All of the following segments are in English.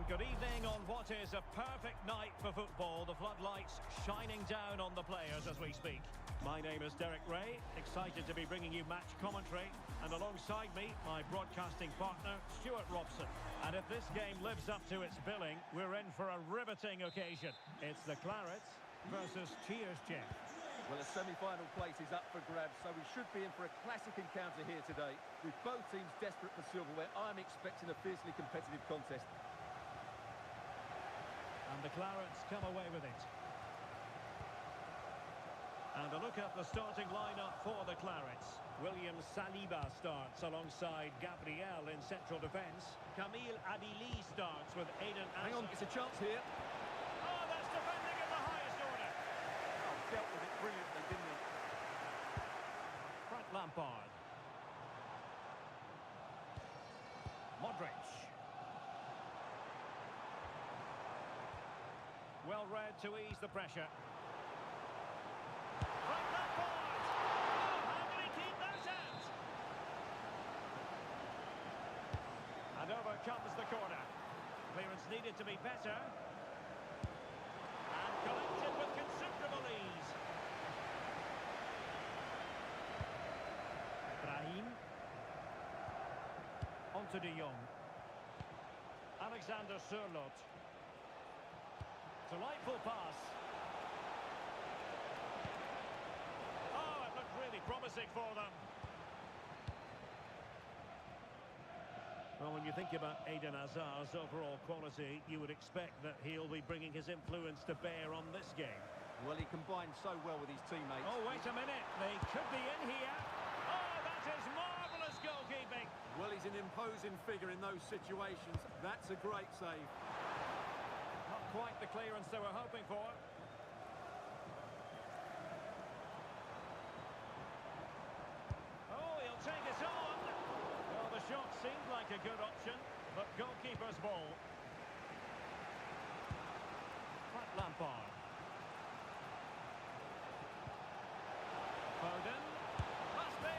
Good evening on what is a perfect night for football. The floodlights shining down on the players as we speak. My name is Derek Ray, excited to be bringing you match commentary. And alongside me, my broadcasting partner, Stuart Robson. And if this game lives up to its billing, we're in for a riveting occasion. It's the Clarets versus Cheers Jeff. Well, a semi-final place is up for grabs, so we should be in for a classic encounter here today. With both teams desperate for silverware, I'm expecting a fiercely competitive contest. And the Clarets come away with it. And a look at the starting lineup for the Clarets. William Saliba starts alongside Gabriel in central defence. Camille Adili starts with Aiden Hazard. Hang on, it's a chance here. Oh, that's defending at the highest order. Oh, dealt with it brilliantly, didn't he? Frank Lampard. Modric. Well read to ease the pressure. Frank Lampard! Oh, how did he keep that out? And over comes the corner. Clearance needed to be better. And collected with considerable ease. Brahim. On to De Jong. Alexander Sørloth. Delightful pass. Oh, it looked really promising for them. Well, when you think about Aiden Hazard's overall quality, you would expect that he'll be bringing his influence to bear on this game. Well, he combined so well with his teammates. Oh, wait a minute. They could be in here. Oh, that is marvellous goalkeeping. Well, he's an imposing figure in those situations. That's a great save. Not quite the clearance they were hoping for. Oh, he'll take it on. Well, the shot seemed like a good option, but goalkeeper's ball. Frank Lampard. Foden. Must be.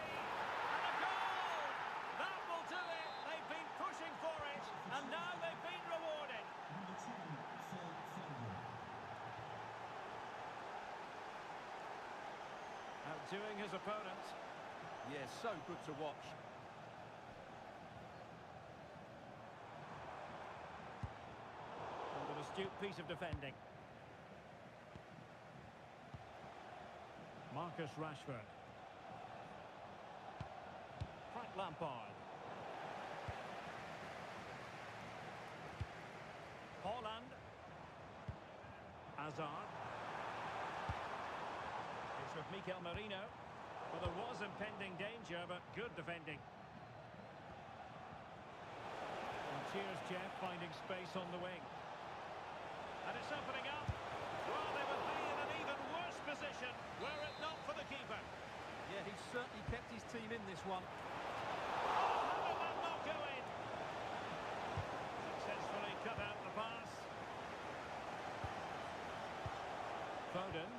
And a goal! That will do it. They've been pushing for it, and now they've been rewarded. Outdoing his opponent. Yeah, so good to watch. And an astute piece of defending. Marcus Rashford. Frank Lampard. Haaland. Hazard. It's with Mikel Merino. Well, there was impending danger, but good defending. And Cheers Jeff finding space on the wing. And it's opening up. Well, they would be in an even worse position were it not for the keeper. Yeah, he's certainly kept his team in this one. Oh, how did that not go in? Successfully cut out the pass. Foden.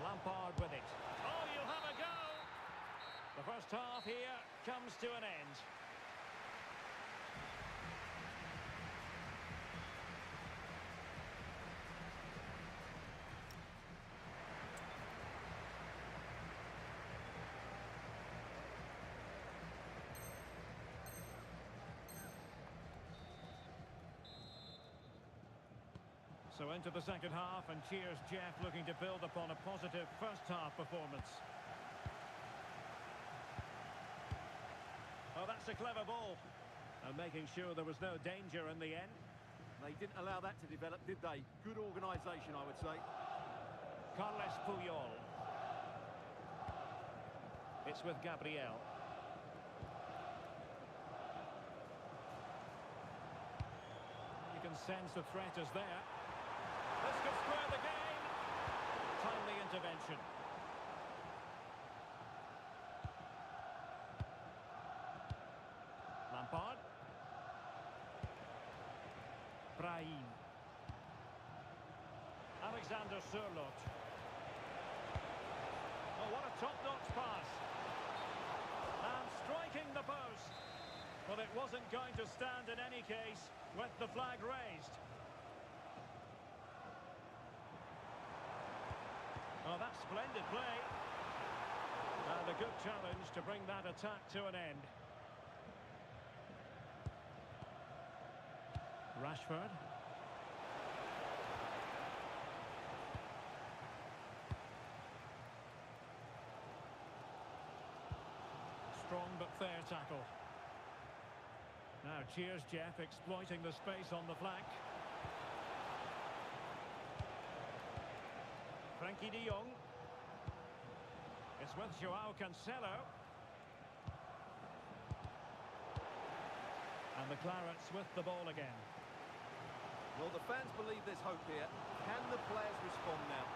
Lampard with it. Oh, you'll have a go! The first half here comes to an end. So into the second half, and Cheers Jeff looking to build upon a positive first half performance. Oh, that's a clever ball. And making sure there was no danger in the end. They didn't allow that to develop, did they? Good organisation, I would say. Carles Puyol. It's with Gabriel. You can sense the threat is there. This could square the game. Timely intervention. Lampard. Brahim. Alexander Sørloth. Oh, what a top-notch pass. And striking the post. Well, it wasn't going to stand in any case with the flag raised. Oh, that's splendid play. And a good challenge to bring that attack to an end. Rashford. Strong but fair tackle. Now, cheers, Jeff, exploiting the space on the flank. Frankie de Jong. It's with Joao Cancelo. And the Clarets with the ball again. Well, the fans believe there's hope here. Can the players respond now?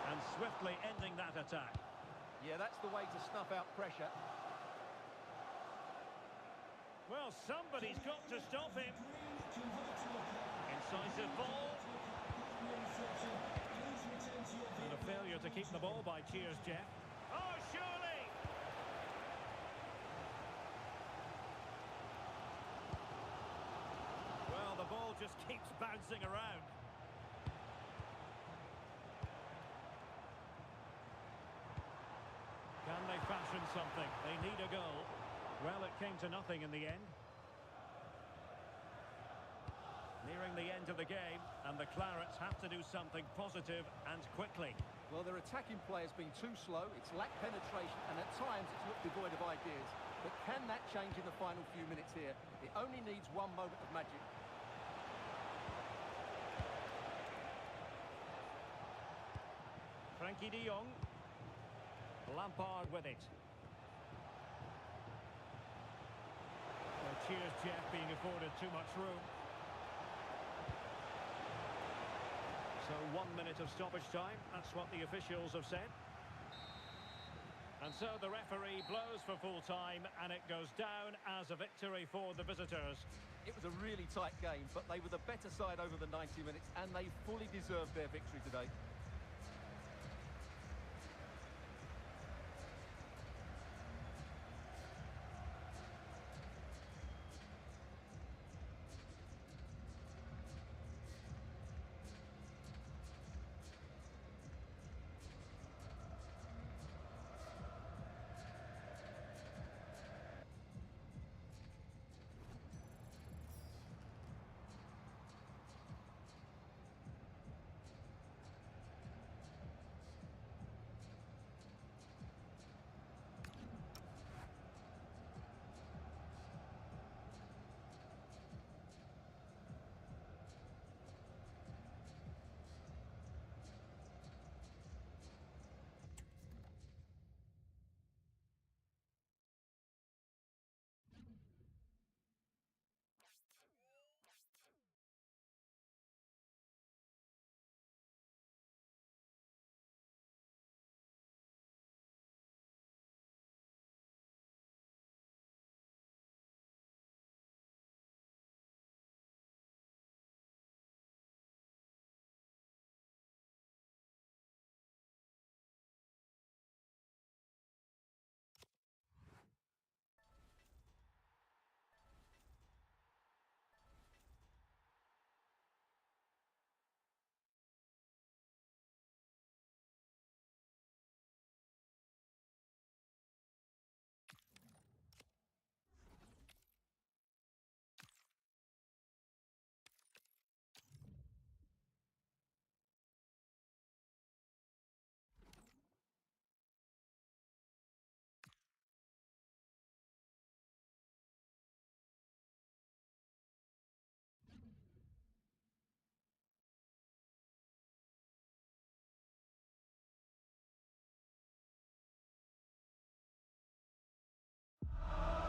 And swiftly ending that attack. Yeah, that's the way to snuff out pressure. Well, somebody's got to stop him. Incisive ball. And a failure to keep the ball by Cheers, Jeff. Oh, surely! Well, the ball just keeps bouncing around. Can they fashion something? They need a goal. Well, it came to nothing in the end. Nearing the end of the game, and the Clarets have to do something positive and quickly. Well, their attacking play has been too slow, it's lacked penetration, and at times it's looked devoid of ideas. But can that change in the final few minutes here? It only needs one moment of magic. Frankie de Jong. Lampard with it. Well, cheers, Jeff, being afforded too much room. So 1 minute of stoppage time, that's what the officials have said. And so the referee blows for full time, and it goes down as a victory for the visitors. It was a really tight game, but they were the better side over the 90 minutes, and they fully deserved their victory today.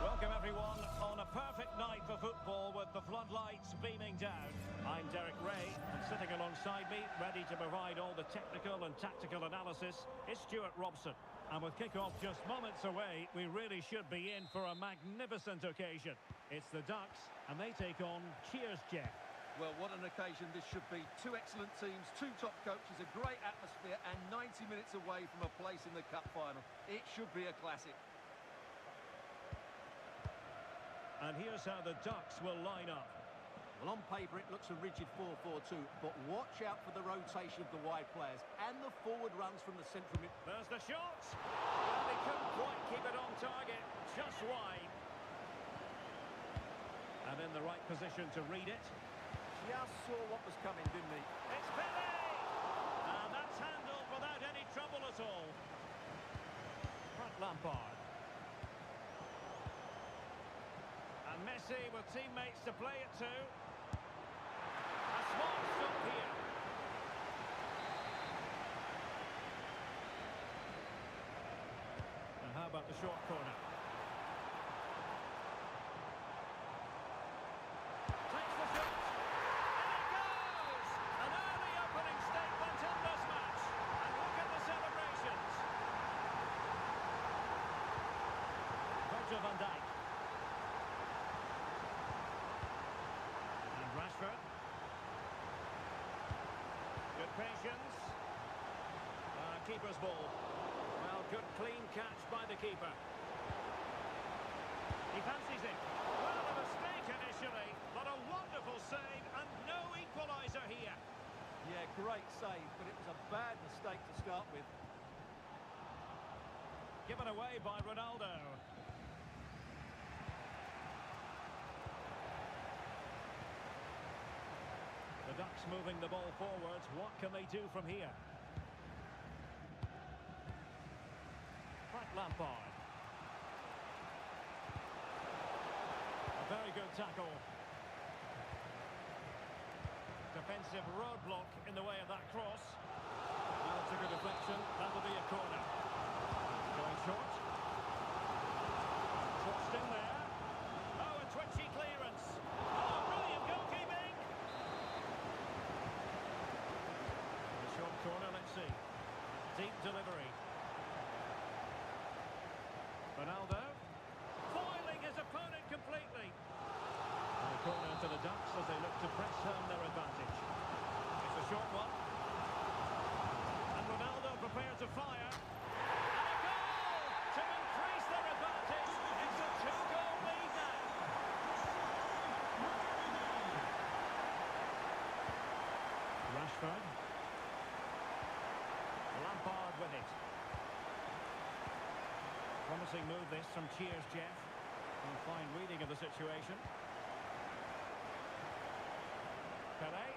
Welcome everyone on a perfect night for football with the floodlights beaming down. I'm Derek Ray, and sitting alongside me, ready to provide all the technical and tactical analysis, is Stuart Robson. And with kick-off just moments away, we really should be in for a magnificent occasion. It's the Ducks, and they take on Cheers, Jeff. Well, what an occasion this should be. Two excellent teams, two top coaches, a great atmosphere, and 90 minutes away from a place in the cup final. It should be a classic. And here's how the Ducks will line up. Well, on paper, it looks a rigid 4-4-2, but watch out for the rotation of the wide players and the forward runs from the central mid. There's the shot. Well, they couldn't quite keep it on target, just wide. And in the right position to read it. Just saw what was coming, didn't he? It's Pele! And that's handled without any trouble at all. Frank Lampard. And Messi with teammates to play it to. A smart stop here. And how about the short corner? Takes the shot. And it goes! An early opening statement in this match. And look at the celebrations. Virgil van Dijk. And Rashford. Good patience. Keeper's ball. Well, good clean catch by the keeper. He fancies it. Well, a mistake initially, but a wonderful save and no equaliser here. Yeah, great save, but it was a bad mistake to start with. Given away by Ronaldo. The Ducks moving the ball forwards. What can they do from here? Frank Lampard. A very good tackle. Defensive roadblock in the way of that cross. Well, it's a good deflection. That will be a corner. Going short. Crossed in there. Oh, a twitchy clearance. Oh, brilliant goalkeeping. The short corner, let's see. Deep delivery. Ronaldo. Foiling his opponent completely. And a corner to the Ducks as they look to press home their advantage. It's a short one. And Ronaldo prepared to fire. And a goal to increase their advantage. It's a 2-goal lead now. Rashford. Lampard with it. Promising move this from Cheers Jeff. And fine reading of the situation. Pele.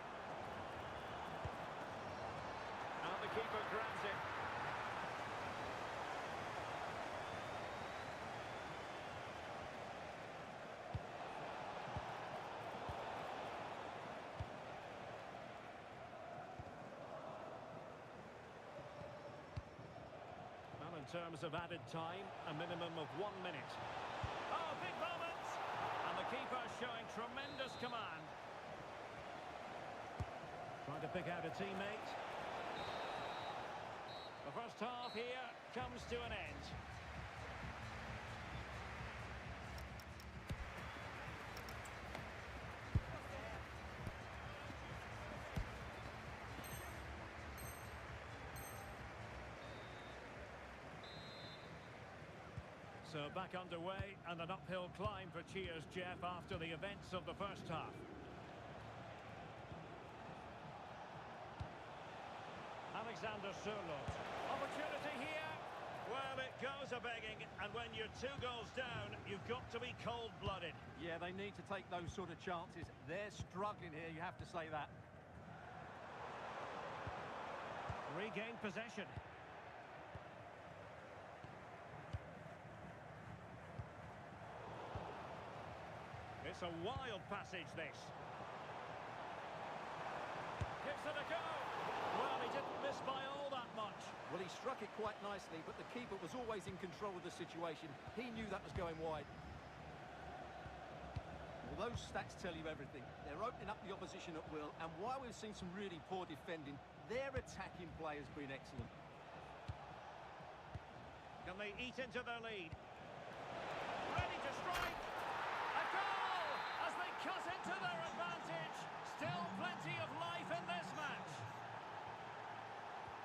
And the keeper grabs it. Well, in terms of added time, a minimum of 1 minute. Oh, big moment! And the keeper showing tremendous command. Trying to pick out a teammate. The first half here comes to an end. So back underway and an uphill climb for Cheers Jeff after the events of the first half. Alexander Sørloth. Opportunity here. Well, it goes a-begging, and when you're 2 goals down, you've got to be cold-blooded. Yeah, they need to take those sort of chances. They're struggling here, you have to say that. Regained possession. It's a wild passage, this. Gives it a go. Well, he didn't miss by all that much. Well, he struck it quite nicely, but the keeper was always in control of the situation. He knew that was going wide. Well, those stats tell you everything. They're opening up the opposition at will, and while we've seen some really poor defending, their attacking play has been excellent. Can they eat into their lead? Ready to strike. A goal as they cut into their advantage. Still plenty of life in this match.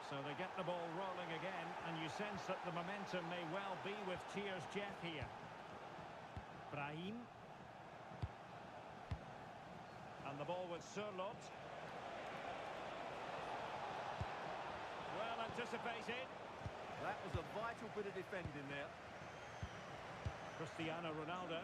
So they get the ball rolling again, and you sense that the momentum may well be with Cheers Jeff here. Brahim. And the ball with Surlot. Well anticipated. That was a vital bit of defending there. Cristiano Ronaldo.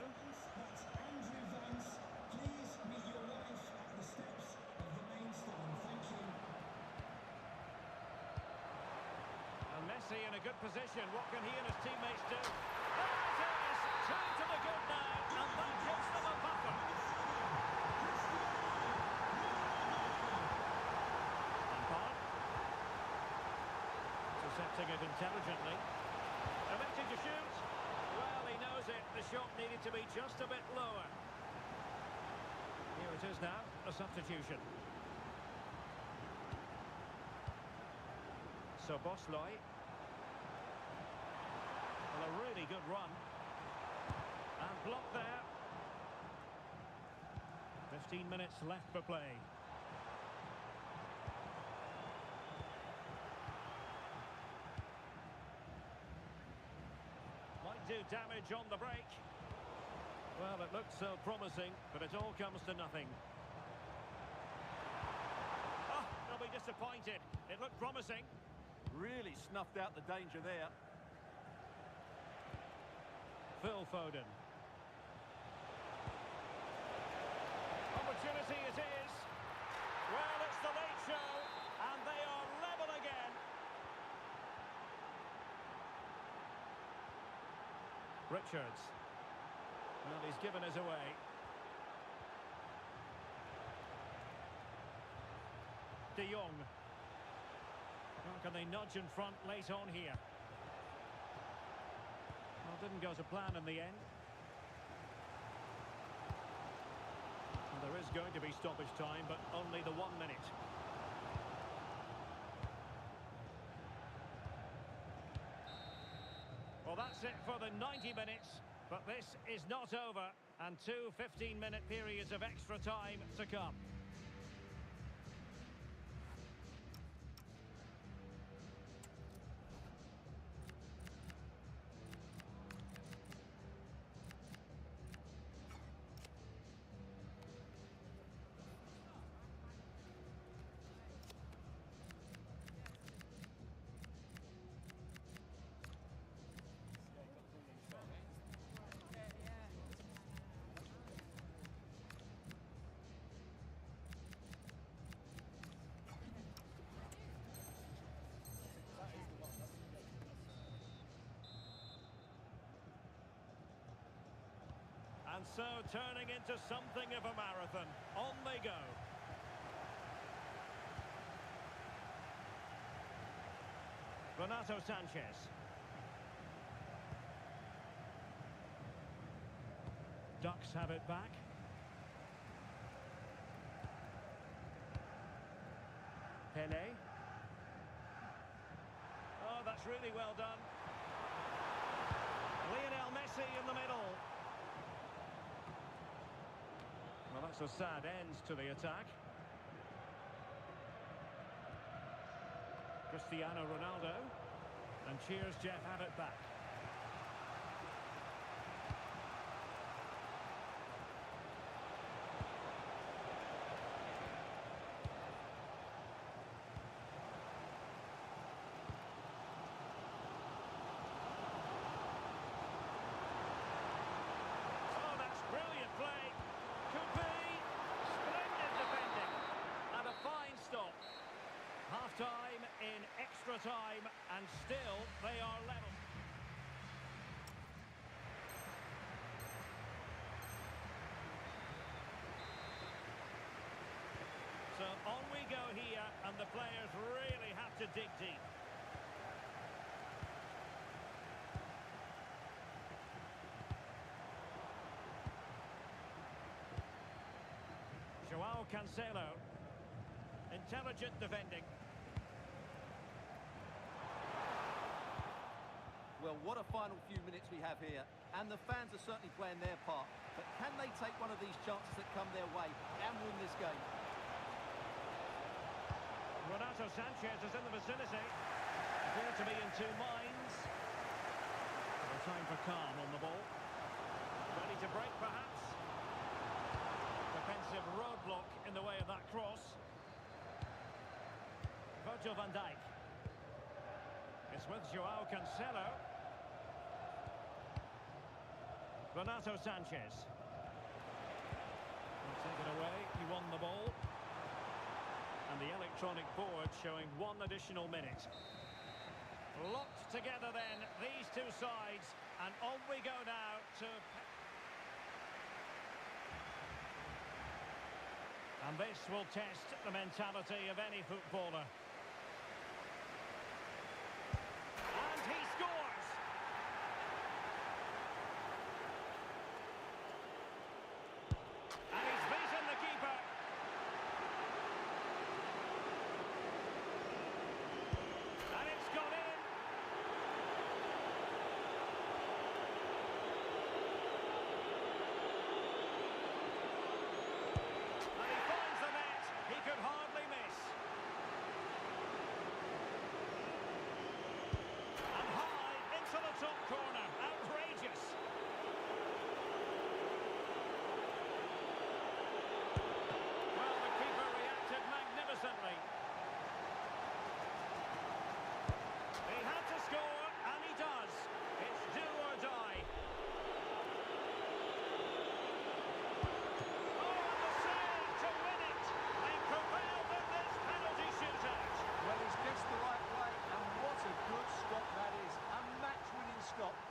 And Messi in a good position. What can he and his teammates do? There it is! Two to the good now, and that gives them a buffer. Lampard. Intercepting it intelligently. Electing to shoot. Well, he knows it. The shot needed to be just a bit lower. Here it is now, a substitution. So Bosley. Well, a really good run. And blocked there. 15 minutes left for play. Might do damage on the break. Well, it looked so promising, but it all comes to nothing. Oh, they'll be disappointed. It looked promising. Really snuffed out the danger there. Phil Foden. Opportunity it is. Well, it's the late show, and they are level again. Richards. Well, he's given us away. De Jong. Well, can they nudge in front late on here? Well, didn't go to plan in the end. And there is going to be stoppage time, but only the 1 minute. Well, that's it for the 90 minutes, but this is not over, and two 15-minute periods of extra time to come. And so turning into something of a marathon. On they go. Renato Sanchez. Ducks have it back. Pele. Oh, that's really well done. Lionel Messi in the middle. Well, that's a sad end to the attack. Cristiano Ronaldo. And cheers, Jeff, have it back. Oh, that's brilliant play. Could be. Splendid defending. And a fine stop. Half-time in extra time, and still they are level. So on we go here, and the players really have to dig deep. Joao Cancelo. Intelligent defending. Well, what a final few minutes we have here. And the fans are certainly playing their part. But can they take one of these chances that come their way and win this game? Renato Sanchez is in the vicinity. Appear to be in two minds. No time for calm on the ball. Ready to break, perhaps. defensive roadblock in the way of that cross. Virgil van Dijk. It's with Joao Cancelo. Renato Sanchez. He'll take it away. He won the ball. And the electronic board showing 1 additional minute. Locked together then, these two sides. And on we go now to... And this will test the mentality of any footballer. And he scores! And he's beaten the keeper. And it's gone in.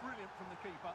Brilliant from the keeper.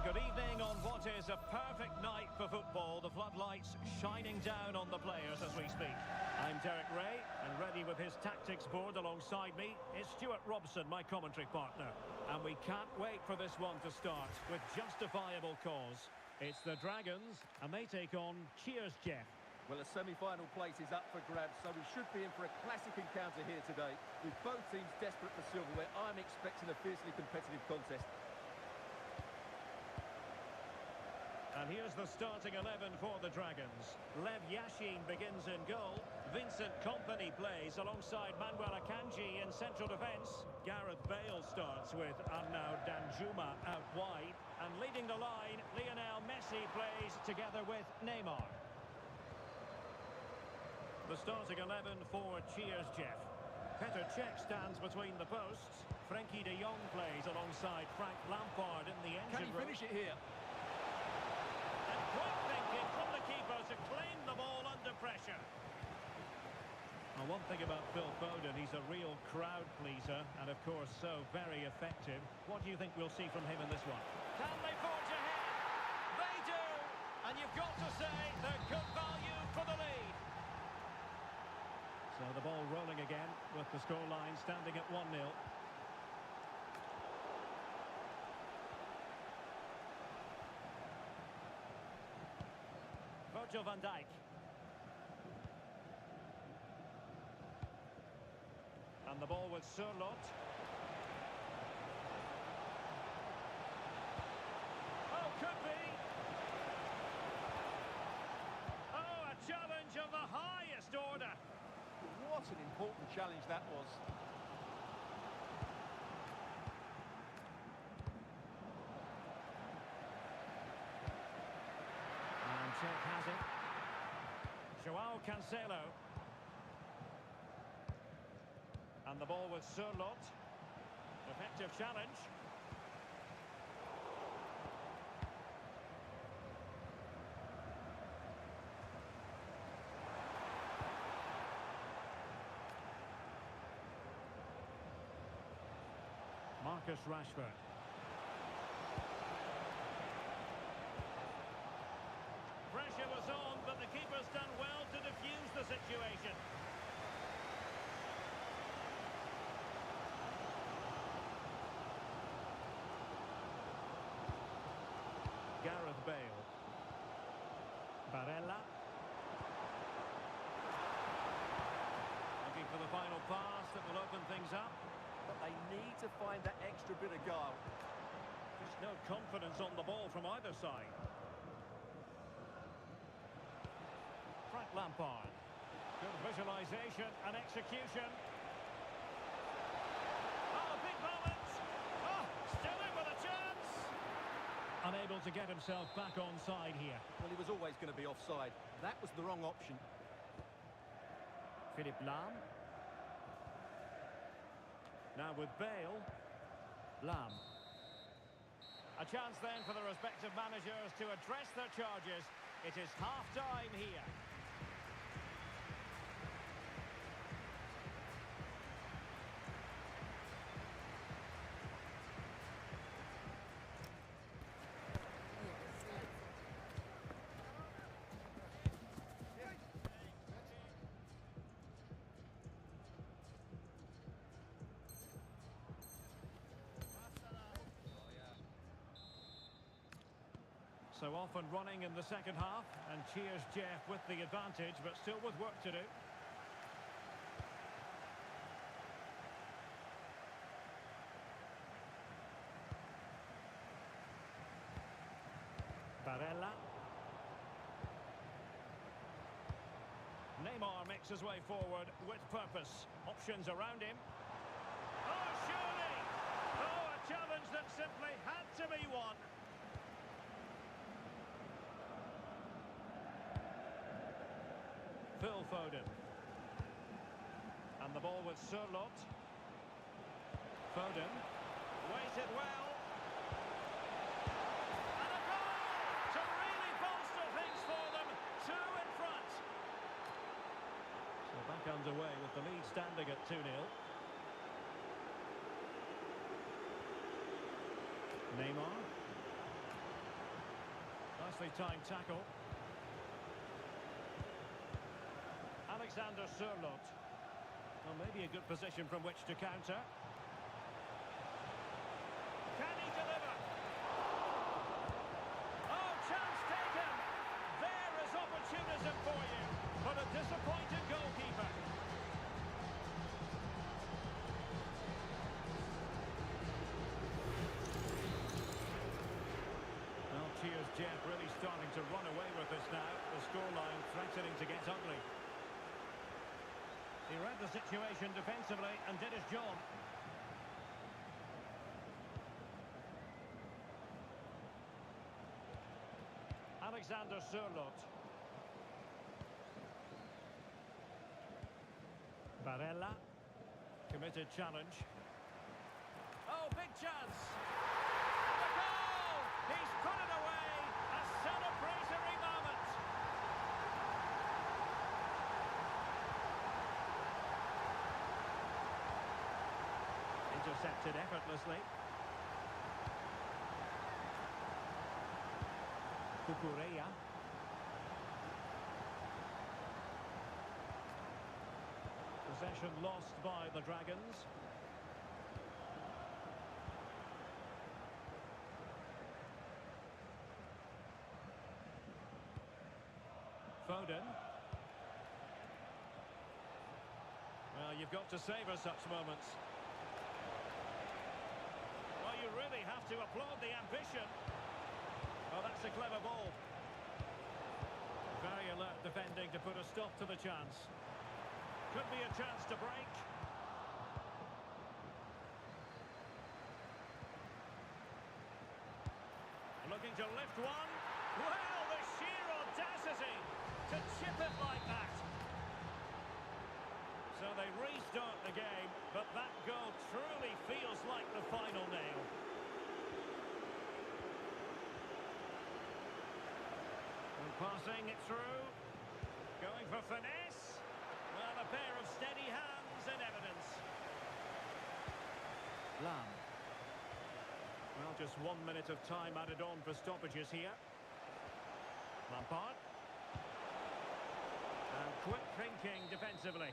Good evening on what is a perfect night for football. The floodlights shining down on the players as we speak. I'm Derek Ray, and ready with his tactics board alongside me is Stuart Robson, my commentary partner. And we can't wait for this one to start with justifiable cause. It's the Dragons, and they take on Cheers Jeff. Well, a semi-final place is up for grabs, so we should be in for a classic encounter here today. With both teams desperate for silverware, I'm expecting a fiercely competitive contest. And here's the starting 11 for the Dragons. Lev Yashin begins in goal. Vincent Kompany plays alongside Manuel Akanji in central defence. Gareth Bale starts with Arnaud Danjuma out wide. And leading the line, Lionel Messi plays together with Neymar. The starting 11 for Cheers Jeff. Petr Cech stands between the posts. Frenkie de Jong plays alongside Frank Lampard in the engine room. Can he finish it here? Quick thinking from the keeper to claim the ball under pressure. Well, one thing about Phil Foden, he's a real crowd pleaser and, of course, so very effective. What do you think we'll see from him in this one? Can they forge ahead? They do! And you've got to say they're good value for the lead. So the ball rolling again with the scoreline standing at 1-0. Virgil van Dijk. And the ball with Surlot. What an important challenge that was. And Czech has it. Joao Cancelo. And the ball with Surlot. Effective challenge. Marcus Rashford. Pressure was on, but the keeper's done well to defuse the situation. Gareth Bale. Barella. Looking for the final pass that will open things up. But they need to find that extra bit of guile. Just no confidence on the ball from either side. Frank Lampard. Good visualisation and execution. Oh, big moment. Oh, still in with a chance. Unable to get himself back onside here. Well, he was always going to be offside. That was the wrong option. Philippe Lam. Now with Bale. Lam. A chance then for the respective managers to address their charges. It is half-time here. So off and running in the second half, and cheers Jeff with the advantage, but still with work to do. Barella. Neymar makes his way forward with purpose. Options around him. Oh, surely! Oh, a challenge that simply had to be won. Phil Foden. And the ball with Surlot. Foden. Waited well. And a goal to really bolster things for them. Two in front. So back underway with the lead standing at 2-0. Neymar. Nicely timed tackle. Alexander Surlot. Well, maybe a good position from which to counter. Can he deliver? Oh, chance taken! There is opportunism for you, but a disappointed goalkeeper. Well, cheers, Jeff, really starting to run away with this now. The scoreline threatening to get ugly. He read the situation defensively and did his job. Alexander Surlot. Barella. Committed challenge. Oh, big chance. And a goal! He's put it away. A celebratory moment. Intercepted effortlessly. Cucurella. Possession lost by the Dragons. Foden. Well, you've got to savour such moments. Well, you really have to applaud the ambition. Oh, that's a clever ball. Very alert defending to put a stop to the chance. Could be a chance to break. Looking to lift one. Well, the sheer audacity to chip it like that. So they restart the game, but that goal truly feels like the final nail. And passing it through. Going for finesse. Well, a pair of steady hands in evidence. Lam. Well, just 1 minute of time added on for stoppages here. Lampard. And quick thinking defensively.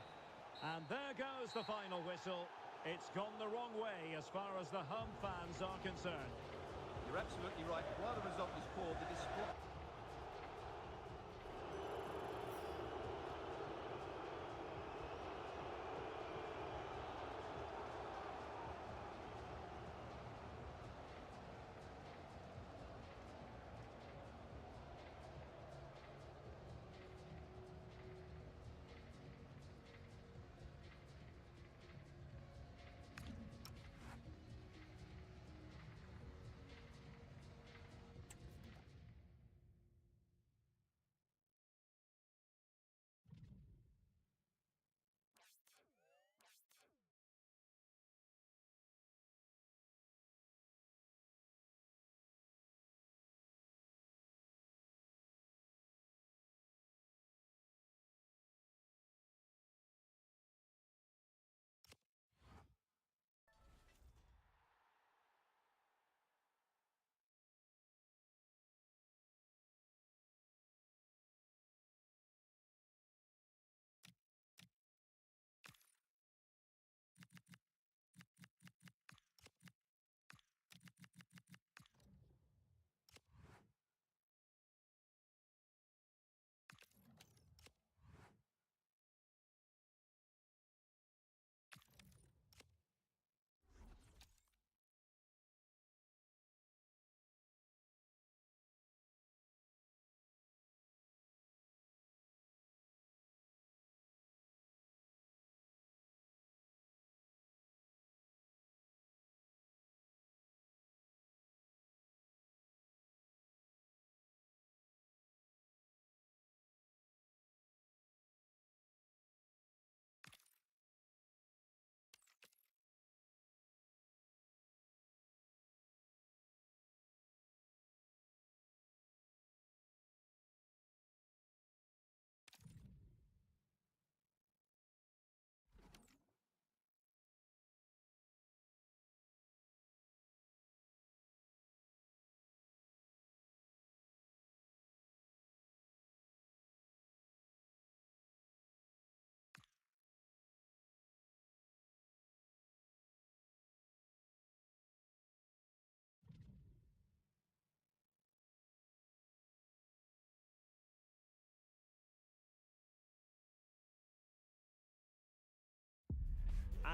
And there goes the final whistle. It's gone the wrong way as far as the home fans are concerned. You're absolutely right. While the result was poor, the display...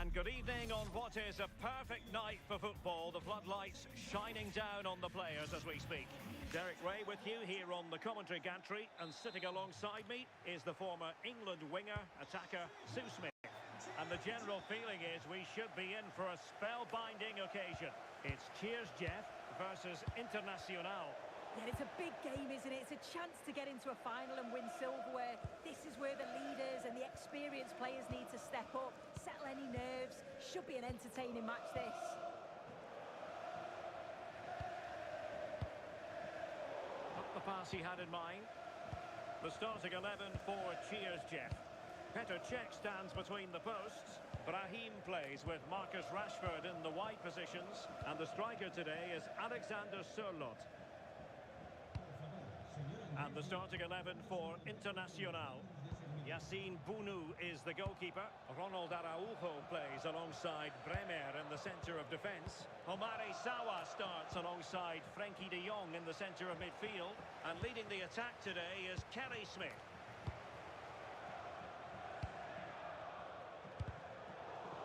And good evening on what is a perfect night for football. The floodlights shining down on the players as we speak. Derek Ray with you here on the commentary gantry, and sitting alongside me is the former England winger, attacker, Sue Smith. And the general feeling is we should be in for a spellbinding occasion. It's Cheers Jeff versus Internacional. Yeah, it's a big game, isn't it? It's a chance to get into a final and win silverware. This is where the leaders and the experienced players need to step up, settle any nerves. Should be an entertaining match, this. Not the pass he had in mind. The starting 11 for Cheers Jeff. Petr Cech stands between the posts. Brahim plays with Marcus Rashford in the wide positions. And the striker today is Alexander Sørloth. And the starting 11 for Internacional. Yassine Bounou is the goalkeeper. Ronald Araujo plays alongside Bremer in the centre of defence. Omari Sawa starts alongside Frenkie de Jong in the centre of midfield. And leading the attack today is Kerry Smith.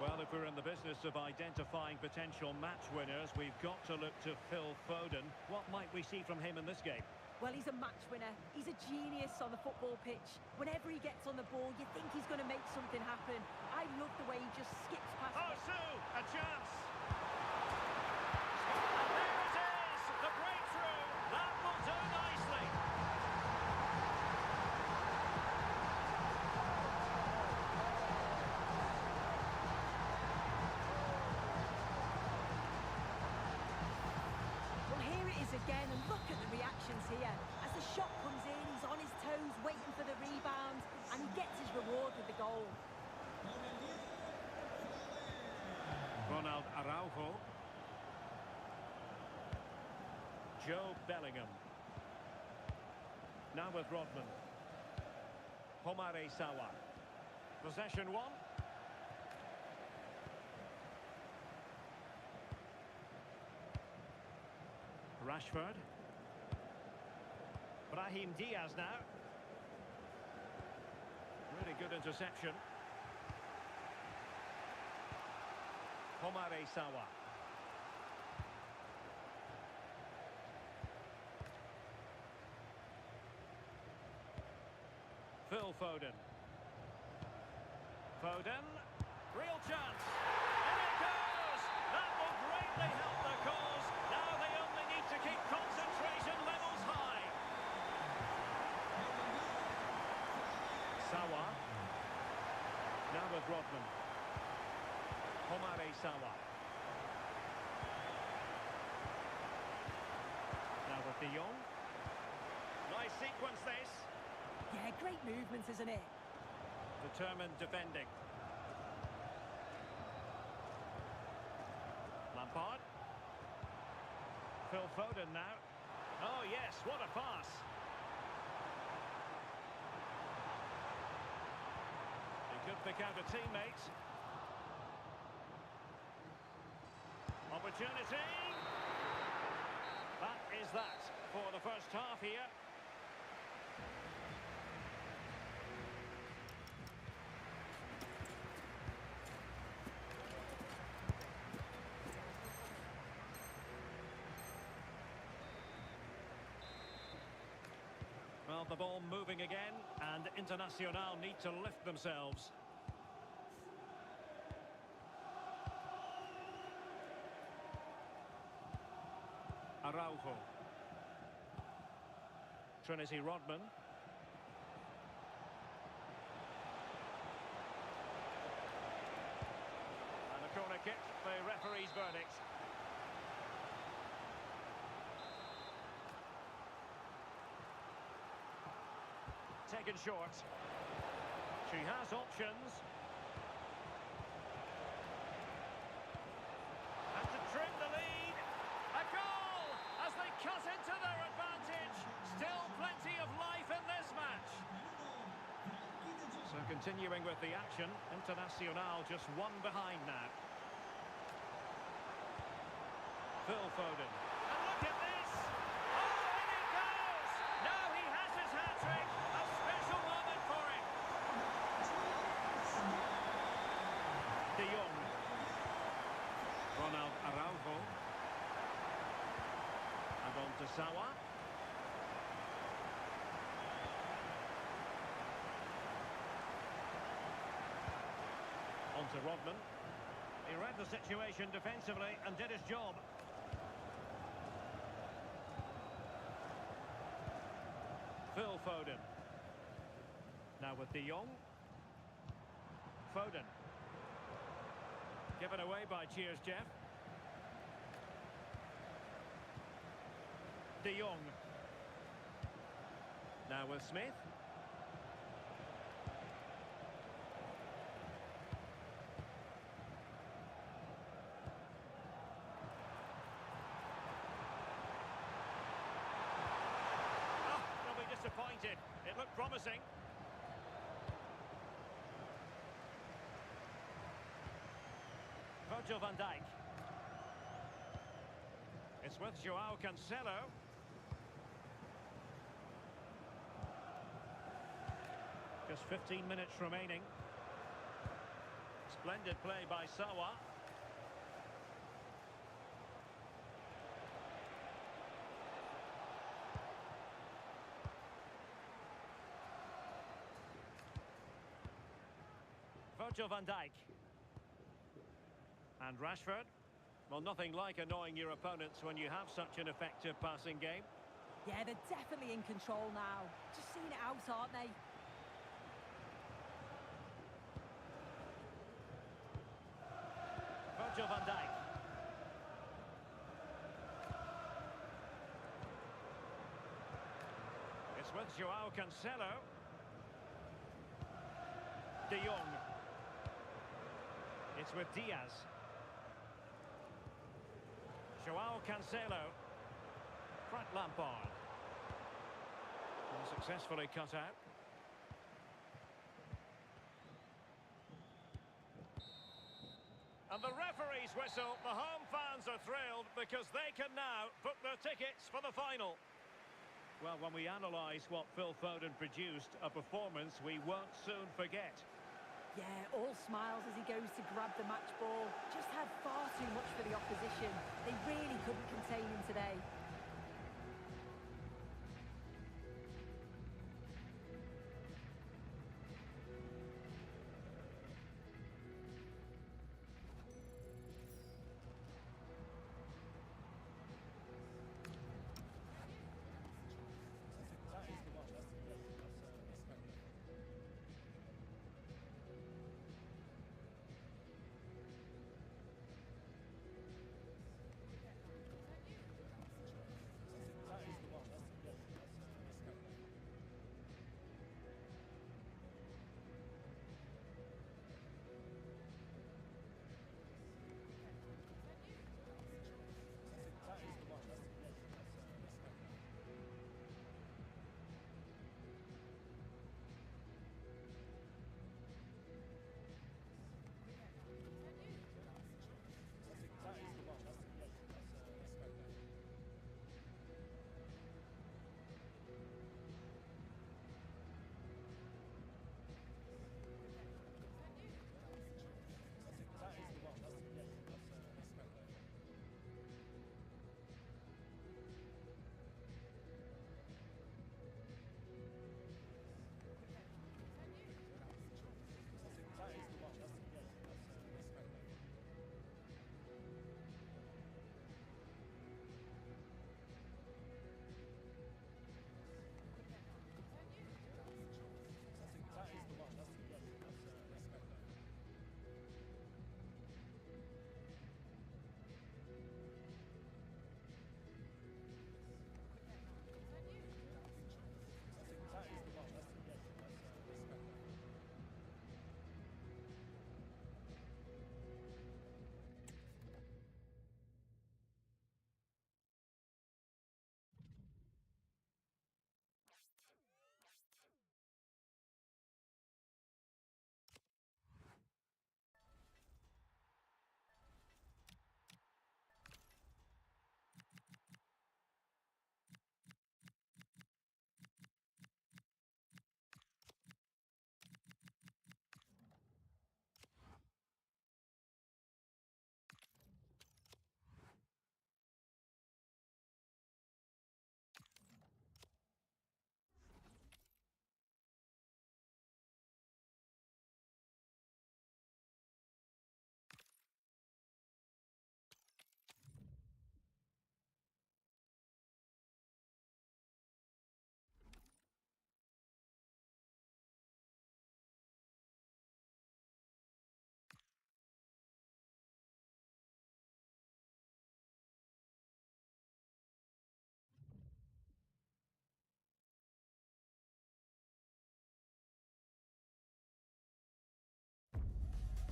Well, if we're in the business of identifying potential match winners, we've got to look to Phil Foden. What might we see from him in this game? Well, he's a match winner. He's a genius on the football pitch. Whenever he gets on the ball, you think he's going to make something happen. I love the way he just skips past Oh, it. Sue, a chance. And there it is, the breakthrough. That will do nicely. Well, here it is again, and look at the reactions here. As the shot comes in, he's on his toes, waiting for the rebound, and he gets his reward with the goal. Ronald Araujo. Joe Bellingham. Now with Rodman. Homare Sawa. Possession one. Rashford. Brahim Diaz now. Really good interception. Homare Sawa. Phil Foden. Foden. Real chance. And it goes! That will greatly help the cause. Now they only need to keep concentration levels high. Sawa. Now with Rodman. Homare Sawa. Now with De Jong. Nice sequence this. Yeah, great movement, isn't it? Determined defending. Lampard. Phil Foden now. Oh yes, what a pass. He could pick out a teammate. Opportunity. That is that for the first half here. Well, the ball moving again, and Internacional need to lift themselves. Araujo. Trinity Rodman. And a corner kick, the referee's verdict. Taken short. She has options. And to trim the lead. A goal as they cut into their advantage. Still plenty of life in this match. So continuing with the action, Internacional just one behind now. Phil Foden. And look at this. Oh, and it goes. Now he has his hat-trick. A special moment for him. De Jong. Ronald Araujo. And on to Sawa. On to Rodman. He read the situation defensively and did his job. Phil Foden. Now with De Jong. Foden. Given away by Cheers Jeff. De Jong. Now with Smith. Oh, they'll be disappointed. It looked promising. Virgil van Dijk. It's with Joao Cancelo. Just 15 minutes remaining. Splendid play by Sawa. Virgil van Dijk. And Rashford. Well, nothing like annoying your opponents when you have such an effective passing game. Yeah, they're definitely in control now. Just seeing it out, aren't they? Virgil van Dijk. It's with Joao Cancelo. De Jong. It's with Diaz. Joao Cancelo. Frank Lampard. And successfully cut out. And the referee's whistle. The home fans are thrilled because they can now book their tickets for the final. Well, when we analyse what Phil Foden produced, a performance we won't soon forget. Yeah, all smiles as he goes to grab the match ball. Just had far too much for the opposition. They really couldn't contain him today.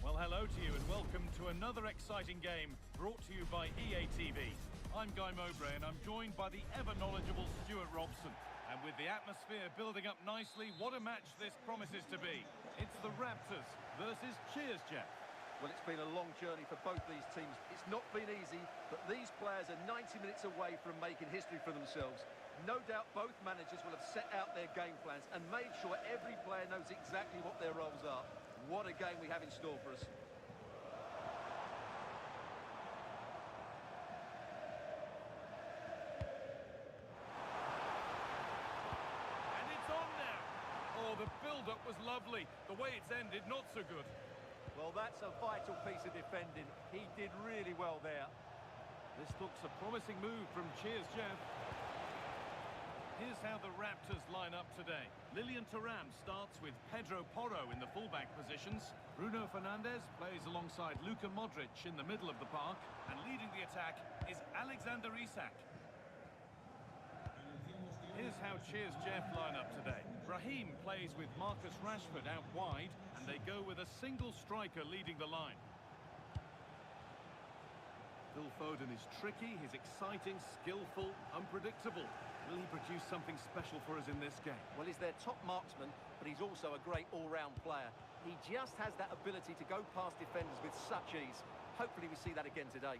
Well, hello to you and welcome to another exciting game brought to you by EA TV. I'm Guy Mowbray and I'm joined by the ever-knowledgeable Stuart Robson. And with the atmosphere building up nicely, what a match this promises to be. It's the Raptors versus Cheers Jeff. Well, it's been a long journey for both these teams. It's not been easy, but these players are 90 minutes away from making history for themselves. No doubt both managers will have set out their game plans and made sure every player knows exactly what their roles are. What a game we have in store for us. And it's on now. Oh, the build-up was lovely. The way it's ended, not so good. Well, that's a vital piece of defending. He did really well there. This looks a promising move from Cheers Jeff. Here's how the Raptors line up today. Lilian Thuram starts with Pedro Porro in the fullback positions. Bruno Fernandes plays alongside Luka Modric in the middle of the park. And leading the attack is Alexander Isak. Here's how Cheers Jeff line up today. Raheem plays with Marcus Rashford out wide, and they go with a single striker leading the line. Phil Foden is tricky, he's exciting, skillful, unpredictable. Will he produce something special for us in this game? Well, he's their top marksman, but he's also a great all-round player. He just has that ability to go past defenders with such ease. Hopefully we see that again today.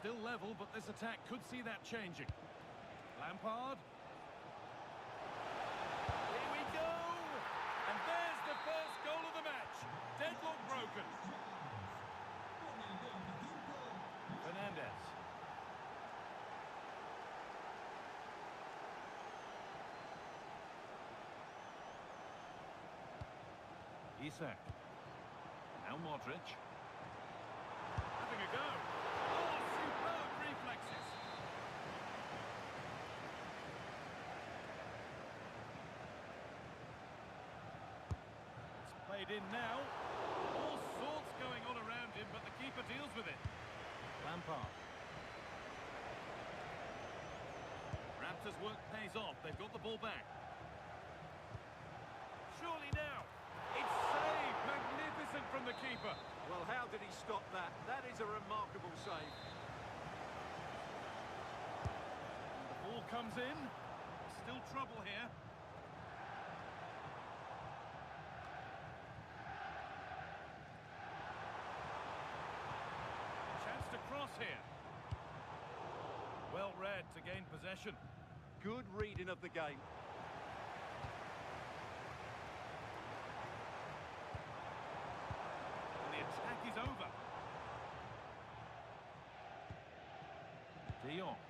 Still level, but this attack could see that changing. Lampard. Here we go! And there's the first goal of the match. Deadlock broken. Fernandes. Isak. Now Modric. Having a go. Oh, superb reflexes. It's played in now. All sorts going on around him, but the keeper deals with it. Lampard. Raptors' work pays off. They've got the ball back. Surely now. It's saved. Magnificent from the keeper. Well, how did he stop that? That is a remarkable save. The ball comes in. Still trouble here. Chance to cross here. Well read to gain possession. Good reading of the game. And the attack is over. De Jong.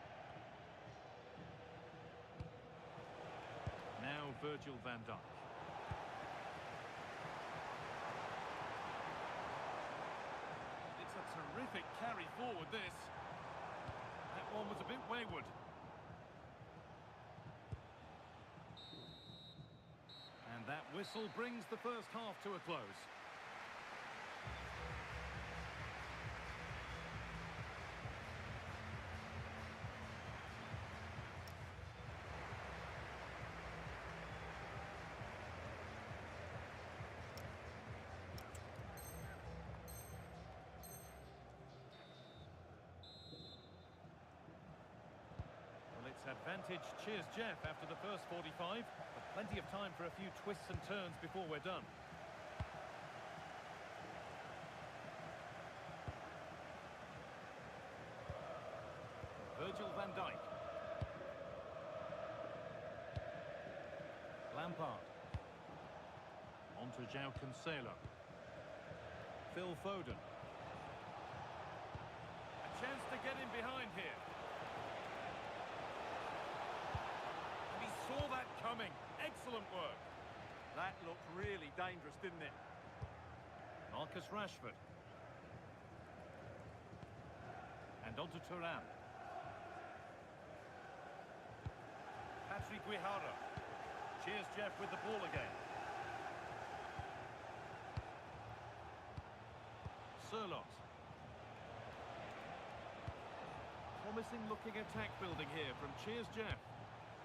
Now Virgil van Dijk. It's a terrific carry forward, this. That one was a bit wayward. And that whistle brings the first half to a close. Advantage, cheers Jeff after the first 45, but plenty of time for a few twists and turns before we're done. Virgil van Dijk. Lampard. On to João Cancelo. Phil Foden. A chance to get in behind here. Saw that coming. Excellent work. That looked really dangerous, didn't it? Marcus Rashford. And on to Thuram. Patrick Guijarro. Cheers Jeff with the ball again. Sirlot. Promising looking attack building here from Cheers Jeff.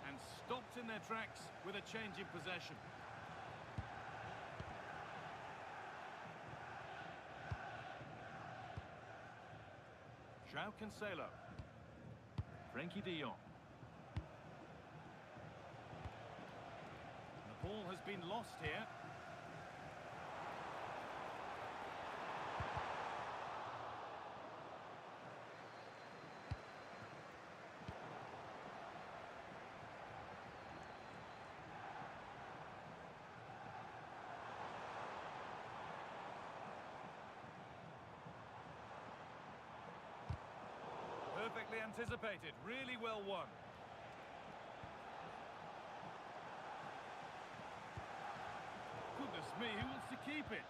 And stopped in their tracks with a change in possession. João Cancelo. Frenkie de Jong. The ball has been lost here. Perfectly anticipated, really well won. Goodness me, who wants to keep it?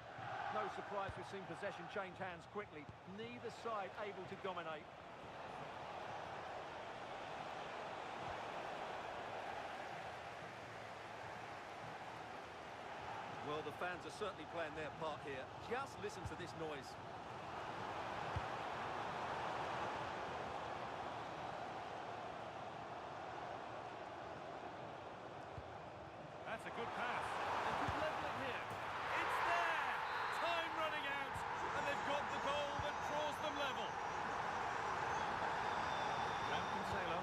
No surprise we've seen possession change hands quickly. Neither side able to dominate. Well, the fans are certainly playing their part here. Just listen to this noise. That's a good pass. They could level it here. It's there! Time running out, and they've got the goal that draws them level. Cancelo.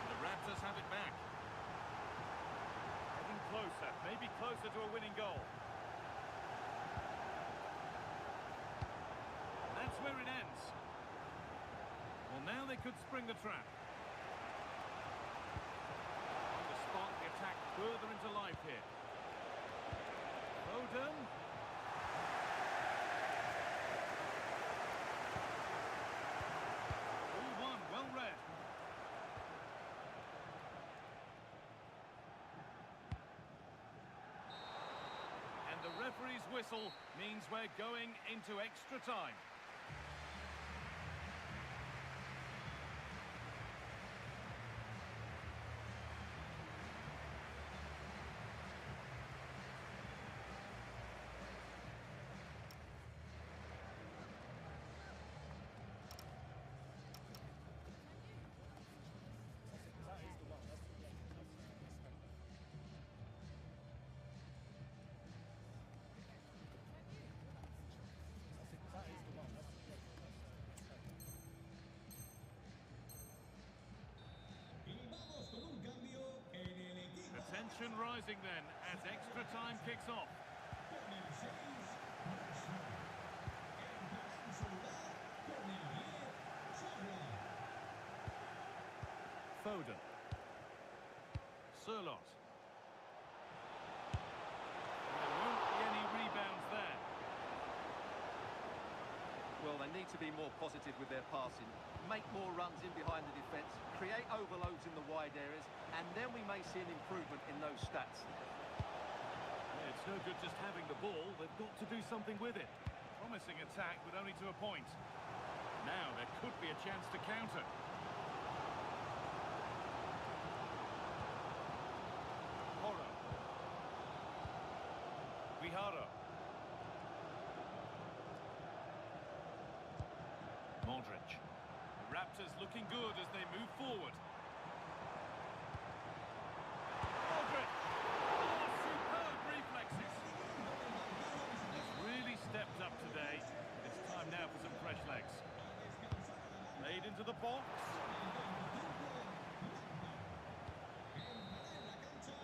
The Raptors have it back. Getting closer, maybe closer to a winning goal. That's where it ends. Well, now they could spring the trap. To spark the attack further into life here. Foden. 2-1, well read. And the referee's whistle means we're going into extra time. Tension rising then as extra time kicks off. Foden. Sirlot. There won't be any rebounds there. Well, they need to be more positive with their passing. Make more runs in behind the defence, create overloads in the wide areas, and then we may see an improvement in those stats. Yeah, it's no good just having the ball, they've got to do something with it. Promising attack, but only to a point. Now there could be a chance to counter. Horo. Guijarro. Modric. The Raptors looking good as they move forward. Modric! Oh, superb reflexes! He's really stepped up today. It's time now for some fresh legs. Played into the box.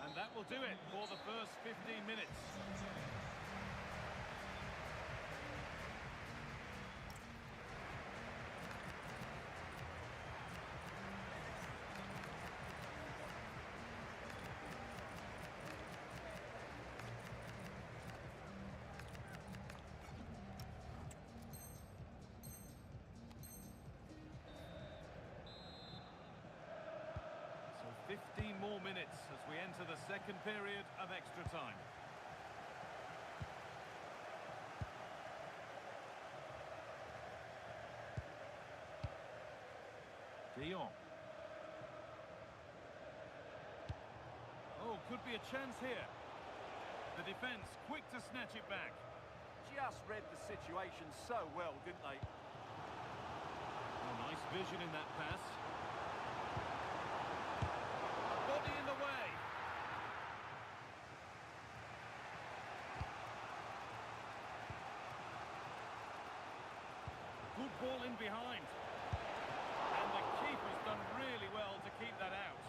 And that will do it for the first 15 minutes. So 15 more minutes as we enter the second period of extra time. De Jong. Oh, could be a chance here. The defence quick to snatch it back. Just read the situation so well, didn't they? Oh, nice vision in that pass. Body in the way. Good ball in behind. And the keeper's done really well to keep that out.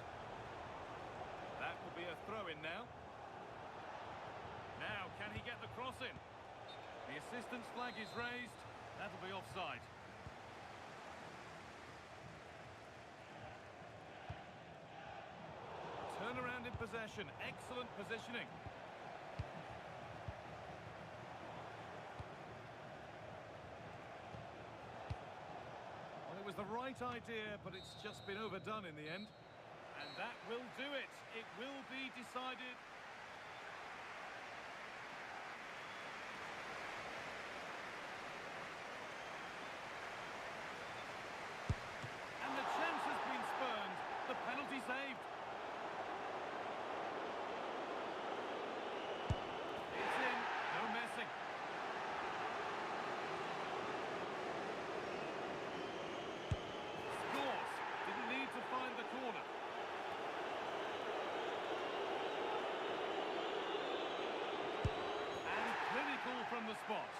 That will be a throw-in now. Now, can he get the cross in? The assistant's flag is raised. That'll be offside. Turnaround in possession. Excellent positioning. Well, it was the right idea, but it's just been overdone in the end. And that will do it. It will be decided. And the chance has been spurned. The penalty saved. It's in. No messing. Scores. Didn't need to find the corner. And clinical from the spot.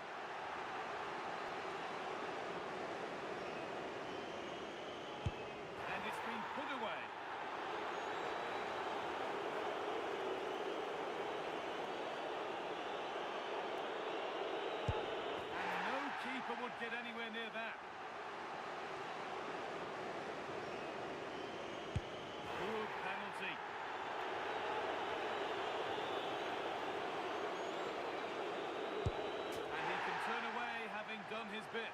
And it's been put away. And no keeper would get anywhere near that. Good penalty. And he can turn away having done his bit.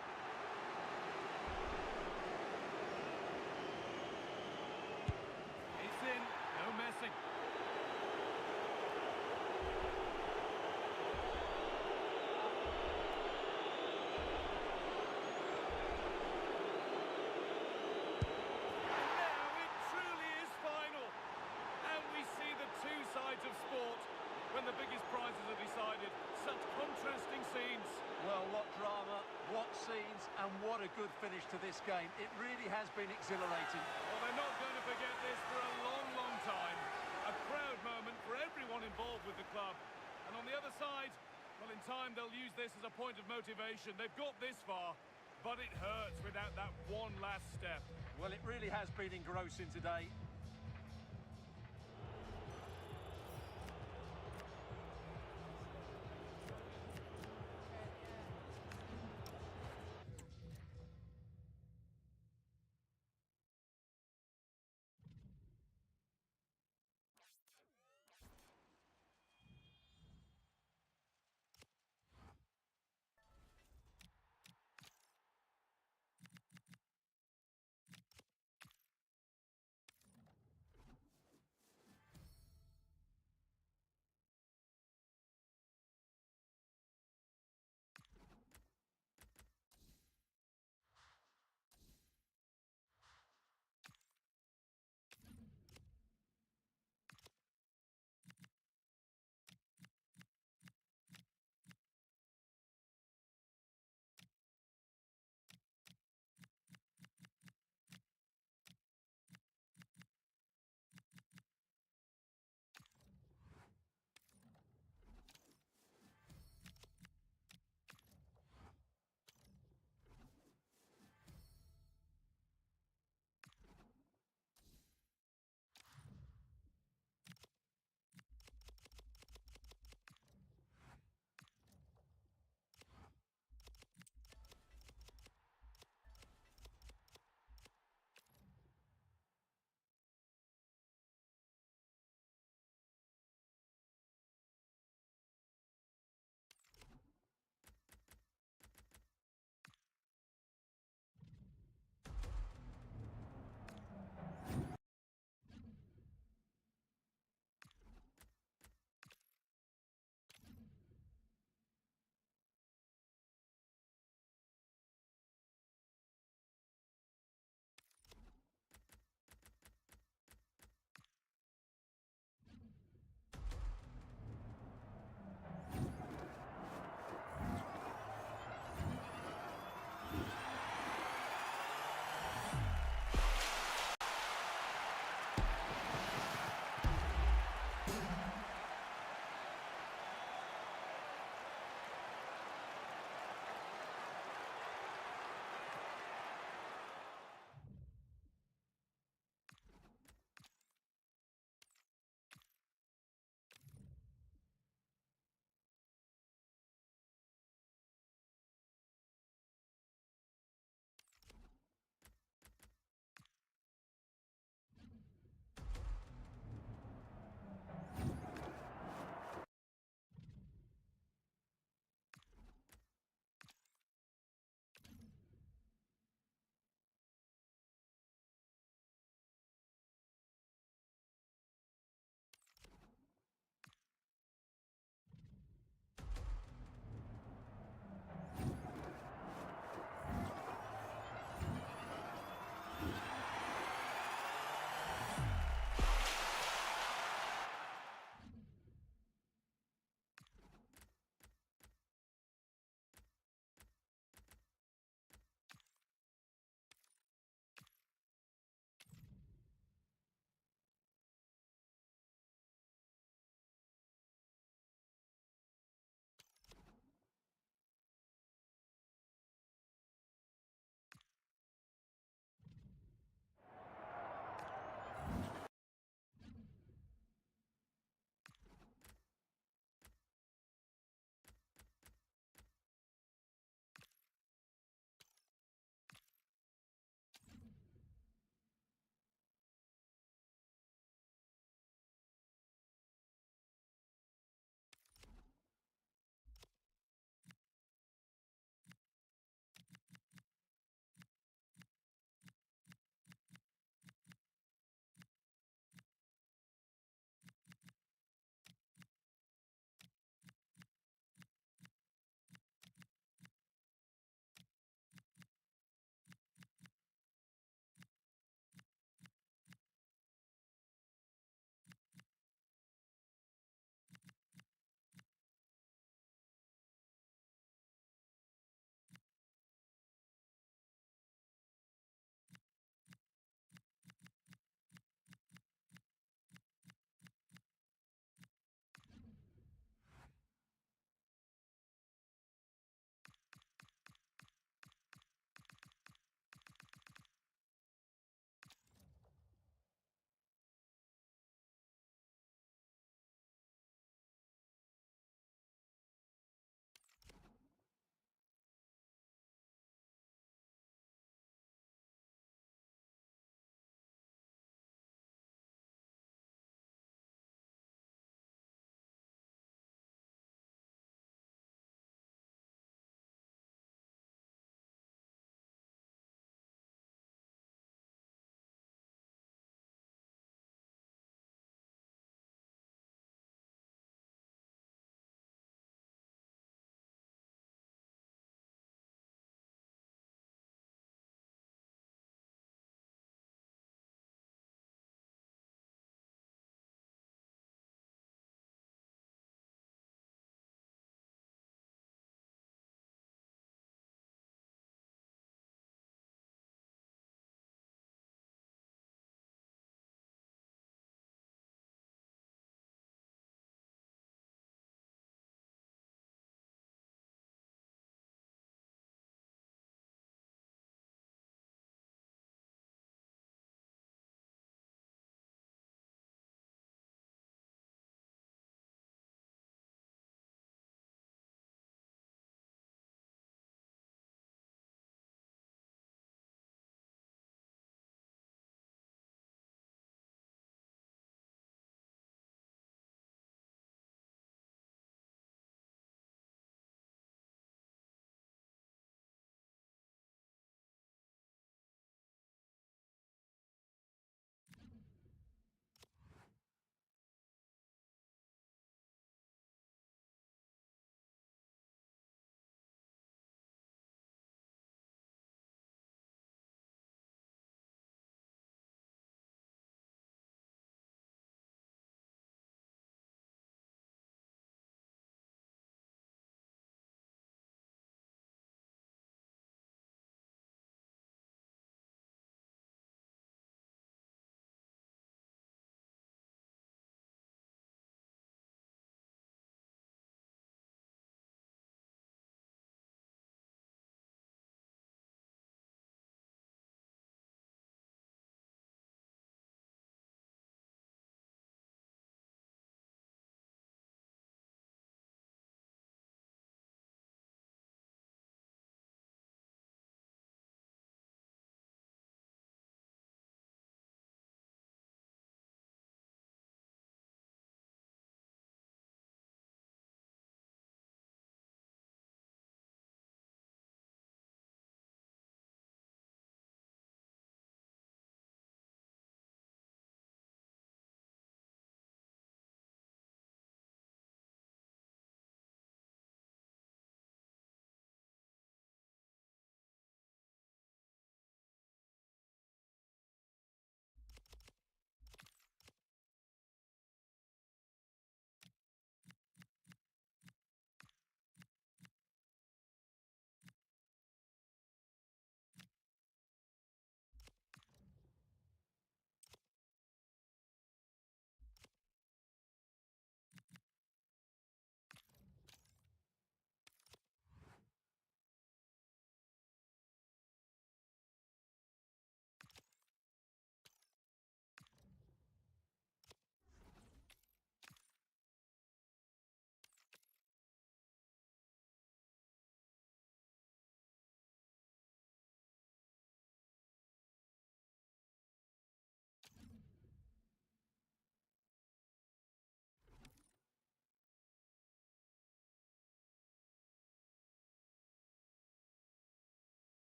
It's in, no messing. And now it truly is final. And we see the two sides of sport when the biggest prizes are decided. Such contrasting scenes. Well, what drama, what scenes, and what a good finish to this game. It really has been exhilarating. Well, they're not going to forget this for a long, long time. A proud moment for everyone involved with the club. And on the other side, well, in time they'll use this as a point of motivation. They've got this far, but it hurts without that one last step. Well, it really has been engrossing today.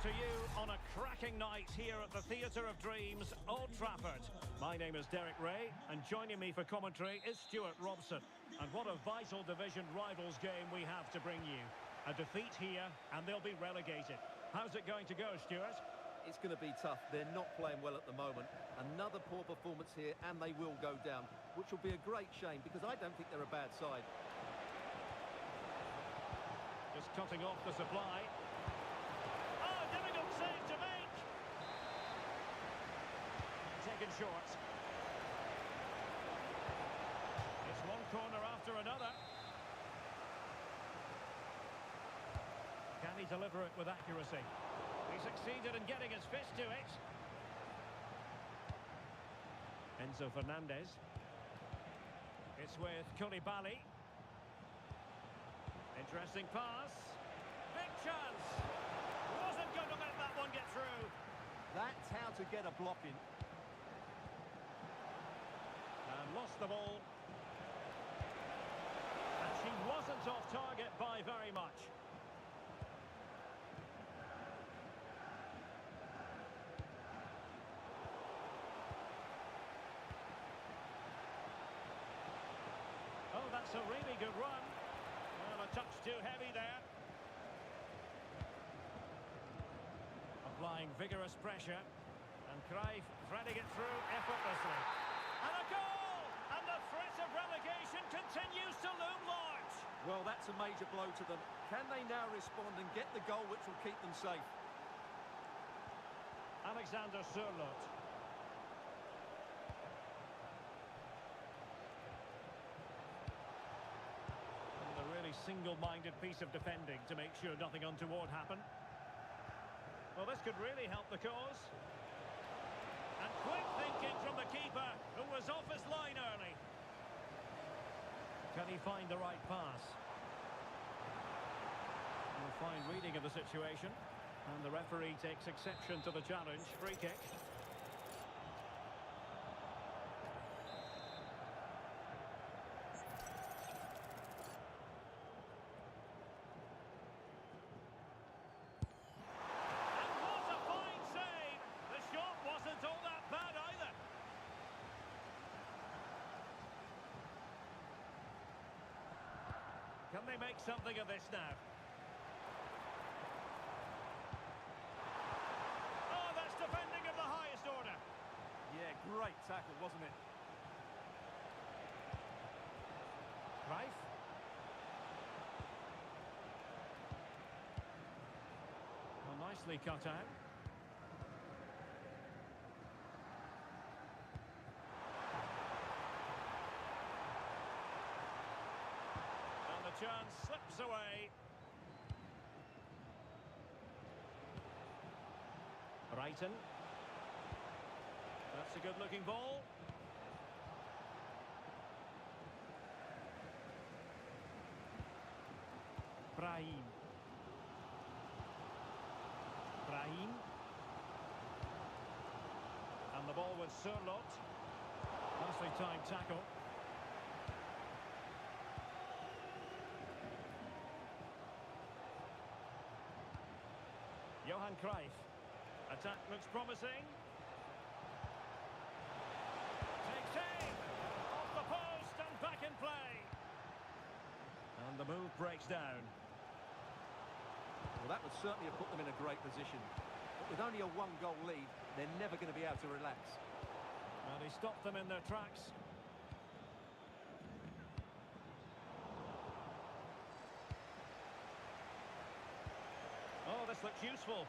to you on a cracking night here at the Theatre of Dreams, Old Trafford. My name is Derek Ray, and joining me for commentary is Stuart Robson. And what a vital division rivals game we have to bring you. A defeat here, and they'll be relegated. How's it going to go, Stuart? It's going to be tough. They're not playing well at the moment. Another poor performance here, and they will go down, which will be a great shame because I don't think they're a bad side. Just cutting off the supply. Oh, difficult save to make. Taken short. It's one corner after another. Can he deliver it with accuracy? He succeeded in getting his fist to it. Enzo Fernandez. It's with Koulibaly. Interesting pass. Big chance. Wasn't going to let that one get through. That's how to get a block in. And lost the ball. And she wasn't off target by very much. Oh, that's a really good run. Well, a touch too heavy there. Applying vigorous pressure. And Cruyff threading it through effortlessly. And a goal! And the threat of relegation continues to loom large. Well, that's a major blow to them. Can they now respond and get the goal which will keep them safe? Alexander Sørloth. Single-minded piece of defending to make sure nothing untoward happened. Well, this could really help the cause. And quick thinking from the keeper, who was off his line early. Can he find the right pass? A fine reading of the situation. And the referee takes exception to the challenge. Free kick. Can they make something of this now? Oh, that's defending of the highest order. Yeah, great tackle, wasn't it? Cruyff. Well, nicely cut out. Chance slips away. Brighton. That's a good-looking ball. Brahim. And the ball with Sørloth. Nicely timed tackle. Johan Cruyff. Attack looks promising. Takes aim. Off the post and back in play. And the move breaks down. Well, that would certainly have put them in a great position. But with only a one-goal lead, they're never going to be able to relax. And he stopped them in their tracks. Oh, this looks useful.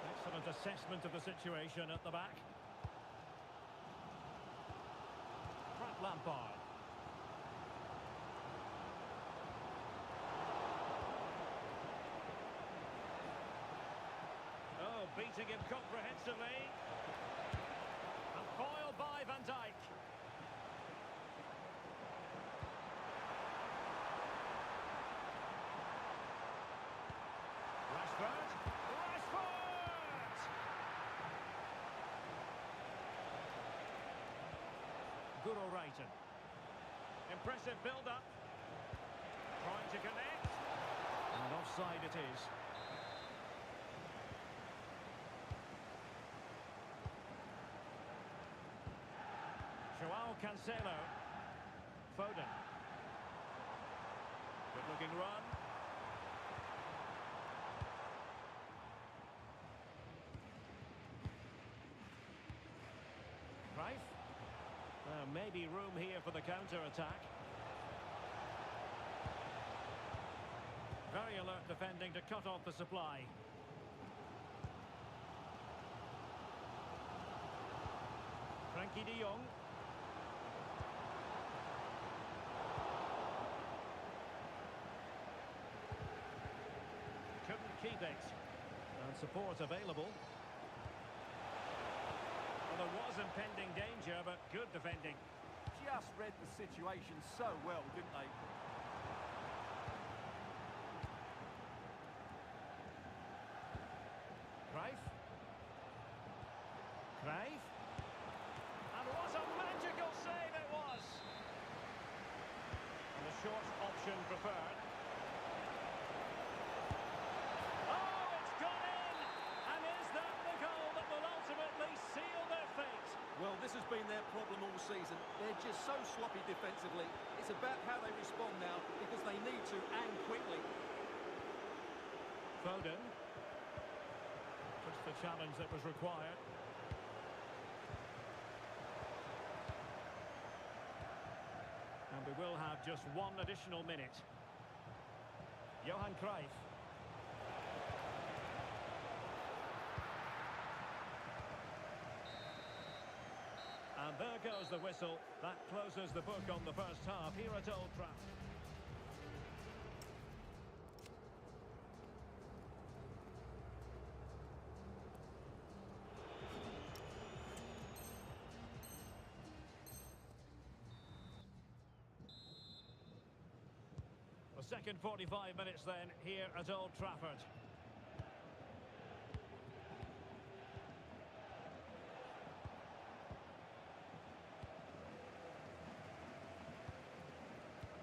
Excellent assessment of the situation at the back. Frank Lampard. Oh, beating him comprehensively. And foiled by Van Dijk. Guru Impressive build-up. Trying to connect. And offside it is. Joao Cancelo. Foden. Good looking run. Cruyff. Maybe room here for the counter-attack. Very alert defending to cut off the supply. Frankie de Jong. Couldn't keep it. And support available. Well, there was impending danger, but good defending. Just read the situation so well, didn't they? Cruyff. Cruyff. And what a magical save it was! And the short option preferred. Oh, it's gone in! And is that the goal that will ultimately seal their fate? Well, this has been their problem all season. They're just so sloppy defensively. It's about how they respond now, because they need to, and quickly. Foden. Puts the challenge that was required. And we will have just one additional minute. Johan Cruyff. And there goes the whistle. That closes the book on the first half here at Old Trafford. The second 45 minutes then here at Old Trafford.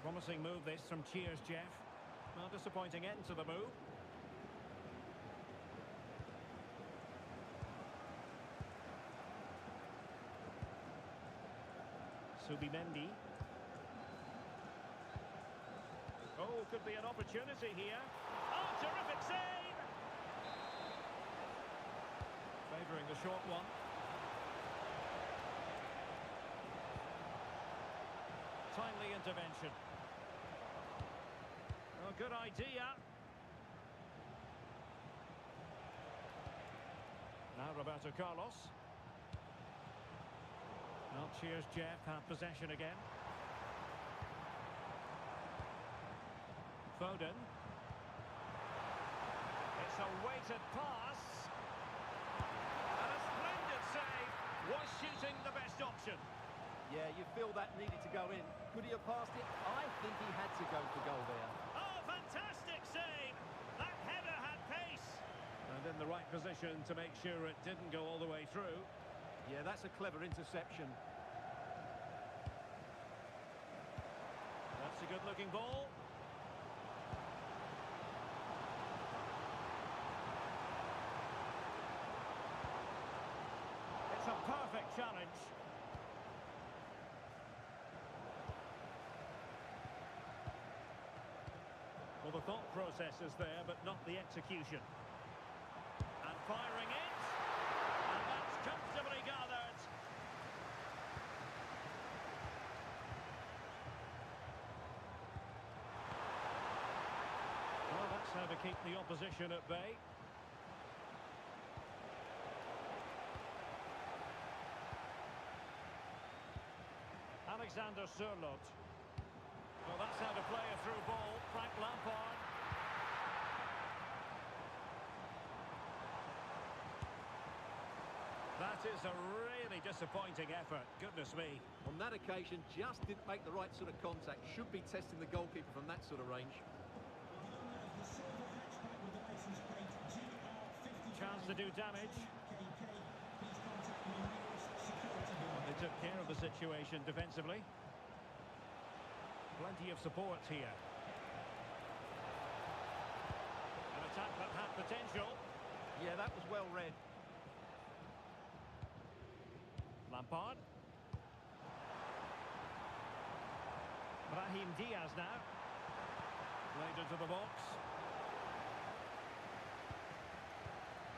Promising move this from Cheers Jeff. Well, disappointing end to the move. Subimendi. Oh, could be an opportunity here. Oh, terrific save! Favouring the short one. Timely intervention. Oh, good idea. Now Roberto Carlos. Well, Cheers Jeff have possession again. Foden. It's a weighted pass. And a splendid save. Was shooting the best option. Yeah, you feel that needed to go in. Could he have passed it? I think he had to go for goal there. Oh, fantastic save! That header had pace. And in the right position to make sure it didn't go all the way through. Yeah, that's a clever interception. That's a good-looking ball. It's a perfect challenge. Well, the thought process is there, but not the execution. And firing it. And that's comfortably gathered. Well, that's how to keep the opposition at bay. Alexander Sørloth. Well, that's how to play a through ball. Frank Lampard. That is a really disappointing effort. Goodness me. On that occasion, just didn't make the right sort of contact. Should be testing the goalkeeper from that sort of range. Chance to do damage. Well, they took care of the situation defensively. Plenty of support here. attack that had potential. Yeah, that was well read. Lampard. Brahim Diaz now. Played into the box.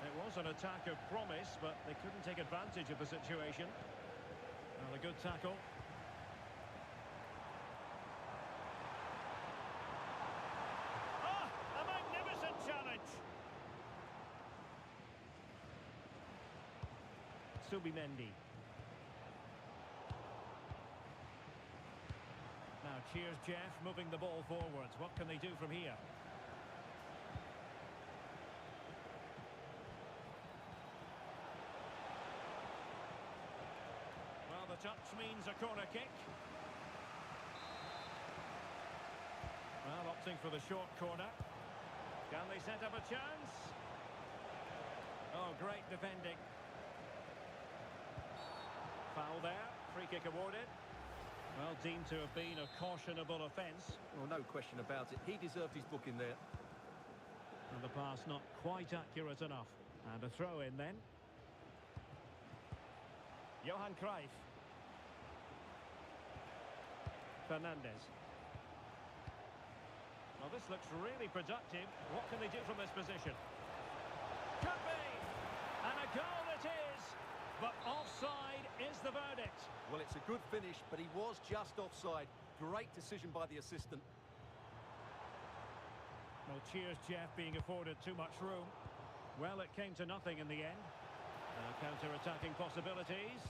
It was an attack of promise, but they couldn't take advantage of the situation. Well, a good tackle. Ah, a magnificent challenge. Subimendi. Now, cheers, Jeff, moving the ball forwards. What can they do from here? Well, the touch means a corner kick. Well, opting for the short corner. Can they set up a chance? Oh, great defending. Foul there. Free kick awarded. Well, deemed to have been a cautionable offence. Well, no question about it. He deserved his booking there. And the pass not quite accurate enough. And a throw in then. Johan Cruyff. Fernandes. Well, this looks really productive. What can they do from this position? Could be! And a goal it is! But offside is the verdict. Well, it's a good finish, but he was just offside. Great decision by the assistant. Well, cheers, Jeff, being afforded too much room. Well, it came to nothing in the end. Counter-attacking possibilities.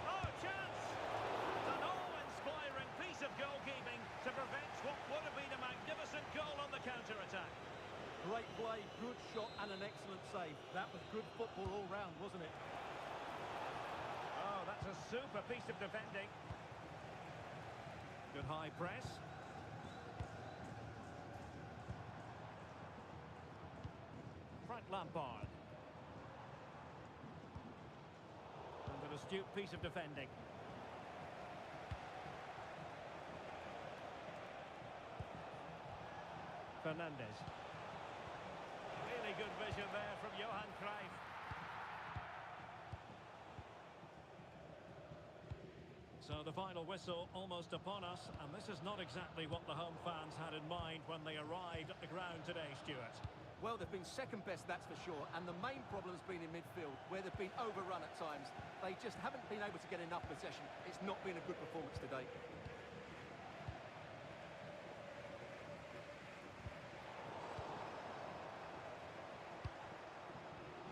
Oh, chance! An awe-inspiring piece of goalkeeping to prevent what would have been a magnificent goal on the counter-attack. Great play, good shot and an excellent save. That was good football all round, wasn't it? Oh, that's a super piece of defending. Good high press. Frank Lampard. And an astute piece of defending. Fernandes. Really good vision there from Johan Cruyff. So the final whistle almost upon us, and this is not exactly what the home fans had in mind when they arrived at the ground today, Stuart. Well, they've been second best, that's for sure, and the main problem's been in midfield, where they've been overrun at times. They just haven't been able to get enough possession. It's not been a good performance today.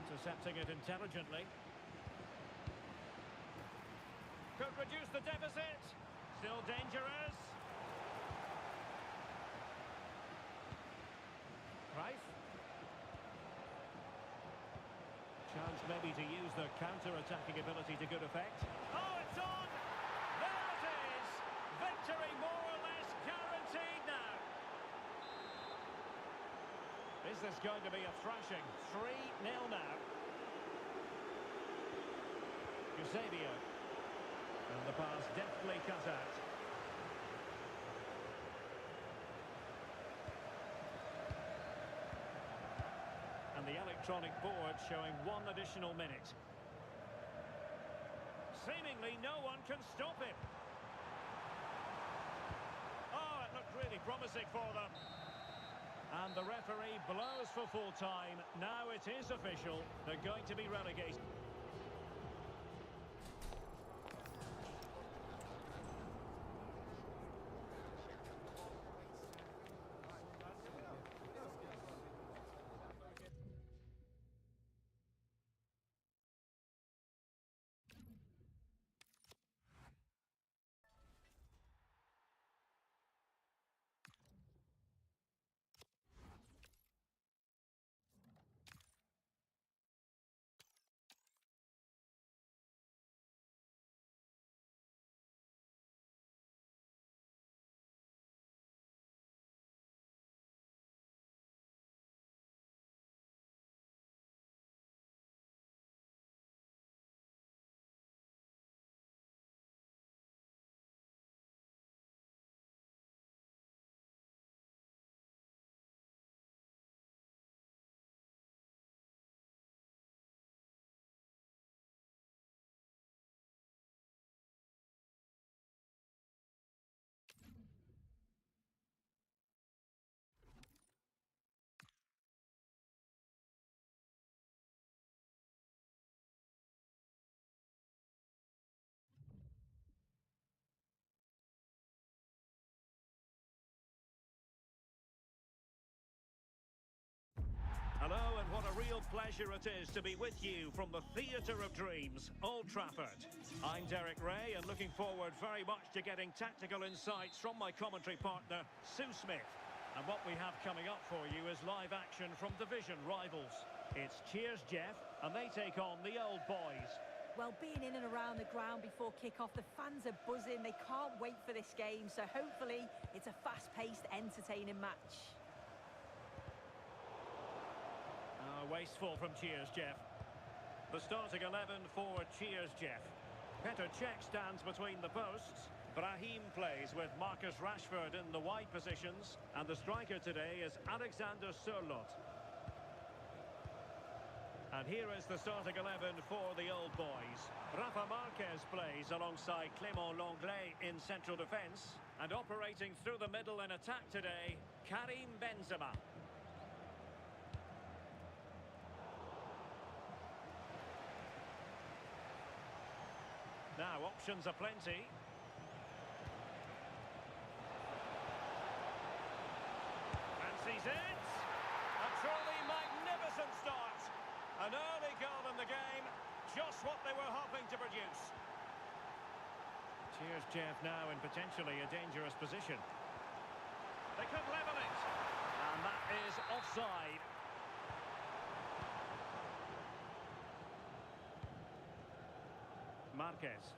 Intercepting it intelligently. Could reduce the deficit. Still dangerous. Cruyff. Chance maybe to use the counter-attacking ability to good effect. Oh, it's on! There it is! Victory more or less guaranteed now. Is this going to be a thrashing? 3-0 now. Eusebio. And the pass deftly cut out. And the electronic board showing 1 additional minute. Seemingly no one can stop him. Oh, it looked really promising for them. And the referee blows for full time. Now it is official. They're going to be relegated. real pleasure it is to be with you from the theatre of dreams, Old Trafford. I'm Derek Ray and looking forward very much to getting tactical insights from my commentary partner, Sue Smith. And what we have coming up for you is live action from division rivals. It's Cheers Jeff, and they take on the Old Boys. Well, being in and around the ground before kick-off, the fans are buzzing. They can't wait for this game, so hopefully it's a fast-paced, entertaining match. Wasteful from Cheers Jeff. The starting 11 for Cheers Jeff. Petr Cech stands between the posts. Brahim plays with Marcus Rashford in the wide positions. And the striker today is Alexander Sørloth. And here is the starting 11 for the Old Boys. Rafa Marquez plays alongside Clément Lenglet in central defence. And operating through the middle in attack today, Karim Benzema. Now, options are plenty. Fancies it. A truly magnificent start. An early goal in the game. Just what they were hoping to produce. Cheers Jeff now in potentially a dangerous position. They could level it. And that is offside. Marquez.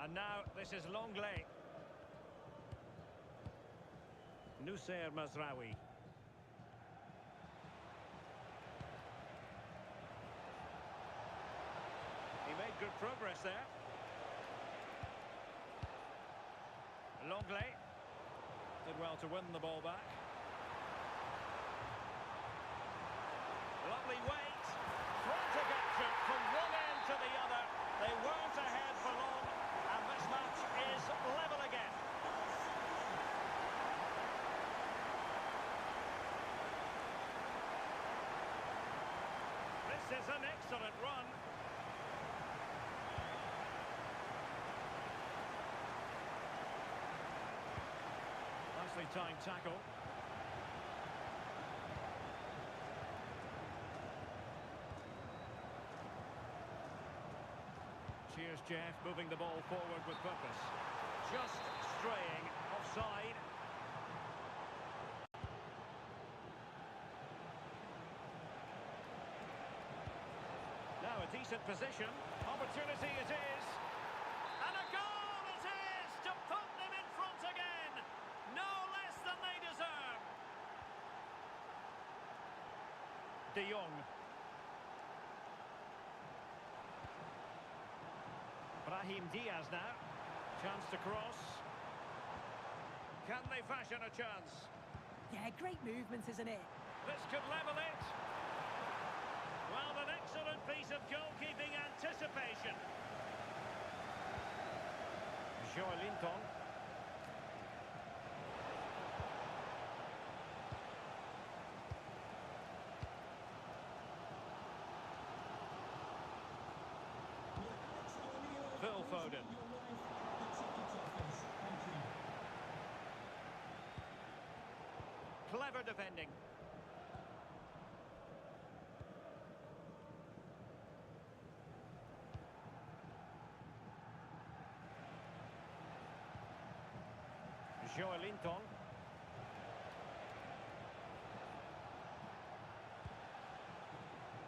And now this is Lenglet. Noussair Mazraoui. He made good progress there. Lenglet did well to win the ball back. Lovely weight. Frantic action from one end to the other. They weren't ahead for long, and this match is level again. This is an excellent run. Nicely timed tackle. Cheers Jeff, moving the ball forward with purpose. Just straying offside. Now a decent position. Opportunity it is. And a goal it is to put them in front again. No less than they deserve. De Jong. Brahim Diaz now. Chance to cross. Can they fashion a chance? Yeah, great movement, isn't it? This could level it. Well, an excellent piece of goalkeeping anticipation. Joelinton. Phil Foden. Clever defending. Joelinton.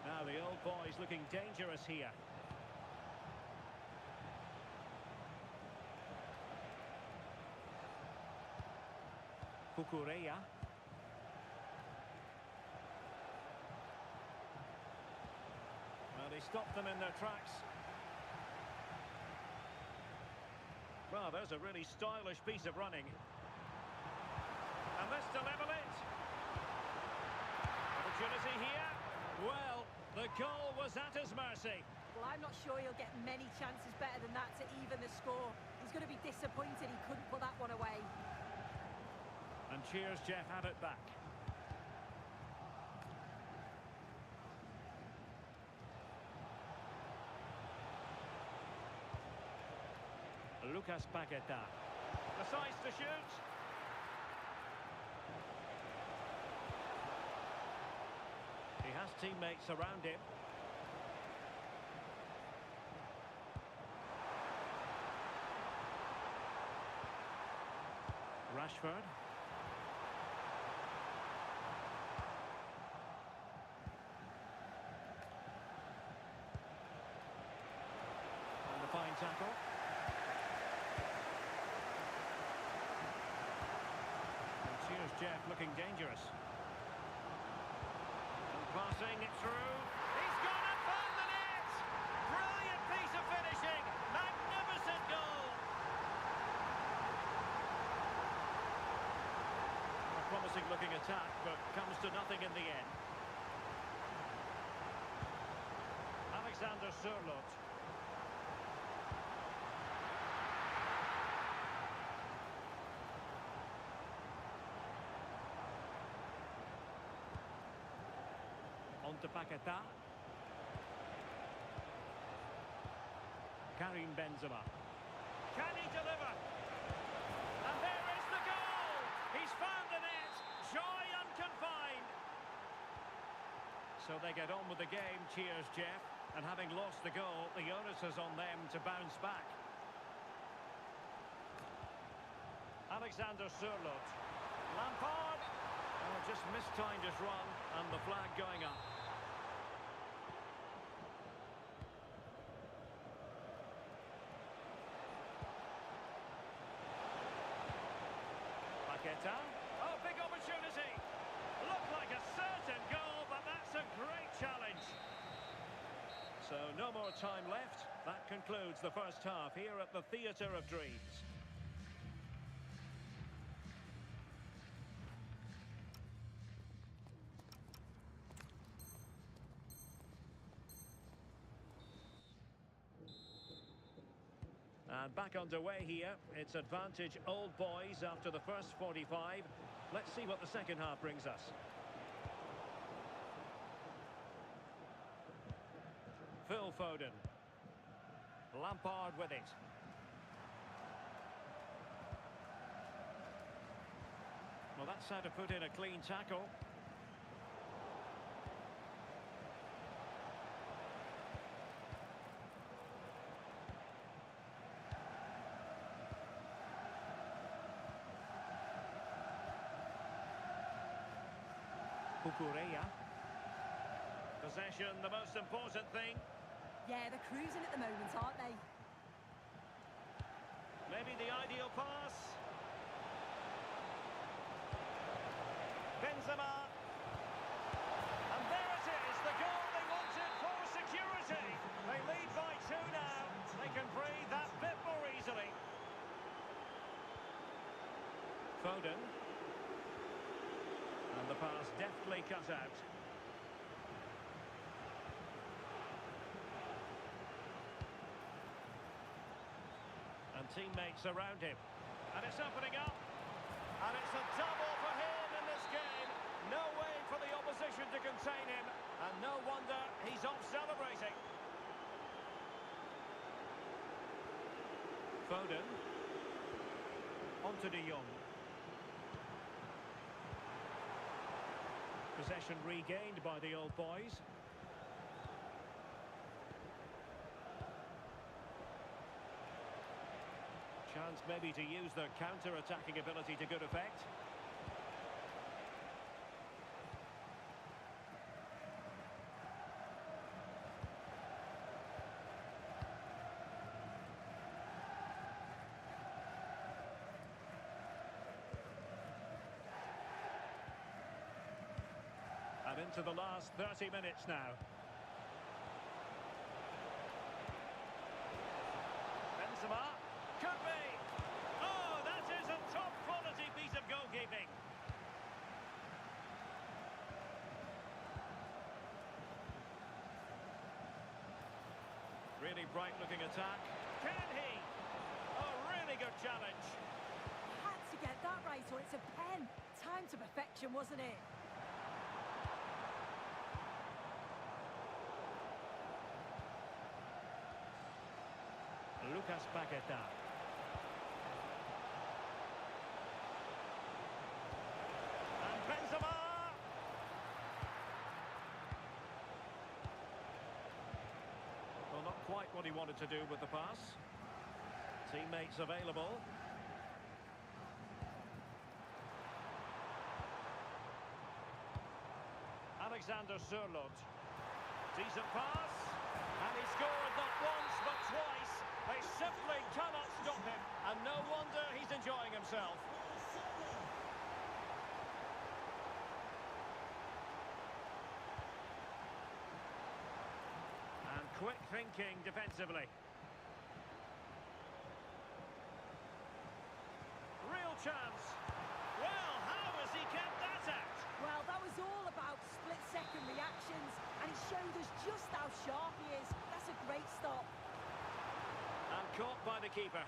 Now the Old Boys looking dangerous here. Cucurella. Well, they stopped them in their tracks. Well, there's a really stylish piece of running. And this to level it. Opportunity here. Well, the goal was at his mercy. Well, I'm not sure he'll get many chances better than that to even the score. He's going to be disappointed he couldn't put that one away. And Cheers Jeff had it back. Lucas Paqueta decides to shoot. He He has teammates around him. Rashford. And the fine tackle. And here's Jeff looking dangerous. And passing it through. He's gone and found the net! Brilliant piece of finishing! Magnificent goal! A promising looking attack, but comes to nothing in the end. Alexander Sørloth. On to Paquetá. Karim Benzema. Can he deliver? And there is the goal! He's found the net! Joy unconfined! So they get on with the game, cheers Jeff. And having lost the goal, the onus is on them to bounce back. Alexander Sørloth. Lampard! Oh, just mistimed his run, and the flag going up. Paquetá. Oh, big opportunity. Looked like a certain goal, but that's a great challenge. So no more time left. That concludes the first half here at the Theatre of Dreams. And back underway here. It's advantage Old Boys after the first 45. Let's see what the second half brings us. Phil Foden. Lampard with it. Well, that's how to put in a clean tackle. Cucurella. Possession, the most important thing. Yeah, they're cruising at the moment, aren't they? Maybe the ideal pass. Benzema. And there it is, the goal they wanted for security. They lead by 2 now. They can breathe that bit more easily. Foden. And the pass deftly cut out. And teammates around him. And it's opening up. And it's a double for him in this game. No way for the opposition to contain him. And no wonder he's off celebrating. Foden. On to De Jong. Possession regained by the Old Boys. Chance maybe to use their counter-attacking ability to good effect. And into the last 30 minutes now. Benzema. Could be. Oh, that is a top-quality piece of goalkeeping. Really bright-looking attack. Can he? A really good challenge. Had to get that right, or it's a pen. Time to perfection, wasn't it? Lucas Paquetá. And Benzema! what he wanted to do with the pass. Teammates available. Alexander Sørloth. Decent pass. And he scored not once but twice. They simply cannot stop him. And no wonder he's enjoying himself. And quick thinking defensively. Real chance. Well, how has he kept that out? Well, that was all about split-second reactions, and it showed us just how sharp he is. That's a great stop. And caught by the keeper.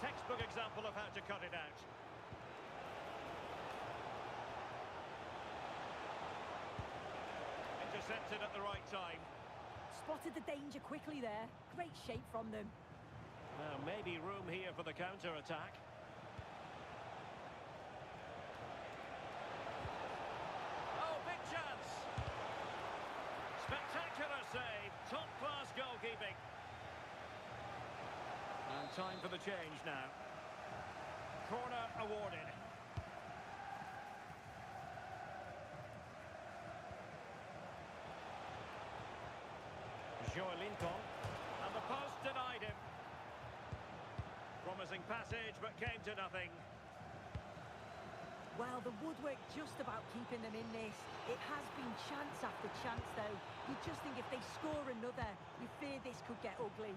Textbook example of how to cut it out. Intercepted at the right time. Spotted the danger quickly there. Great shape from them. Now, maybe room here for the counter-attack. Oh, big chance! Spectacular save. Top-class goalkeeping. And time for the change now. Corner awarded. Linton, and the post denied him. Promising passage, but came to nothing. Well, the woodwork just about keeping them in this. It has been chance after chance, though. You just think if they score another, you fear this could get ugly.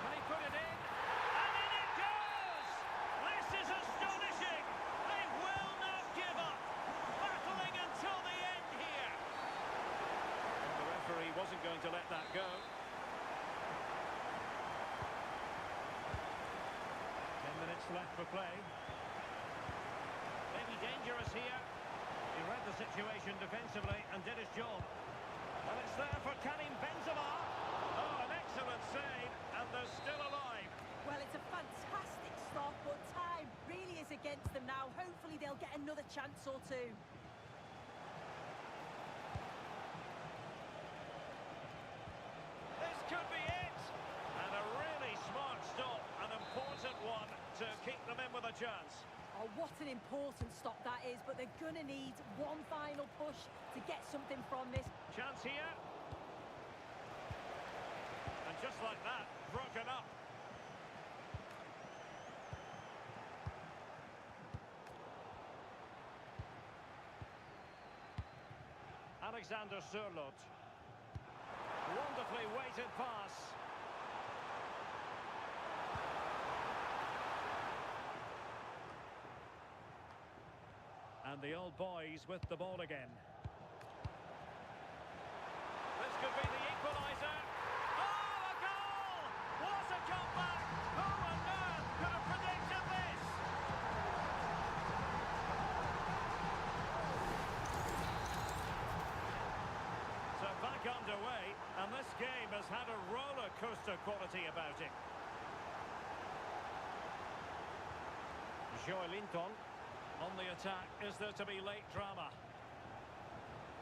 Can he put it in? And in it goes! This is astonishing! They will not give up! Battling until the end here! The referee wasn't going to let that go. 10 minutes left for play. Maybe dangerous here. He read the situation defensively and did his job. And it's there for Karim Benzema. Oh, an excellent save, and they're still alive. Well, it's a fantastic stop, but time really is against them now. Hopefully they'll get another chance or two. This could be it. And a really smart stop, an important one to keep them in with a chance. Oh, what an important stop that is, but they're going to need one final push to get something from this. Chance here. And just like that, broken up. Alexander Sørloth. Wonderfully weighted pass. And the old boys with the ball again. This could be the equaliser. Oh, a goal! What a comeback! Who on earth could have predicted this? So back underway, and this game has had a roller coaster quality about it. Linton. On the attack, is there to be late drama?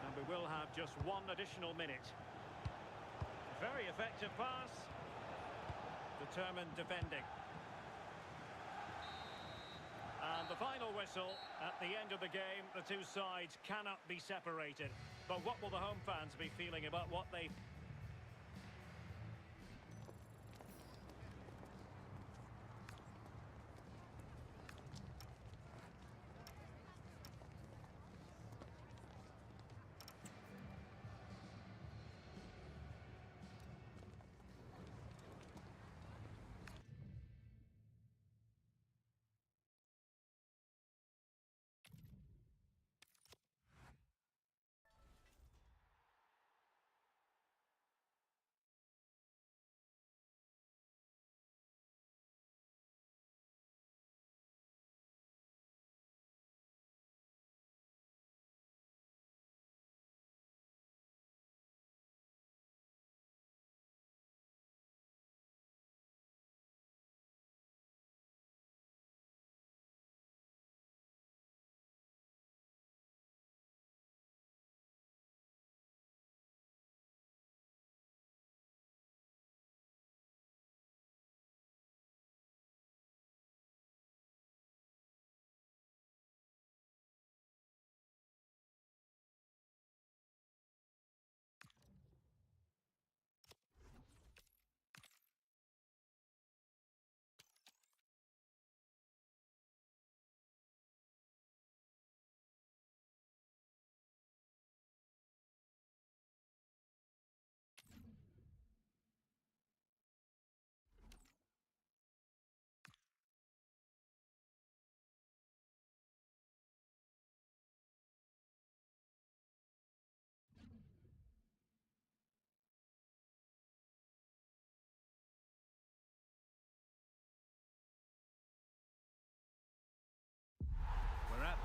And we will have just one additional minute. Very effective pass. Determined defending. And the final whistle. At the end of the game, the two sides cannot be separated. But what will the home fans be feeling about what they...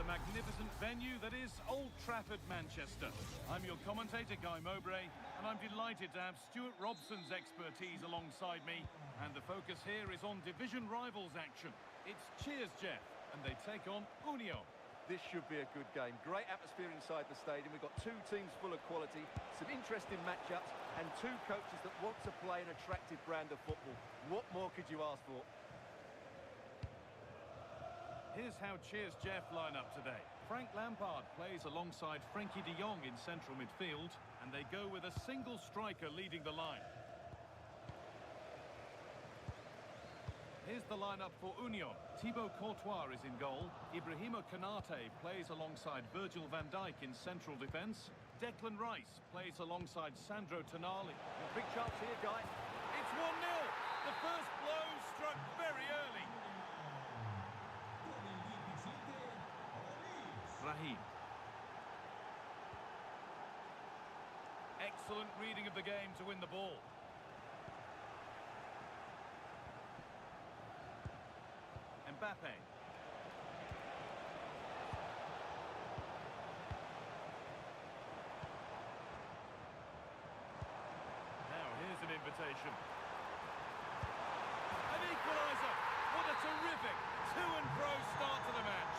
the magnificent venue that is Old Trafford, Manchester. I'm your commentator, Guy Mowbray, and I'm delighted to have Stuart Robson's expertise alongside me. And the focus here is on division rivals action. It's Cheers Jeff, and they take on Union. This should be a good game. Great atmosphere inside the stadium. We've got two teams full of quality, some interesting matchups, and two coaches that want to play an attractive brand of football. What more could you ask for? Here's how Cheers Jeff line up today. Frank Lampard plays alongside Frankie de Jong in central midfield, and they go with a single striker leading the line. Here's the lineup for Union. Thibaut Courtois is in goal. Ibrahima Konate plays alongside Virgil van Dijk in central defence. Declan Rice plays alongside Sandro Tonali. A big chance here, Guy. It's 1-0. The first blow struck very early. Raheem. Excellent reading of the game to win the ball. Mbappe. Now here's an invitation. An equaliser. What a terrific to and fro start to the match.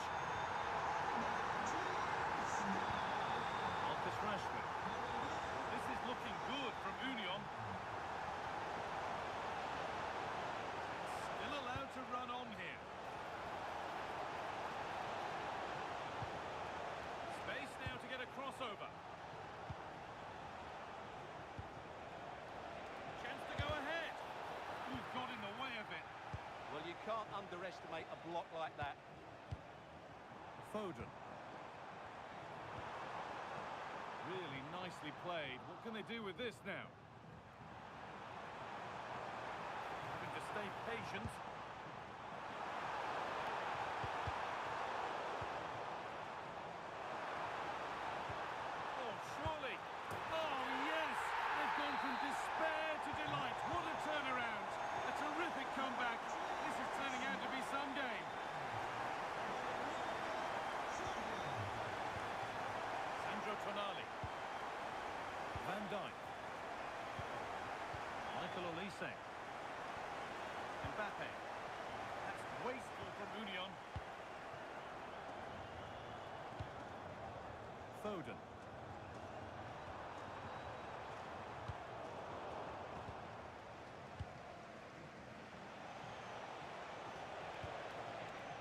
Marcus Rashford. This is looking good from Union. Still allowed to run on here. Space now to get a crossover. Chance to go ahead. Who's got in the way of it? Well, you can't underestimate a block like that. Foden. Really nicely played. What can they do with this now? Having to stay patient. Oh, surely. Oh, yes. They've gone from despair to delight. What a turnaround. A terrific comeback. This is turning out to be some game. Sandro Tonali. Van Dijk. Michael Olise. Mbappe. That's wasteful from Union. Foden.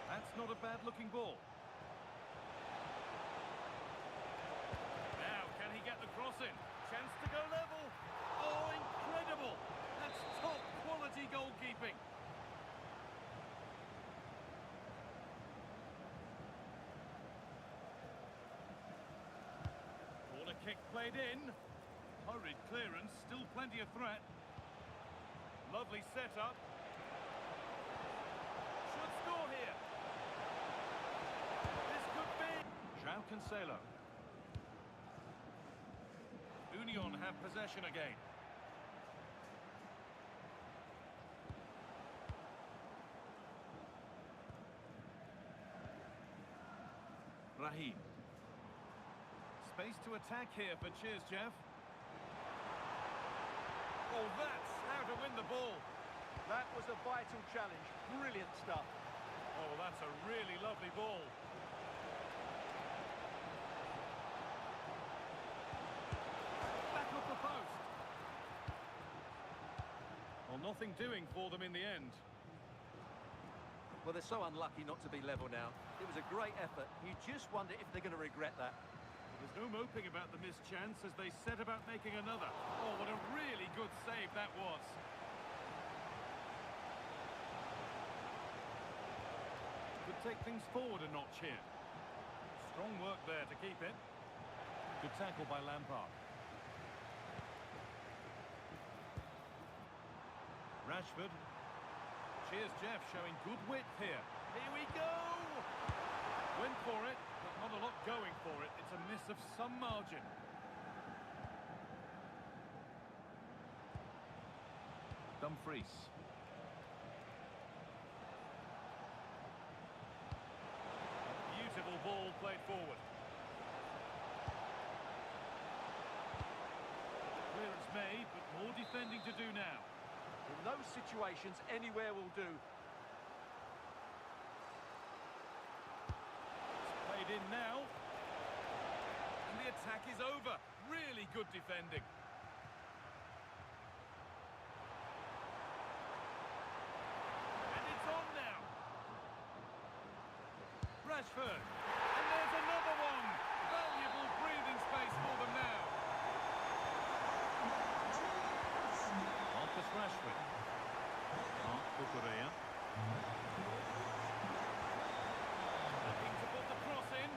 That's not a bad-looking ball. Now, can he get the cross in? Chance to go level. Oh, incredible. That's top-quality goalkeeping. Corner kick played in. Hurried clearance, still plenty of threat. Lovely setup. Should score here. This could be. João Cancelo. Union have possession again. Raheem. Space to attack here for Cheers Jeff. Oh, that's how to win the ball. That was a vital challenge. Brilliant stuff. Oh, that's a really lovely ball. Back up the post. Well, nothing doing for them in the end. Well, they're so unlucky not to be level now. It was a great effort. You just wonder if they're going to regret that. There's no moping about the missed chance as they set about making another. Oh, what a really good save that was. Could take things forward a notch here. Strong work there to keep it. Good tackle by Lampard. Rashford. Cheers Jeff showing good width here. Here we go! Went for it, but not a lot going for it. It's a miss of some margin. Dumfries. Beautiful ball played forward. Clearance made, but more defending to do now. In those situations, anywhere will do. It's played in now. And the attack is over. Really good defending. And it's on now. Rashford. And there's another one. Valuable breathing space for them now. Marcus Rashford. Mark Cucurella. Looking to put the cross in.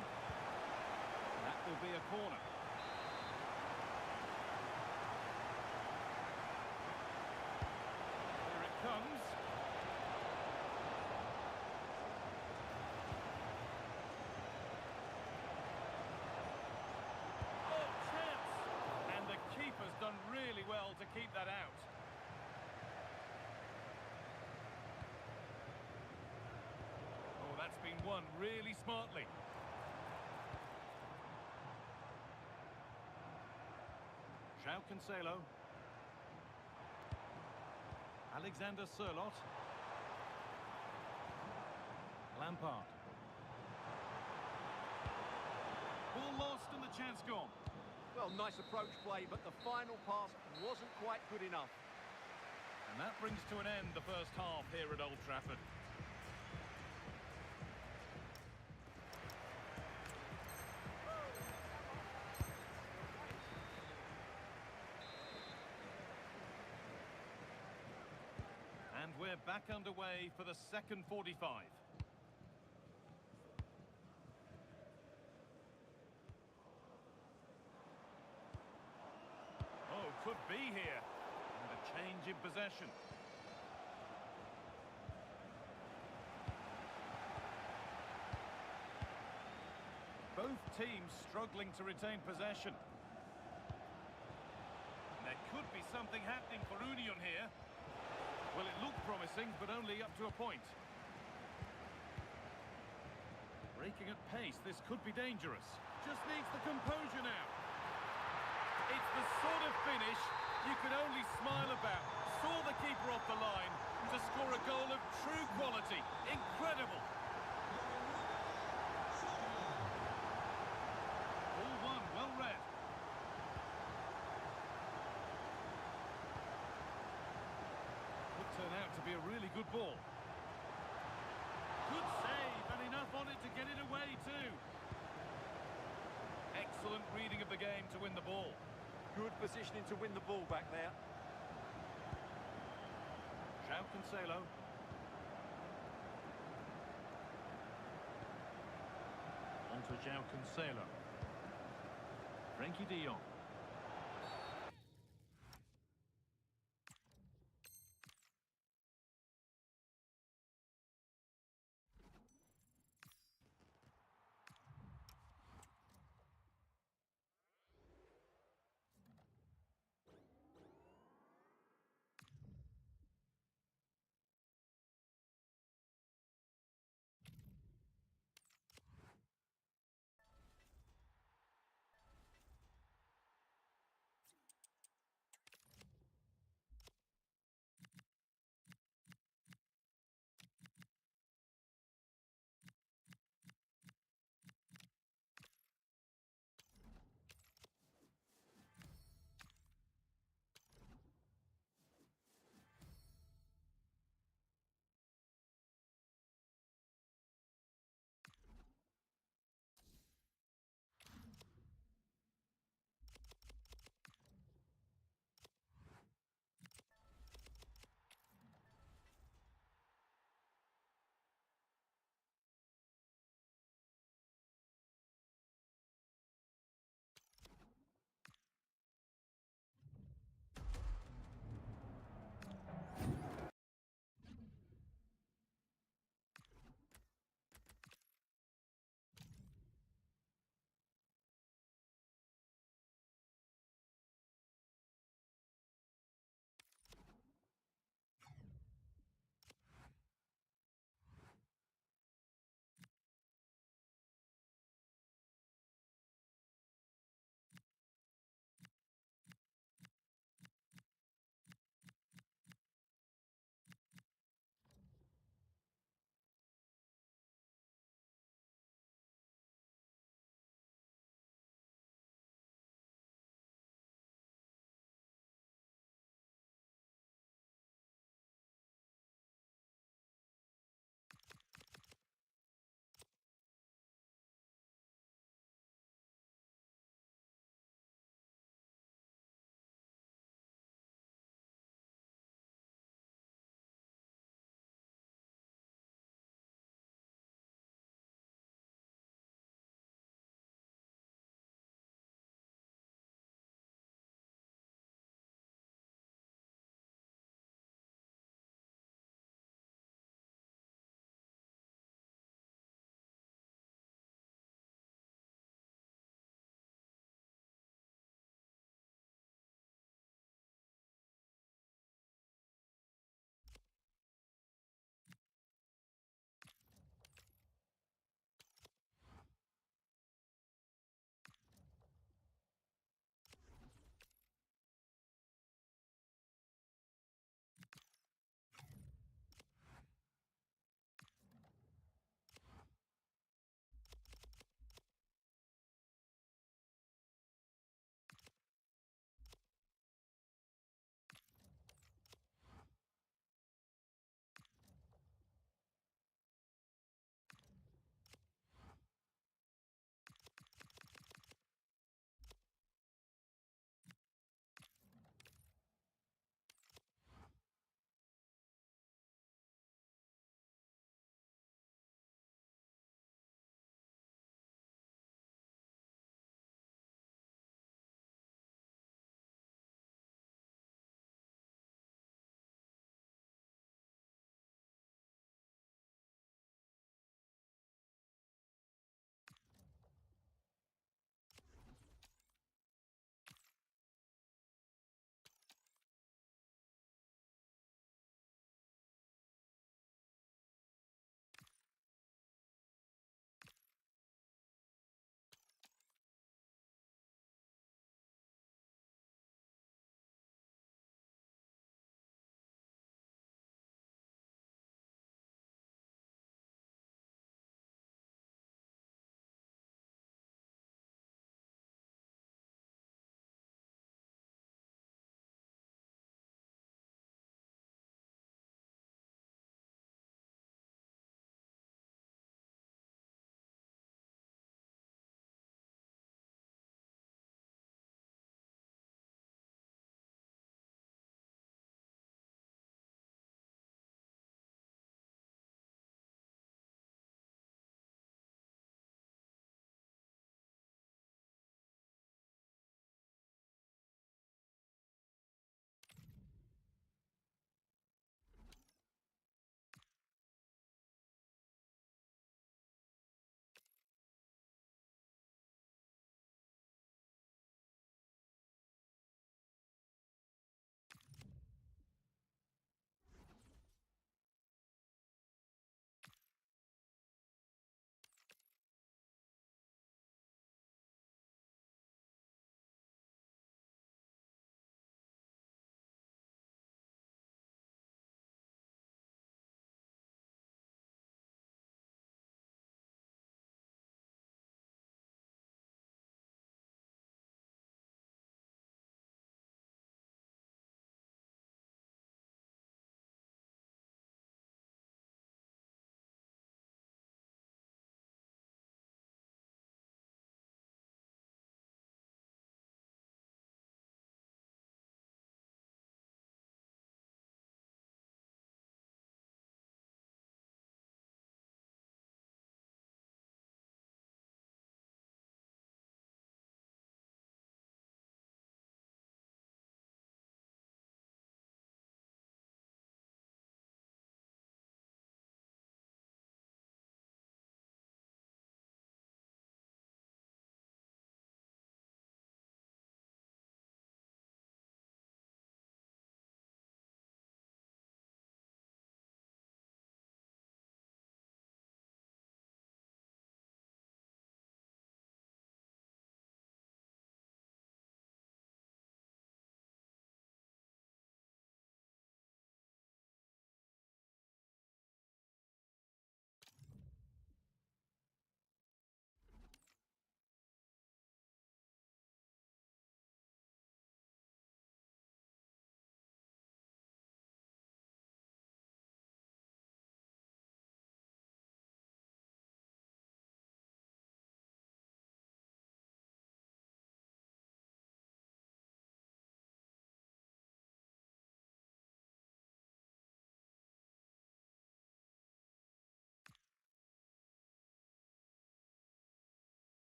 That will be a corner. Here it comes. Oh, chance! And the keeper's done really well to keep that out. Oh, that's been won really smartly. João Cancelo. Alexander Sørloth. Lampard. Ball lost and the chance gone. Well, nice approach play, but the final pass wasn't quite good enough. And that brings to an end the first half here at Old Trafford. And we're back underway for the second 45. Oh, could be here. And a change in possession. Both teams struggling to retain possession. There could be something happening for Union here. Well, it looked promising, but only up to a point. Breaking at pace, this could be dangerous. Just needs the composure now. It's the sort of finish you can only smile about. Saw the keeper off the line to score a goal of true quality. Incredible. All one, well read. Could turn out to be a really good ball. Good save, and enough on it to get it away too. Excellent reading of the game to win the ball. Good positioning to win the ball back there. João Cancelo. On to João Cancelo. Frenkie de Jong.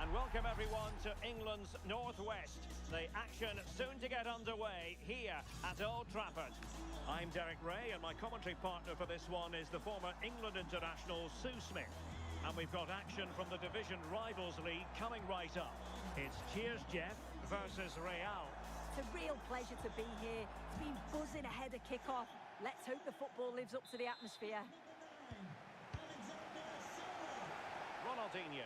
And welcome everyone to England's Northwest. The action soon to get underway here at Old Trafford. I'm Derek Ray, and my commentary partner for this one is the former England international Sue Smith. And we've got action from the Division Rivals League coming right up. It's Cheers Jeff versus Real. It's a real pleasure to be here. It's been buzzing ahead of kick-off. Let's hope the football lives up to the atmosphere. Ronaldinho.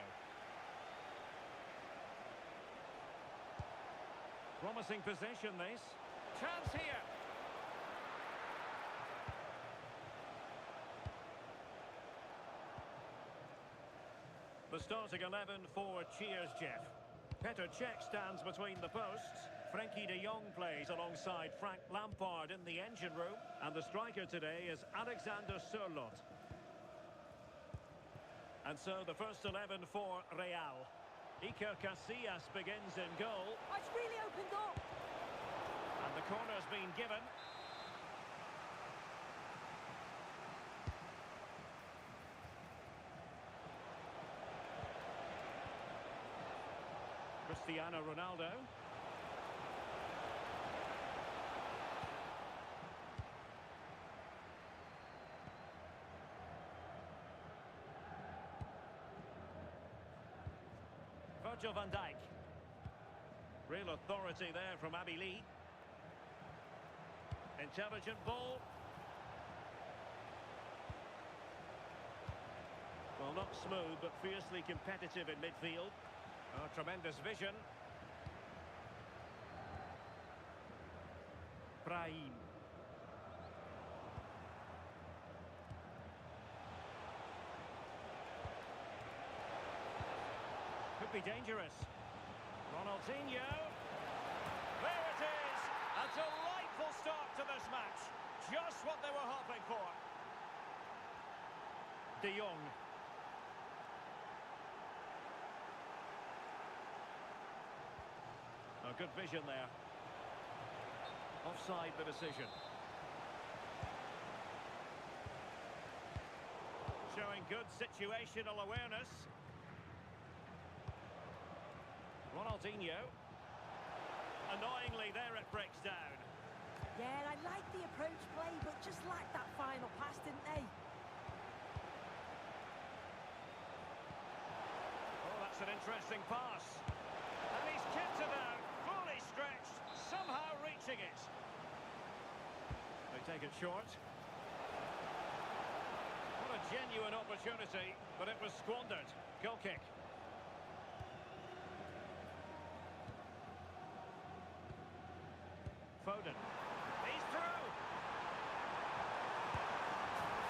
Promising position this. Chance here. The starting 11 for Cheers Jeff. Petr Cech stands between the posts. Frankie de Jong plays alongside Frank Lampard in the engine room. And the striker today is Alexander Sørloth. And so the first 11 for Real. Iker Casillas begins in goal. Oh, it's really opened up. And the corner's been given. Cristiano Ronaldo. Virgil van Dijk. Real authority there from Abi Lee. Intelligent ball. Well, not smooth, but fiercely competitive in midfield. Oh, tremendous vision. Brahim. Could be dangerous. Ronaldinho. There it is. A delightful start to this match. Just what they were hoping for. De Jong. Oh, good vision there. Offside the decision. Showing good situational awareness. Ronaldinho. Annoyingly, there it breaks down. Yeah, I like the approach play, but just lacked that final pass, didn't they? Oh, that's an interesting pass. And he's kicked it out, fully stretched, somehow reaching it. They take it short. What a genuine opportunity, but it was squandered. Goal kick. Foden. He's through.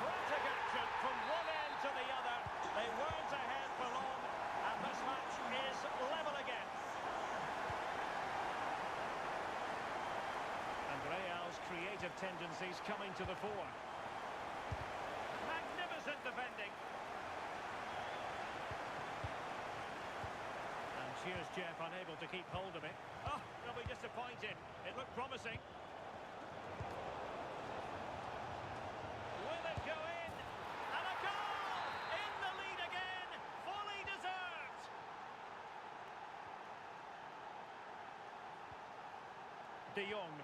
Frantic action from one end to the other. They weren't ahead for long, and this match is level again. And Real's creative tendencies coming to the fore. Magnificent defending. And Cheers Jeff unable to keep hold of it. Oh, they'll be disappointed. It looked promising. Will it go in? And a goal! In the lead again! Fully deserved! De Jong.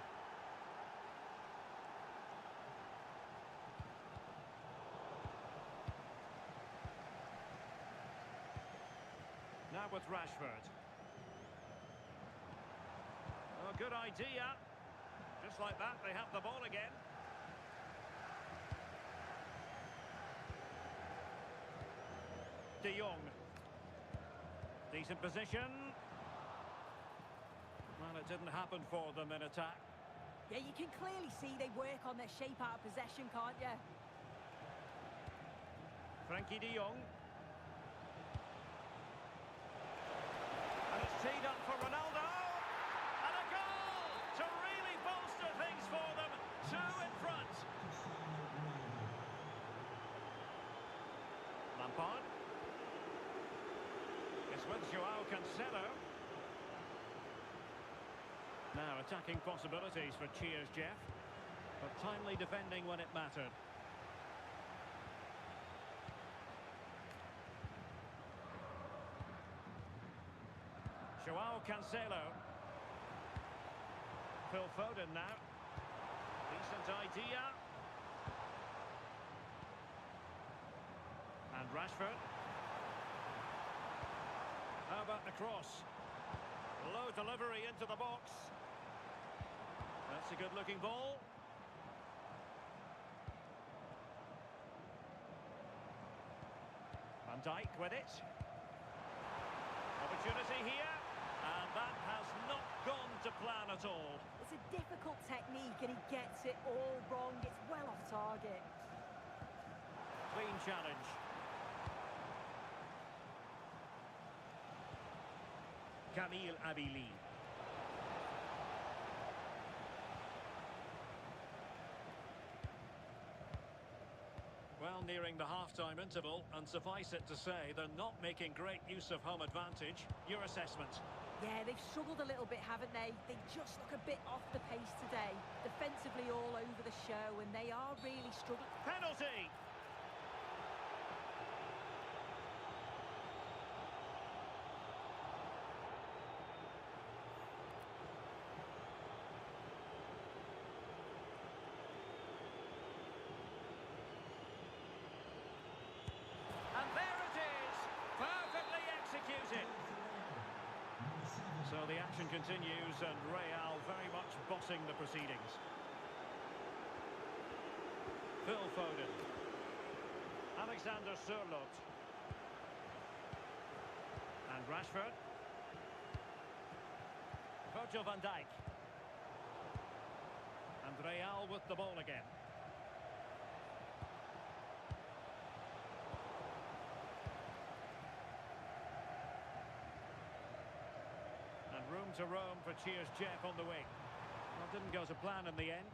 Now with Rashford. Oh, good idea. Just like that, they have the ball again. De Jong. Decent position. Well, it didn't happen for them in attack. Yeah, you can clearly see they work on their shape out of possession, can't you? Frankie de Jong. And it's teed up for Ronaldo. And a goal to really bolster things for them. Two in front. Lampard. It's with Joao Cancelo. Now attacking possibilities for Cheers Jeff, but timely defending when it mattered. Joao Cancelo. Phil Foden now. Decent idea. And Rashford. How about the cross? Low delivery into the box. That's a good-looking ball. Van Dijk with it. Opportunity here. And that has not gone to plan at all. It's a difficult technique and he gets it all wrong. It's well off target. Clean challenge. Camille Abili. Well, nearing the half-time interval, and suffice it to say, they're not making great use of home advantage. Your assessment? Yeah, they've struggled a little bit, haven't they? They just look a bit off the pace today. Defensively all over the show, and they are really struggling. Penalty! And there it is! Perfectly executed! So the action continues, and Real very much bossing the proceedings. Phil Foden. Alexander Sørloth. And Rashford. Virgil van Dijk. And Real with the ball again. Room to roam for Cheers Jeff on the wing. Well, didn't go to plan in the end.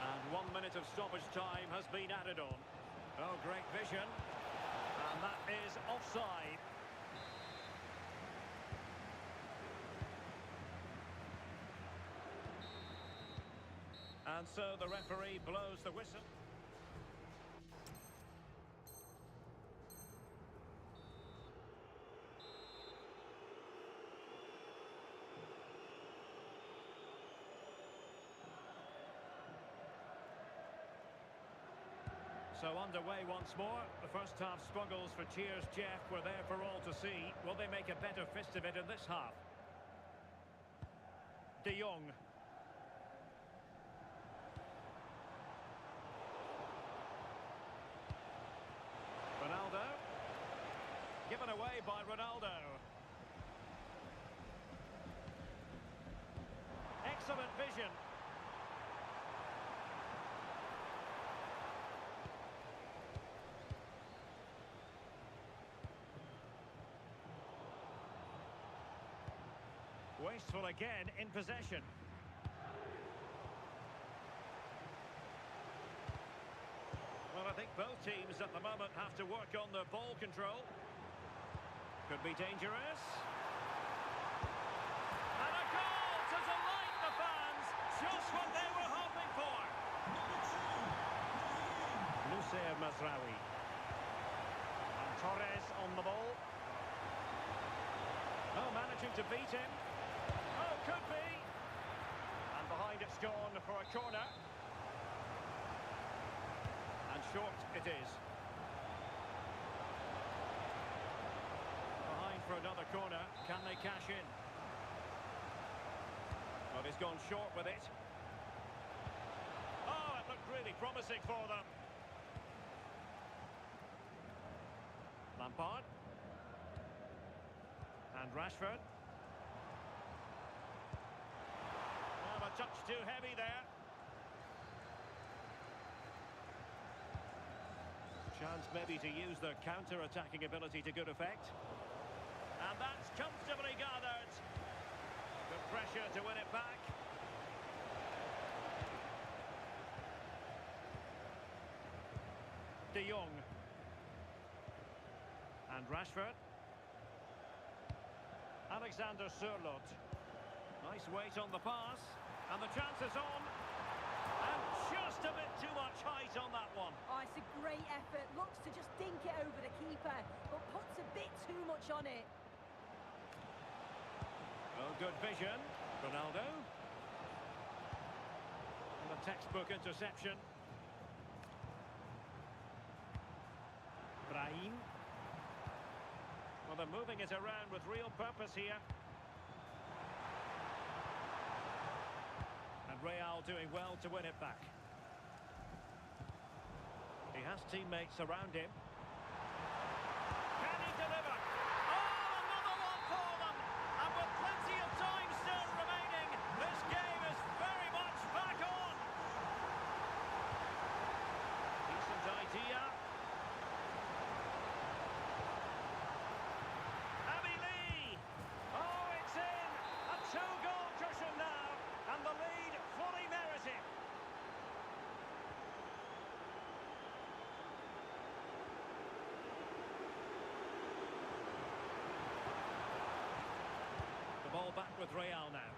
And 1 minute of stoppage time has been added on. Oh, great vision. And that is offside. And so the referee blows the whistle. So underway once more. The first half struggles for Cheers Jeff were there for all to see. Will they make a better fist of it in this half? De Jong. Ronaldo. Given away by Ronaldo. Excellent vision. Wasteful again in possession. Well, I think both teams at the moment have to work on their ball control. Could be dangerous. And a goal to delight the fans. Just what they were hoping for. Nusayr Mazraoui. And Torres on the ball. Oh, managing to beat him. Oh, could be. And behind it's gone for a corner. And short it is. Behind for another corner. Can they cash in? Well, he's gone short with it. Oh, it looked really promising for them. Lampard. And Rashford. Oh, a touch too heavy there. Chance maybe to use their counter-attacking ability to good effect. And that's comfortably gathered. Good pressure to win it back. De Jong. And Rashford. Alexander Sørloth. Nice weight on the pass. And the chance is on. And just a bit too much height on that one. Oh, it's a great effort effort, looks to just dink it over the keeper, but puts a bit too much on it. Well, good vision. Ronaldo. And a textbook interception. Brahim. Well, they're moving it around with real purpose here. And Real doing well to win it back. He has teammates around him. Can he deliver? Oh, another one for them! And with plenty of time still remaining, this game is very much back on. Decent idea. Oh, it's in! A two-goal cushion now, and the lead fully merited. The ball back with Real now.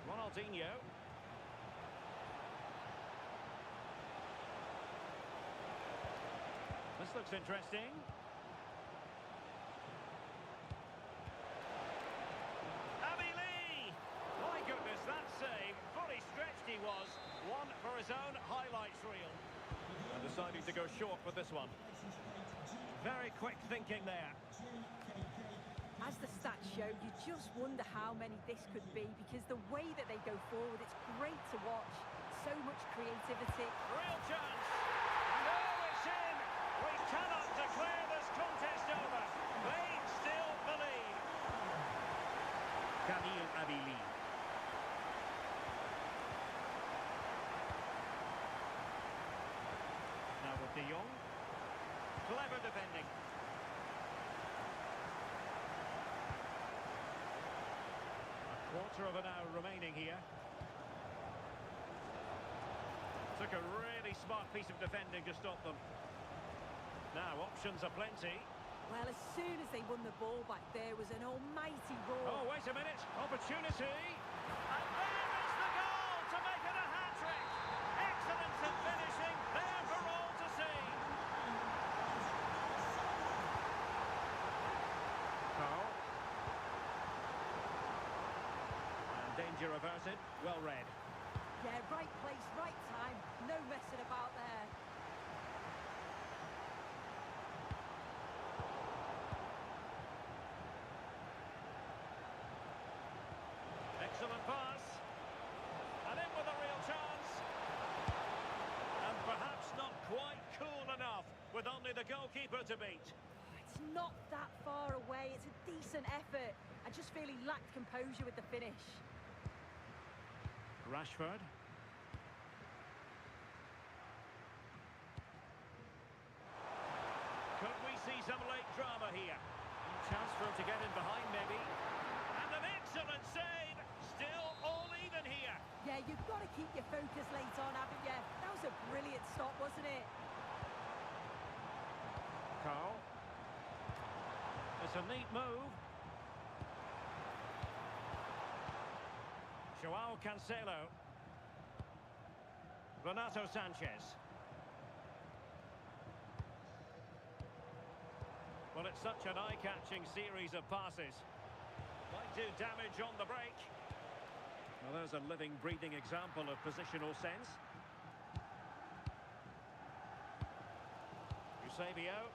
Ronaldinho. This looks interesting. My goodness, that save. Fully stretched he was. One for his own highlights reel. And deciding to go short with this one. Very quick thinking there. As the stats show, you just wonder how many this could be, because the way that they go forward, it's great to watch. So much creativity. Real chance. No, it's in. We cannot declare this contest over. They still believe. Kamil Abili. Now with De Jong. Clever defending. A quarter of an hour remaining here. Took a really smart piece of defending to stop them. Now, options are plenty. Well, as soon as they won the ball back, there was an almighty roar. Oh, wait a minute. Opportunity. And there is the goal to make it a hat-trick. Excellence in finishing, there for all to see. Carl. And danger averted. Well read. Yeah, right place, right time. No messing about there. Excellent pass. And in with a real chance. And perhaps not quite cool enough with only the goalkeeper to beat. It's not that far away. It's a decent effort. I just feel he lacked composure with the finish. Rashford. Could we see some late drama here? Chance for him to get in behind, maybe. And an excellent save. Still all even here. Yeah, you've got to keep your focus late on, haven't you? That was a brilliant stop, wasn't it? Carl. It's a neat move. Joao Cancelo. Renato Sanchez. Well, it's such an eye-catching series of passes. Might do damage on the break. Well, there's a living, breathing example of positional sense. Eusebio.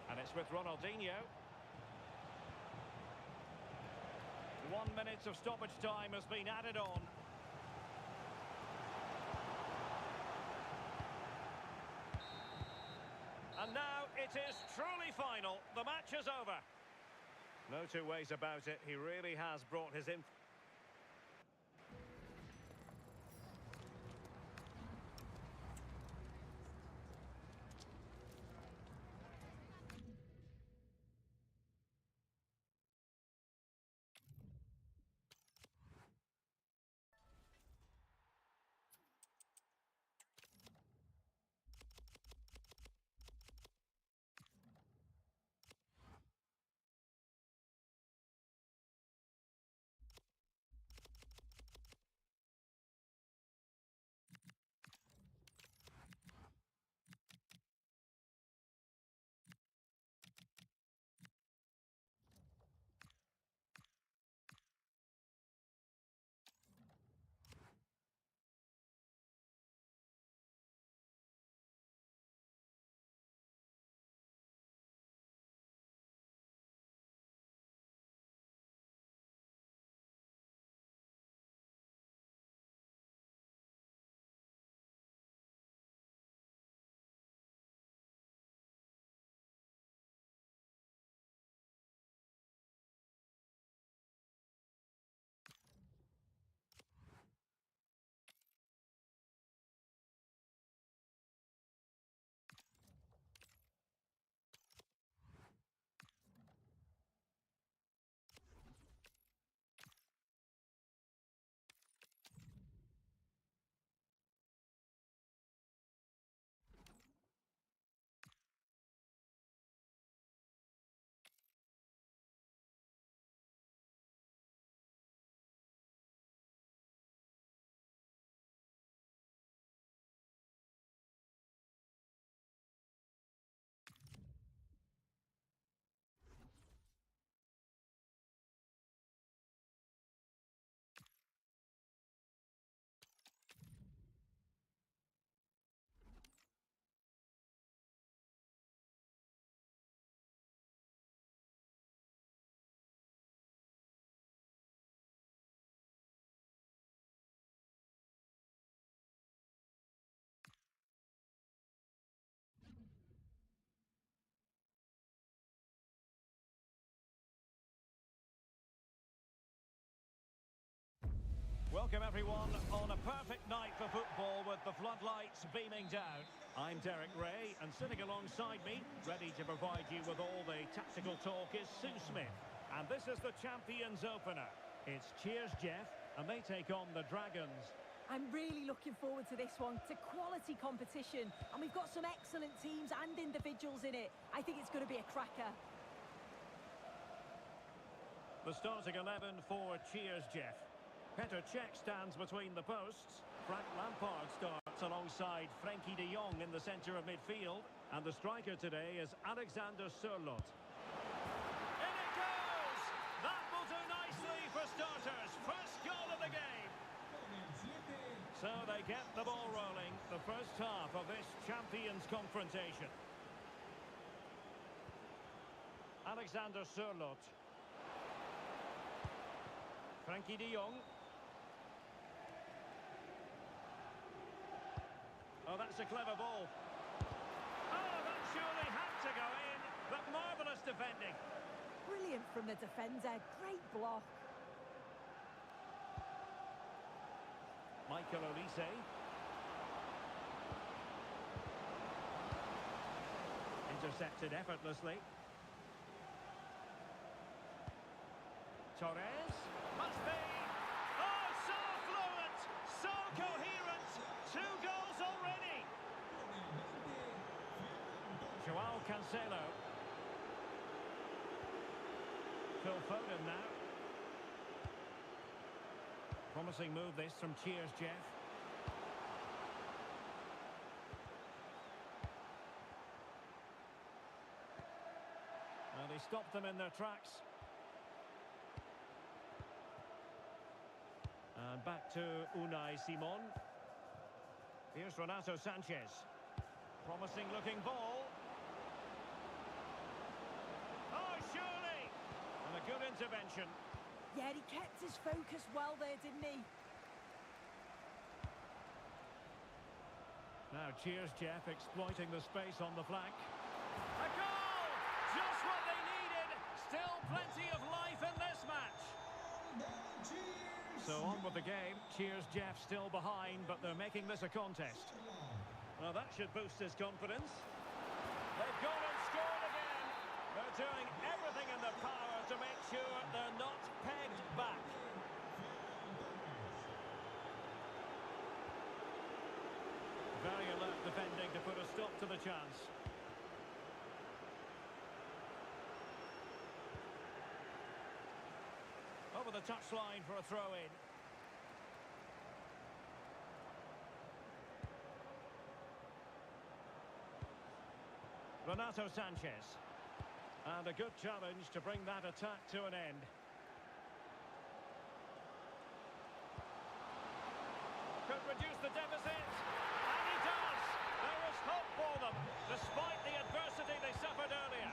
And it's with Ronaldinho. 1 minute of stoppage time has been added on. And now it is truly final. The match is over. No two ways about it. He really has brought his influence. welcome everyone on a perfect night for football with the floodlights beaming down. I'm Derek Ray, and sitting alongside me, ready to provide you with all the tactical talk, is Sue Smith. And this is the Champions Opener. It's Cheers Jeff, and they take on the Dragons. I'm really looking forward to this one. It's a quality competition, and we've got some excellent teams and individuals in it. I think it's going to be a cracker. The starting 11 for Cheers Jeff. Petr Cech stands between the posts. Frank Lampard starts alongside Frankie de Jong in the centre of midfield. And the striker today is Alexander Sørloth. In it goes! That will do nicely for starters. First goal of the game. So they get the ball rolling, the first half of this Champions confrontation. Alexander Sørloth. Frankie de Jong. Oh, that's a clever ball. Oh, that surely had to go in, but marvellous defending. Brilliant from the defender. Great block. Michael Olise. Intercepted effortlessly. Torres. Must be. Oh, so fluent, so coherent. 2 goals already. Joao Cancelo. Phil Foden now. Promising move this from Cheers Jeff. And he stopped them in their tracks. And back to Unai Simon. Here's Renato Sanchez. Promising looking ball. Oh, surely! And a good intervention. Yeah, he kept his focus well there, didn't he? Now Cheers Jeff exploiting the space on the flank. A goal! Just what they needed. Still plenty of life in this match. So on with the game. Cheers Jeff still behind, but they're making this a contest. Well, that should boost his confidence. They've gone and scored again. They're doing everything in their power to make sure they're not pegged back. Very alert defending to put a stop to the chance. Over the touchline for a throw-in. Renato Sanchez. And a good challenge to bring that attack to an end. Could reduce the deficit. And he does! There was hope for them, despite the adversity they suffered earlier.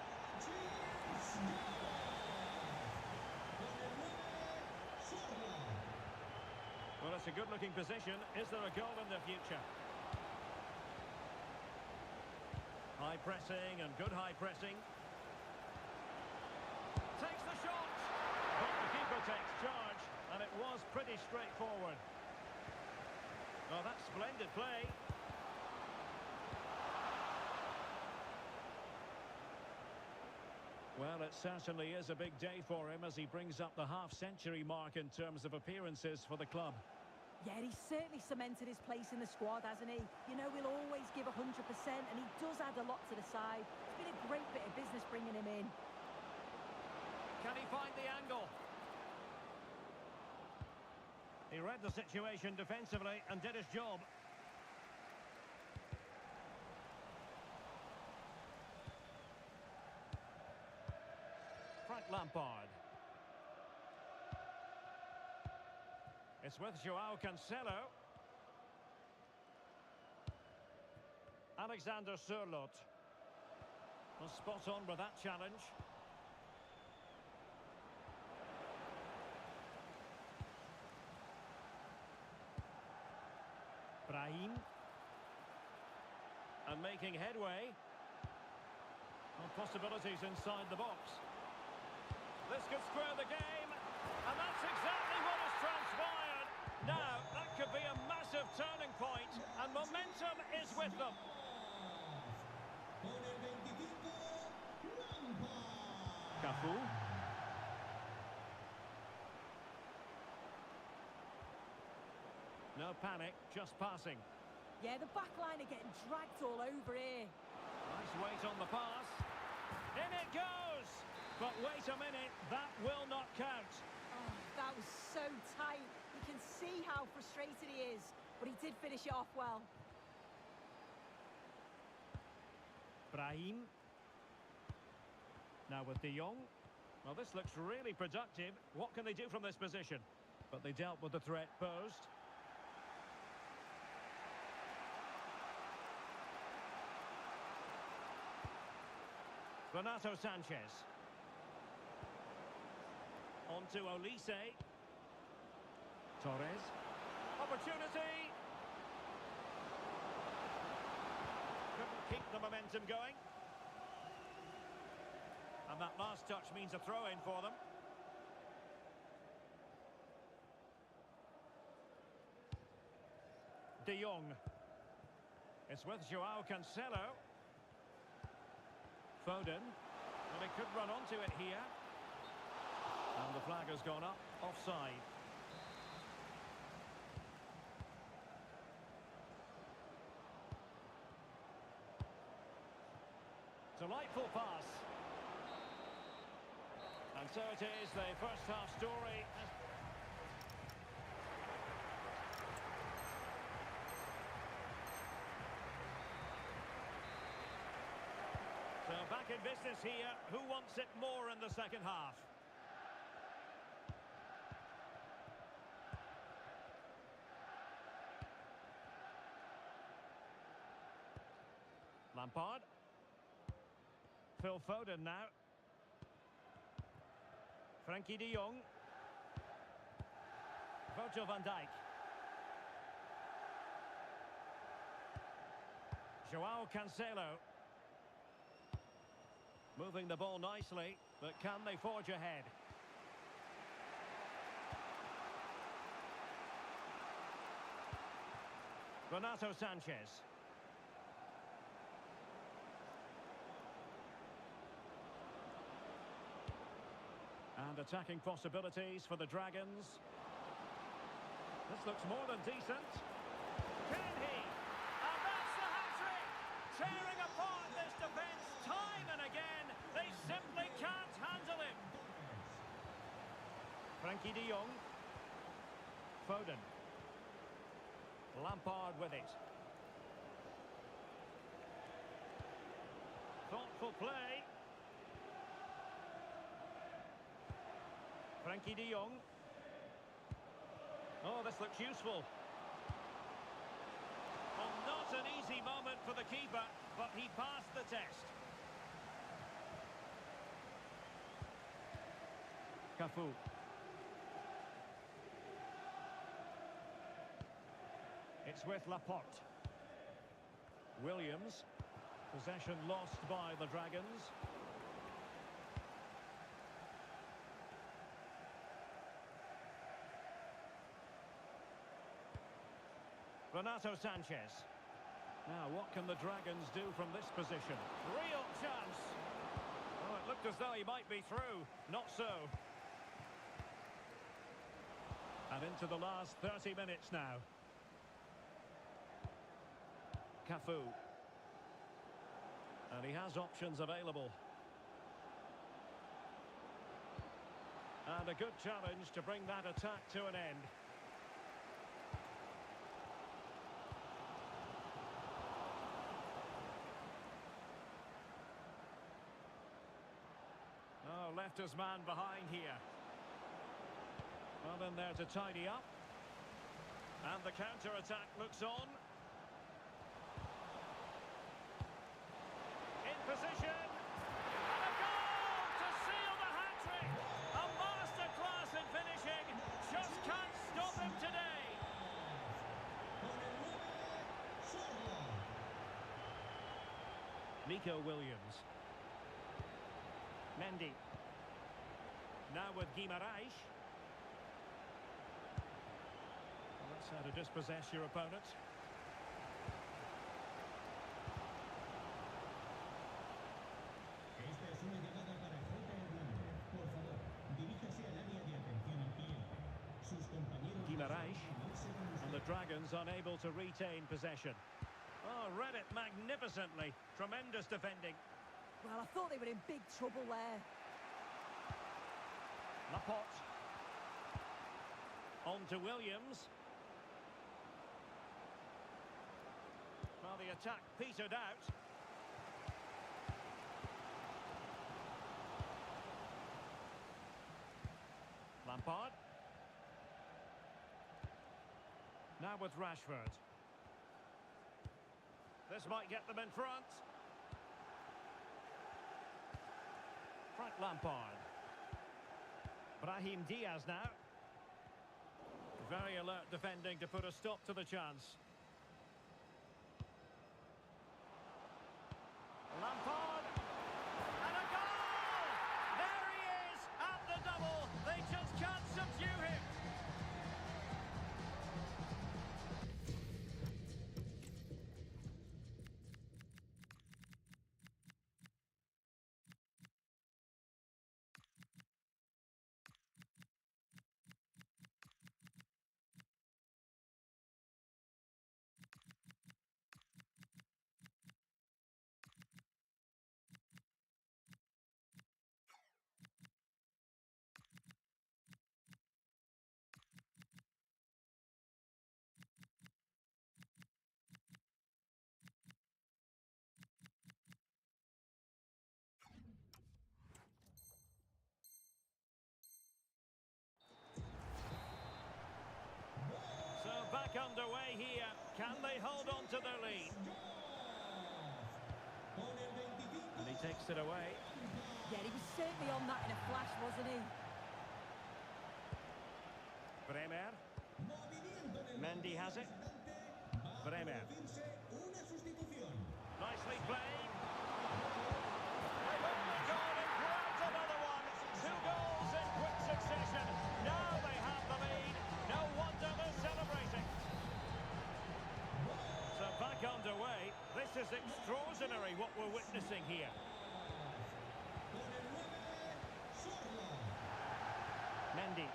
Well, it's a good-looking position. Is there a goal in the future? High pressing and good high pressing. Takes the shot! But the keeper takes charge, and it was pretty straightforward. Oh, that's splendid play. Well, it certainly is a big day for him as he brings up the half-century mark in terms of appearances for the club. Yeah, he's certainly cemented his place in the squad, hasn't he? You know, he'll always give 100%, and he does add a lot to the side. It's been a great bit of business bringing him in. Can he find the angle? He read the situation defensively and did his job. Frank Lampard. It's with Joao Cancelo. Alexander Sørloth. Well, spot on with that challenge. Brahim. And making headway. Well, possibilities inside the box. This could square the game. And that's exactly what has transpired. Now, could be a massive turning point, and momentum is with them. Cafu. No panic, just passing. Yeah, the back line are getting dragged all over here. Nice weight on the pass. In it goes! But wait a minute, that will not count. Oh, that was so tight. You can see how frustrated he is, but he did finish it off well. Brahim. Now with De Jong. Well, this looks really productive. What can they do from this position? But they dealt with the threat posed. Renato Sanchez. On to Olise. Torres. Opportunity. Couldn't keep the momentum going. And that last touch means a throw-in for them. De Jong. It's with Joao Cancelo. Foden. Well, he could run onto it here. And the flag has gone up. Offside. Delightful pass. And so it is, the first half story. So back in business here. Who wants it more in the second half? Lampard. Phil Foden now. Frankie de Jong. Virgil van Dijk. Joao Cancelo. Moving the ball nicely, but can they forge ahead? Renato Sanchez. And attacking possibilities for the Dragons. This looks more than decent. Can he? And that's the hat-trick! Tearing apart this defence time and again. They simply can't handle him. Frankie de Jong. Foden. Lampard with it. Thoughtful play. Frankie de Jong. Oh, this looks useful. Well, not an easy moment for the keeper, but he passed the test. Cafu. It's with Laporte. Williams. Possession lost by the Dragons. Renato Sanchez. Now, what can the Dragons do from this position? Real chance. Oh, it looked as though he might be through. Not so. And into the last 30 minutes now. Cafu. And he has options available. And a good challenge to bring that attack to an end. Oh, left his man behind here. Well, in there to tidy up. And the counter-attack looks on. In position. And a goal to seal the hat-trick. A masterclass in finishing. Just can't stop him today. Nico Williams. Mendy. Now with Guimaraes. That's how to dispossess your opponent. Esta es una llamada para J. Hernández. Por favor, diríjase al área de atención al cliente. Sus compañeros... Guimaraes, and the Dragons unable to retain possession. Oh, read it magnificently. Tremendous defending. Well, I thought they were in big trouble there. Laporte. On to Williams. Well, the attack petered out. Lampard. Now with Rashford. This might get them in front. Frank Lampard. Brahim Diaz now. Very alert defending to put a stop to the chance. Lampard. And a goal! There he is at the double. They just can't subdue him. Back underway here. Can they hold on to their lead? And he takes it away. Yeah, he was certainly on that in a flash, wasn't he? Bremer. Mendy has it. Bremer. Nicely played. They got the goal and grabs another one. 2 goals in quick succession. Now they have the lead. No wonder they're celebrating. So back underway. This is extraordinary what we're witnessing here. Mendy.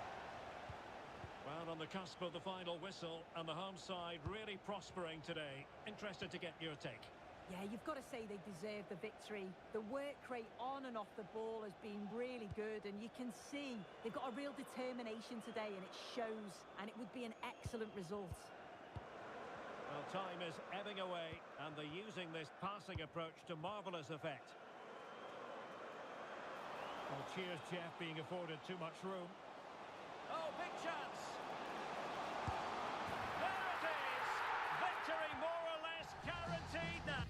Well, on the cusp of the final whistle, and the home side really prospering today. Interested to get your take. Yeah, you've got to say they deserve the victory. The work rate on and off the ball has been really good, and you can see they've got a real determination today, and it shows, and it would be an excellent result. Well, time is ebbing away, and they're using this passing approach to marvellous effect. Well, cheers, Jeff, being afforded too much room. Oh, big chance! There it is! Victory more or less guaranteed now.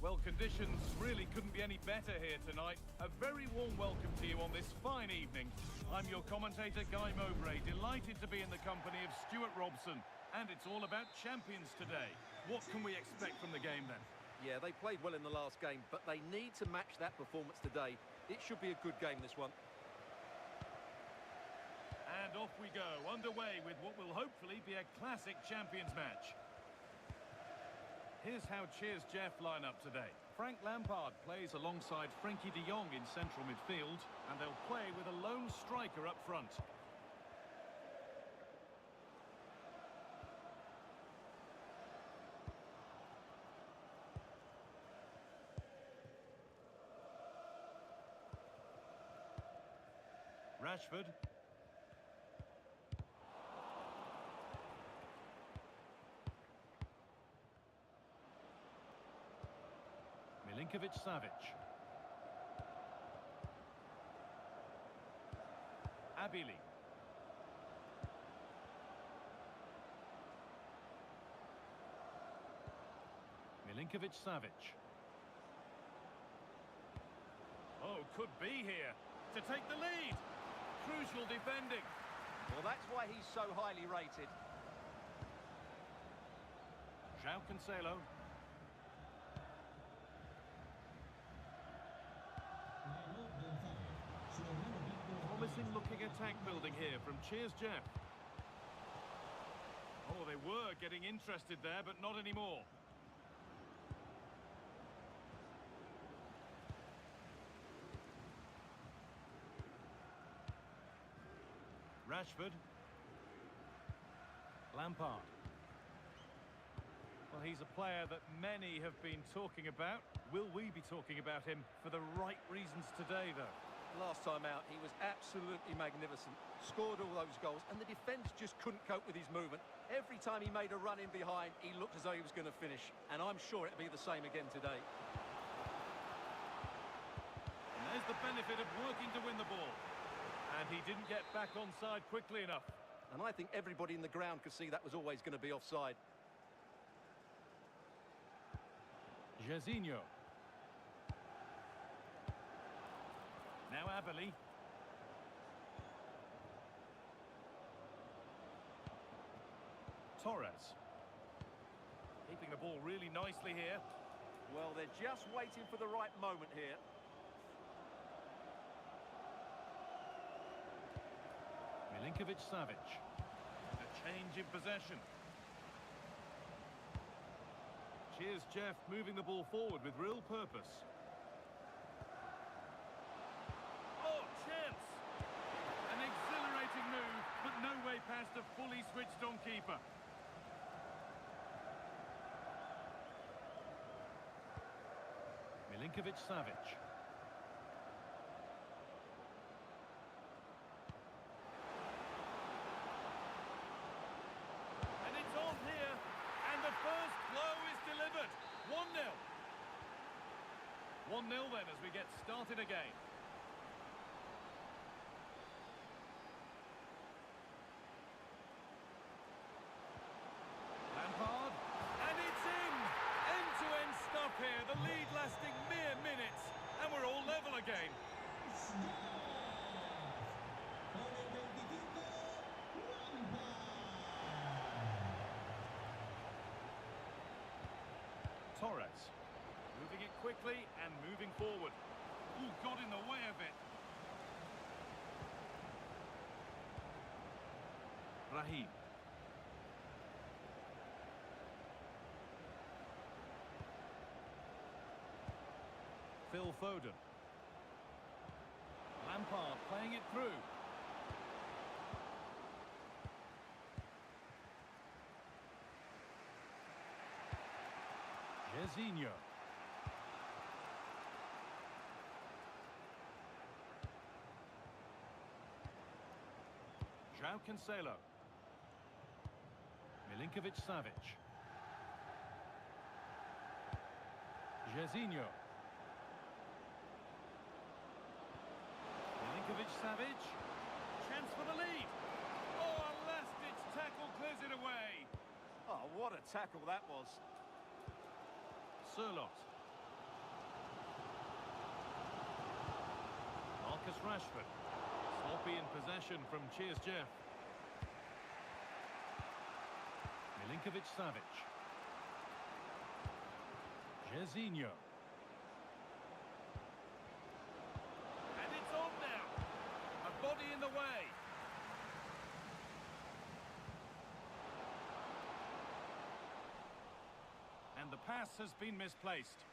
Well, conditions really couldn't be any better here tonight. A very warm welcome to you on this fine evening. I'm your commentator, Guy Mowbray, delighted to be in the company of Stuart Robson. And it's all about champions today. What can we expect from the game then? Yeah, they played well in the last game, but they need to match that performance today. It should be a good game, this one. And off we go, underway with what will hopefully be a classic champions match. Here's how Cheers Jeff line up today. Frank Lampard plays alongside Frankie de Jong in central midfield, and they'll play with a lone striker up front. Rashford. Milinkovic-Savic. Abili. Milinkovic-Savic. Oh, could be here to take the lead. Crucial defending. Well, that's why he's so highly rated. João Cancelo. Promising looking attack building here from Cheers Jeff. Oh, they were getting interested there, but not anymore. Rashford. Lampard. Well, he's a player that many have been talking about. Will we be talking about him for the right reasons today, though? Last time out, he was absolutely magnificent. Scored all those goals, and the defence just couldn't cope with his movement. Every time he made a run in behind, he looked as though he was going to finish. And I'm sure it'll be the same again today. And there's the benefit of working to win the ball. And he didn't get back onside quickly enough. And I think everybody in the ground could see that was always going to be offside. Jairzinho. Now Abili. Torres. Keeping the ball really nicely here. Well, they're just waiting for the right moment here. Milinkovic-Savic. A change in possession. Cheers Jeff moving the ball forward with real purpose. Oh, chance! An exhilarating move, but no way past a fully switched on keeper. Milinkovic-Savic. And it's on here, and the first blow is delivered. 1-0. 1-0 then as we get started again. Lampard, and it's in! End-to-end stuff here, the lead lasting mere minutes, and we're all level again. Torres, moving it quickly and moving forward. Ooh, got in the way of it. Raheem. Phil Foden. Lampard playing it through. Jairzinho. João Cancelo. Milinkovic-Savic. Jairzinho. Milinkovic-Savic. Chance for the lead. Oh, a last-ditch tackle clears it away. Oh, what a tackle that was. Surlot. Marcus Rashford. Sloppy in possession from Cheers Jeff. Milinkovic-Savic. Jorginho. And it's on now. A body in the way. And the pass has been misplaced.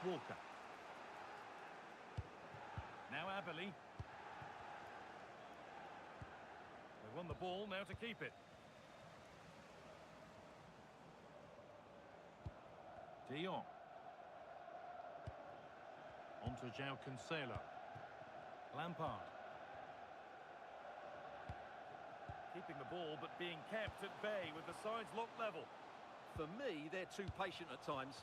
Walker. Now Abeli. They won the ball, now to keep it. De Jong. On to João Cancelo. Lampard. Keeping the ball, but being kept at bay with the sides locked level. For me, they're too patient at times.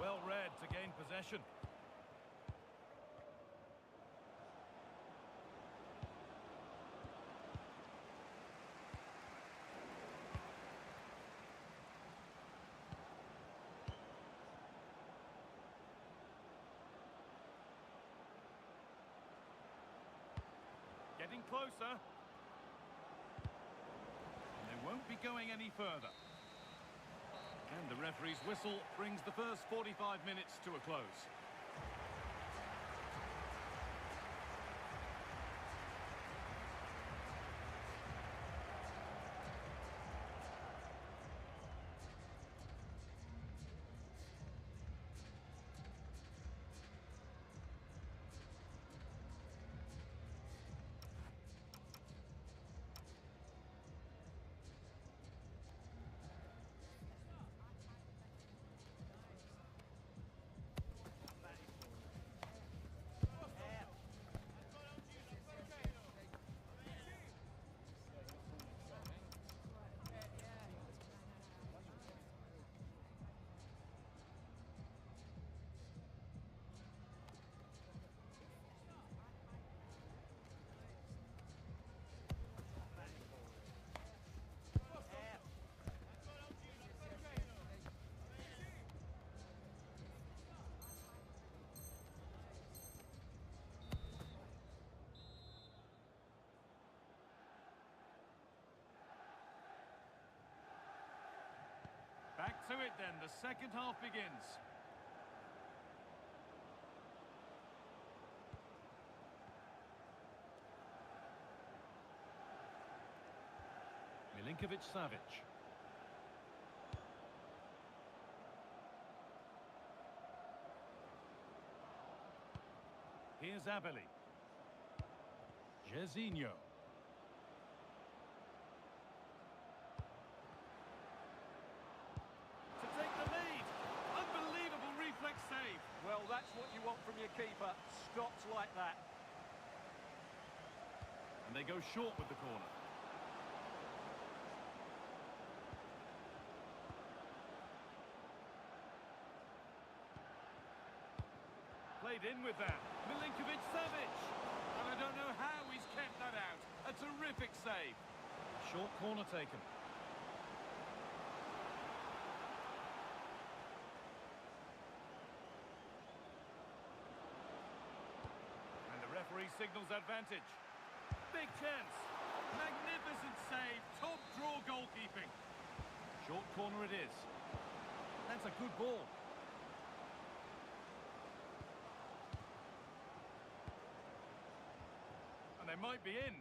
Well read to gain possession. Getting closer. And they won't be going any further. And the referee's whistle brings the first 45 minutes to a close. Back to it then, the second half begins. Milinkovic-Savic. Here's Abeli. Jorginho. Well, that's what you want from your keeper. Stops like that. And they go short with the corner. Played in with that. Milinkovic-Savic. And I don't know how he's kept that out. A terrific save. Short corner taken. Referee signals advantage. Big chance. Magnificent save. Top draw goalkeeping. Short corner it is. That's a good ball. And they might be in.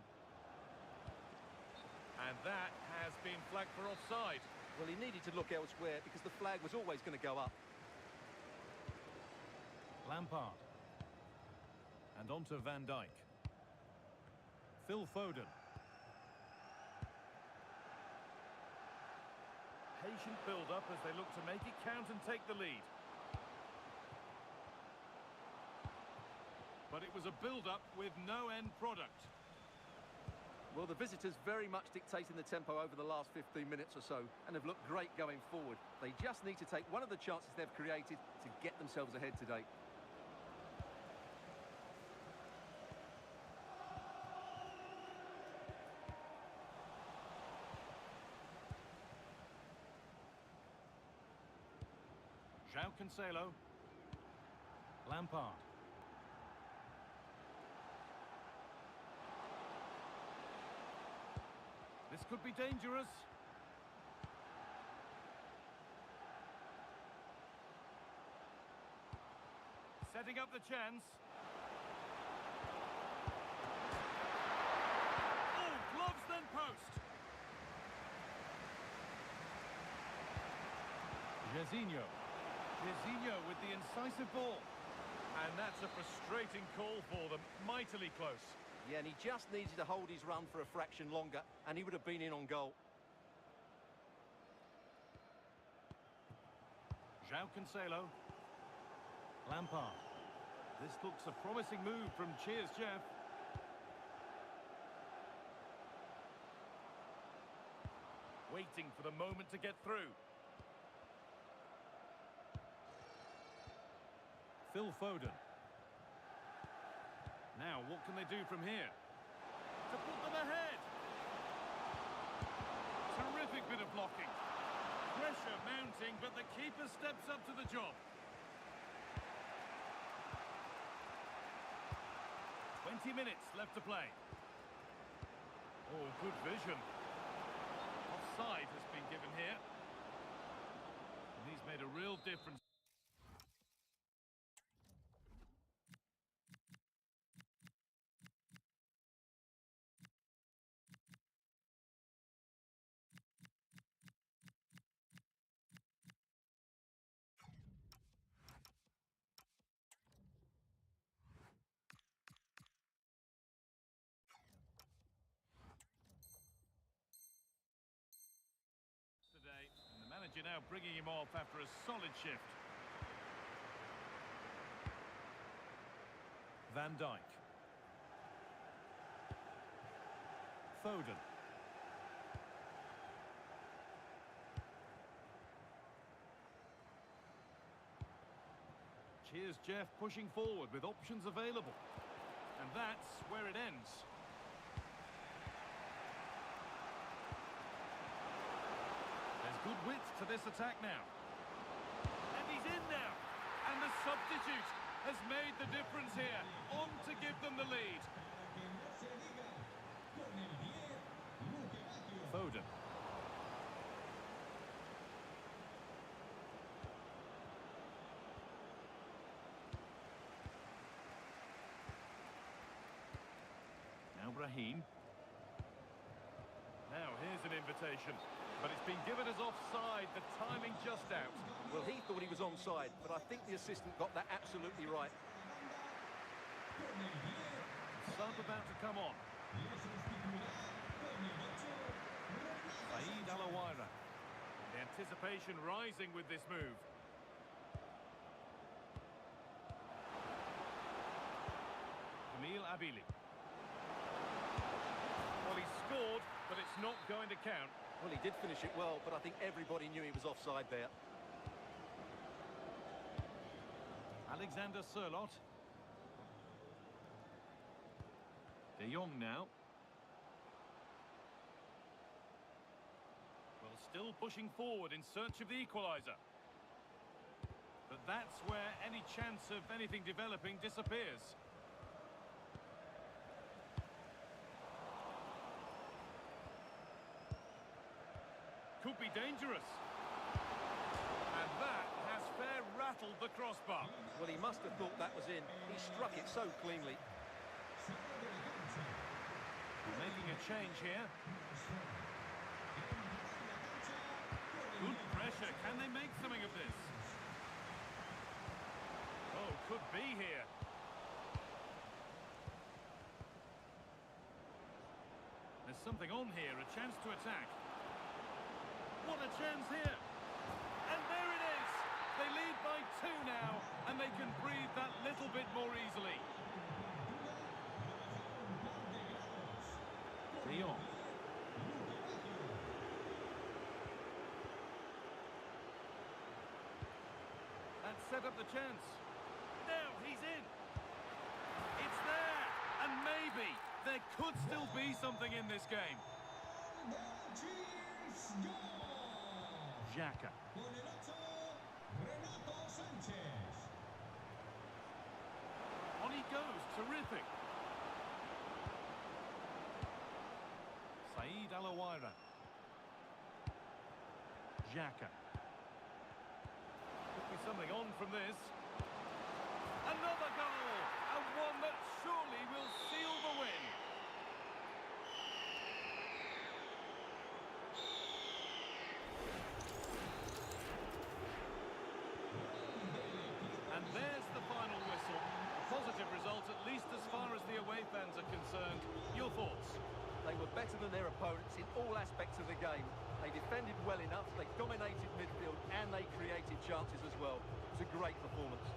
And that has been flagged for offside. Well, he needed to look elsewhere because the flag was always going to go up. Lampard. And on to Van Dijk. Phil Foden. Patient build-up as they look to make it count and take the lead. But it was a build-up with no end product. Well, the visitors very much dictating the tempo over the last 15 minutes or so and have looked great going forward. They just need to take one of the chances they've created to get themselves ahead today. João Cancelo. Lampard. This could be dangerous. Setting up the chance. Oh, gloves then post. Jorginho. Jorginho with the incisive ball. And that's a frustrating call for them. Mightily close. Yeah, and he just needed to hold his run for a fraction longer, and he would have been in on goal. João Cancelo. Lampard. This looks a promising move from Cheers Jeff. Waiting for the moment to get through. Phil Foden. Now, what can they do from here? To put them ahead! Terrific bit of blocking. Pressure mounting, but the keeper steps up to the job. 20 minutes left to play. Oh, good vision. Offside has been given here. And he's made a real difference. Manager now bringing him off after a solid shift. Van Dijk. Foden. Cheers Jeff pushing forward with options available. And that's where it ends. Good width to this attack now. And he's in now. And the substitute has made the difference here. On to give them the lead. Foden. Now Brahim. Now here's an invitation. But it's been given as offside, the timing just out. Well, he thought he was onside, but I think the assistant got that absolutely right. Sub about to come on. Saeed Alawaira. The anticipation rising with this move. Camille Abili. Well, he scored, but it's not going to count. Well, he did finish it well, but I think everybody knew he was offside there. Alexander Sørloth. De Jong now. Well, still pushing forward in search of the equaliser. But that's where any chance of anything developing disappears. Could be dangerous. And that has fair rattled the crossbar. Well, he must have thought that was in. He struck it so cleanly. Making a change here. Good pressure. Can they make something of this? Oh, could be here. There's something on here. A chance to attack. What a chance here. And there it is. They lead by 2 now, and they can breathe that little bit more easily. De Jong. That set up the chance. Now he's in. It's there. And maybe there could still be something in this game. Xhaka. Sanchez. On he goes, terrific. Saeed Alawaira. Xhaka. Could be something on from this. Another goal! And one that surely will seal the win. And there's the final whistle. A positive result, at least as far as the away fans are concerned. Your thoughts? They were better than their opponents in all aspects of the game. They defended well enough, they dominated midfield, and they created chances as well. It's a great performance.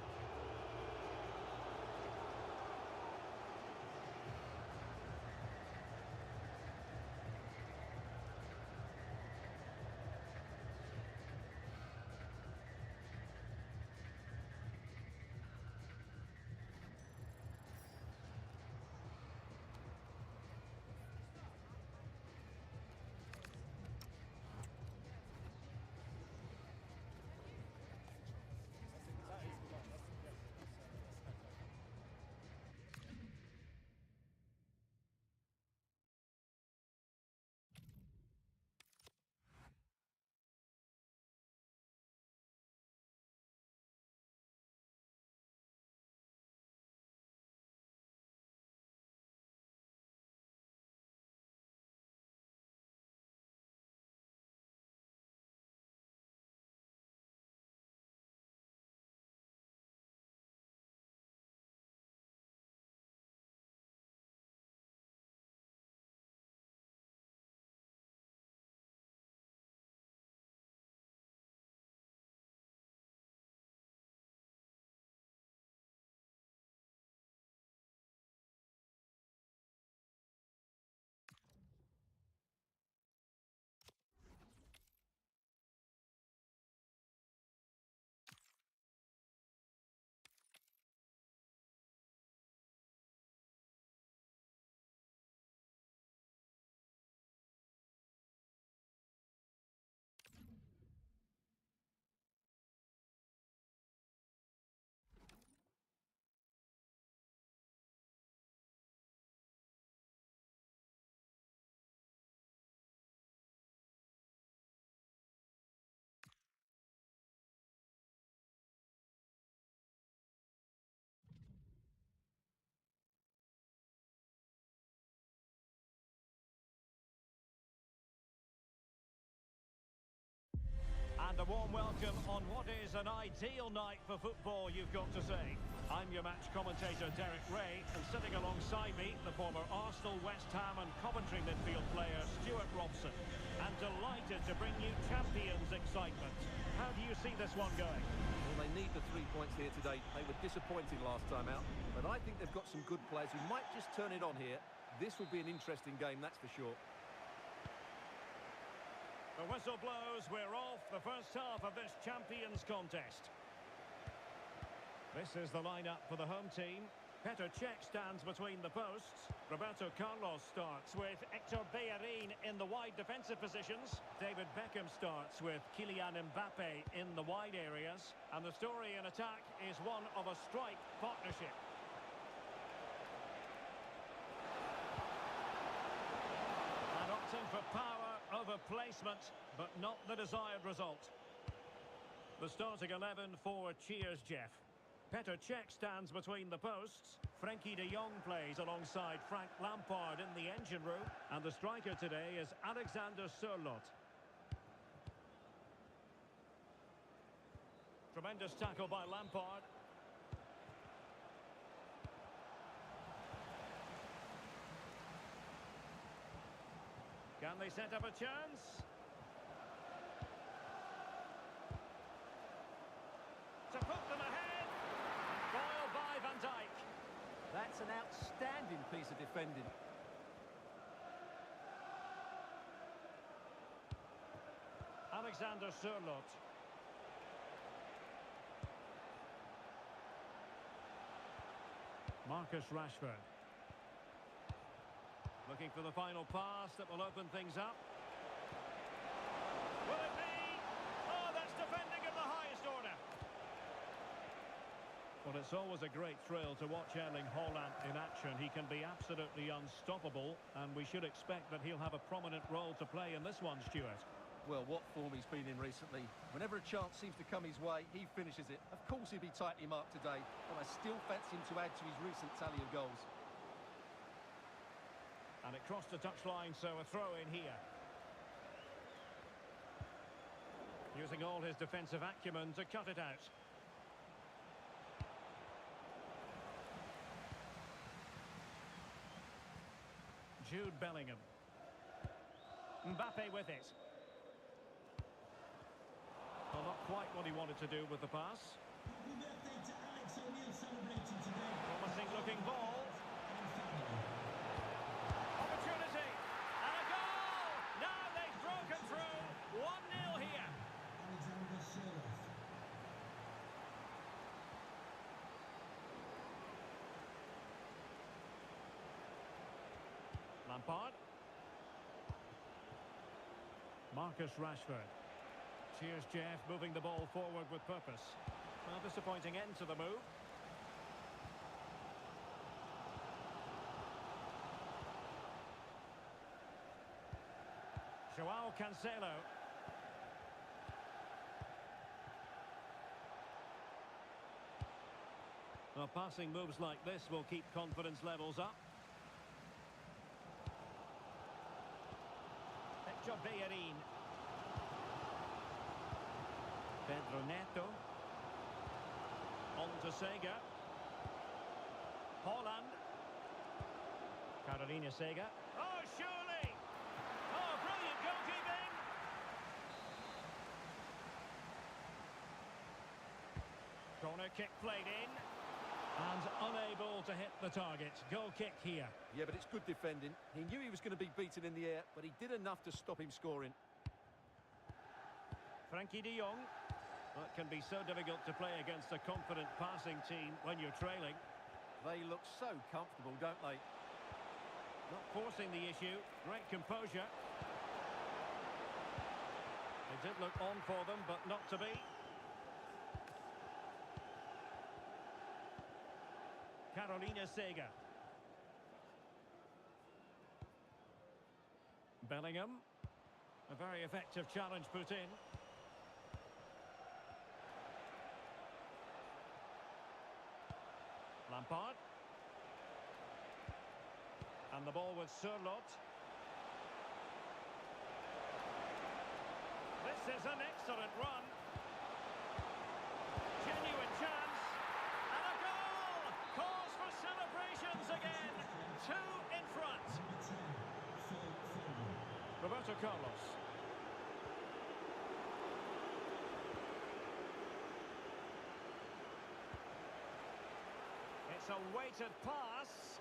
And a warm welcome on what is an ideal night for football, you've got to say. I'm your match commentator, Derek Ray, and sitting alongside me, the former Arsenal, West Ham and Coventry midfield player, Stuart Robson. And delighted to bring you champions excitement. How do you see this one going? Well, they need the 3 points here today. They were disappointing last time out, but I think they've got some good players who might just turn it on here. This will be an interesting game, that's for sure. The whistle blows, we're off the first half of this Champions contest. This is the lineup for the home team. Petr Cech stands between the posts. Roberto Carlos starts with Hector Bellerin in the wide defensive positions. David Beckham starts with Kylian Mbappe in the wide areas. And the story in attack is one of a strike partnership. And opting for power over placement, but not the desired result. The starting 11 for Cheers Jeff. Petr Cech stands between the posts. Frenkie de Jong plays alongside Frank Lampard in the engine room. And the striker today is Alexander Sørloth. Tremendous tackle by Lampard. Can they set up a chance? To put them ahead. Foiled by Van Dijk. That's an outstanding piece of defending. Alexander Sørloth. Marcus Rashford. Looking for the final pass that will open things up. Will it be? Oh, that's defending of the highest order. Well, it's always a great thrill to watch Erling Haaland in action. He can be absolutely unstoppable, and we should expect that he'll have a prominent role to play in this one, Stuart. Well, what form he's been in recently. Whenever a chance seems to come his way, he finishes it. Of course he'll be tightly marked today, but I still fancy him to add to his recent tally of goals. And it crossed the touchline, so a throw in here. Using all his defensive acumen to cut it out. Jude Bellingham. Mbappe with it. Well, not quite what he wanted to do with the pass. Happy birthday to Alex O'Neill celebrating today. Promising looking ball. Opportunity. And a goal! Now they've broken through. 1-0 here. Alexander Sherlock. Lampard. Marcus Rashford. Cheers, Jeff, moving the ball forward with purpose. Well, disappointing end to the move. Joao Cancelo. Well, passing moves like this will keep confidence levels up. Bellerin. Pedro Neto. On to Sega. Haaland. Carolina Sega. Oh, surely! Oh, brilliant goalkeeping! Corner kick played in. And unable to hit the target. Goal kick here. Yeah, but it's good defending. He knew he was going to be beaten in the air, but he did enough to stop him scoring. Frankie de Jong. Well, it can be so difficult to play against a confident passing team when you're trailing. They look so comfortable, don't they? Not forcing the issue. Great composure. It did look on for them, but not to be. Carolina Sega. Bellingham. A very effective challenge put in. Lampard. And the ball with Sørloth. This is an excellent run. Genuine chance. And a goal! Cause for celebrations again. 2 in front. Roberto Carlos. It's a weighted pass.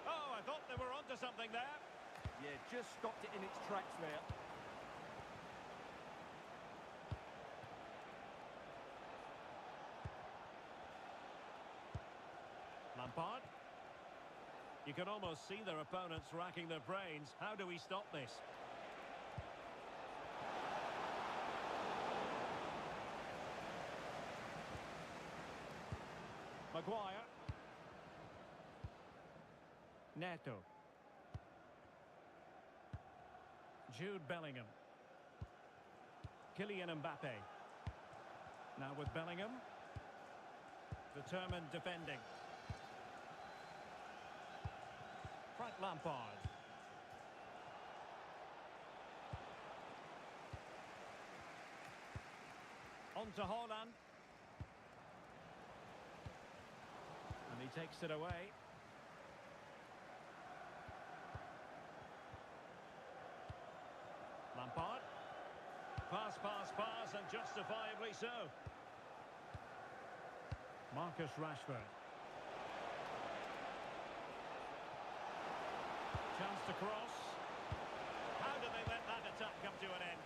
Oh, I thought they were onto something there. Yeah, just stopped it in its tracks there. Lampard. You can almost see their opponents racking their brains. How do we stop this? Maguire. Neto. Jude Bellingham. Kylian Mbappe. Now with Bellingham. Determined defending. Frank Lampard. On to Haaland. And he takes it away. Lampard. Pass, pass, pass, and justifiably so. Marcus Rashford. Chance to cross. How do they let that attack come to an end?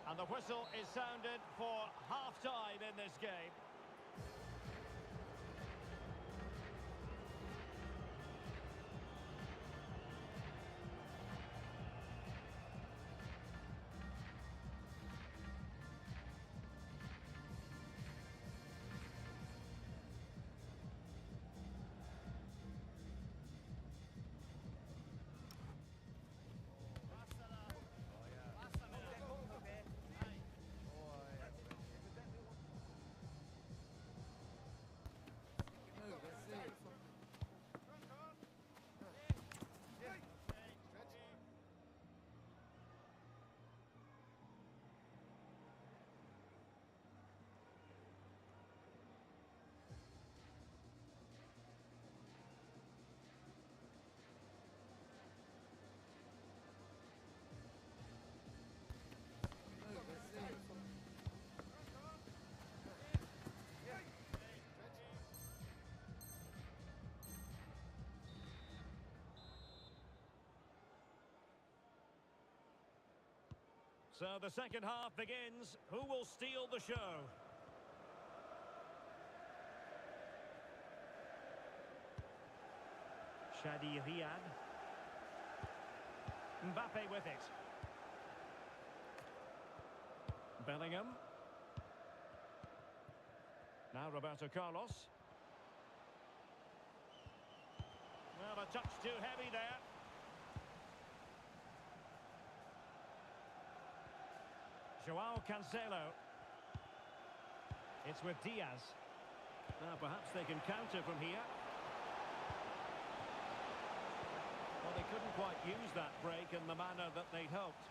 And the whistle is sounded for half-time in this game. So the second half begins. Who will steal the show? Shadi Riyad. Mbappe with it. Bellingham. Now Roberto Carlos. Well, a touch too heavy there. Joao Cancelo. It's with Diaz. Now perhaps they can counter from here. Well, they couldn't quite use that break in the manner that they'd hoped.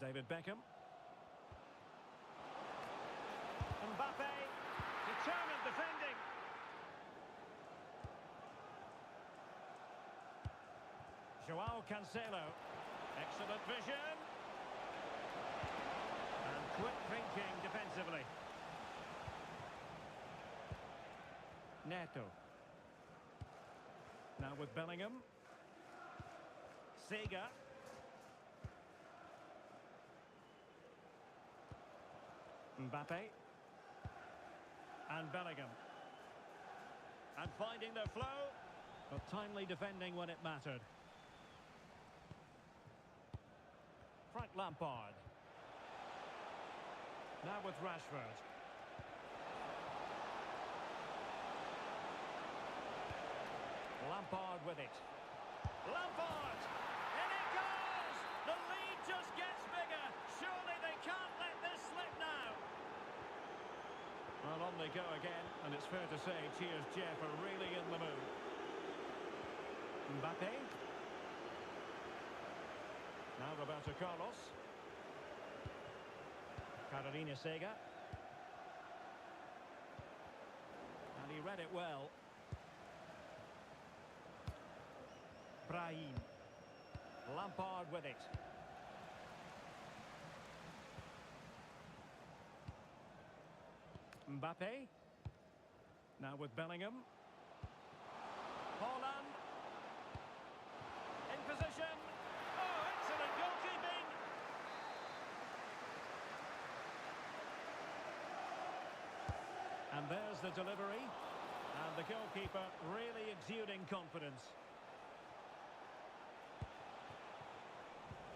David Beckham. Mbappe. Determined defending. Joao Cancelo. Excellent vision. And quick thinking defensively. Neto. Now with Bellingham. Sega. Mbappe. And Bellingham. And finding their flow, but timely defending when it mattered. Frank Lampard. Now with Rashford. Lampard with it. Lampard! In it goes! The lead just gets bigger. Surely they can't let this slip now. Well, on they go again, and it's fair to say Cheers Jeff are really in the mood. Mbappe. Now Roberto Carlos. Carolina Sega. And he read it well. Brahim. Lampard with it. Mbappe. Now with Bellingham. Haaland. In position. Oh, excellent goalkeeping. And there's the delivery. And the goalkeeper really exuding confidence.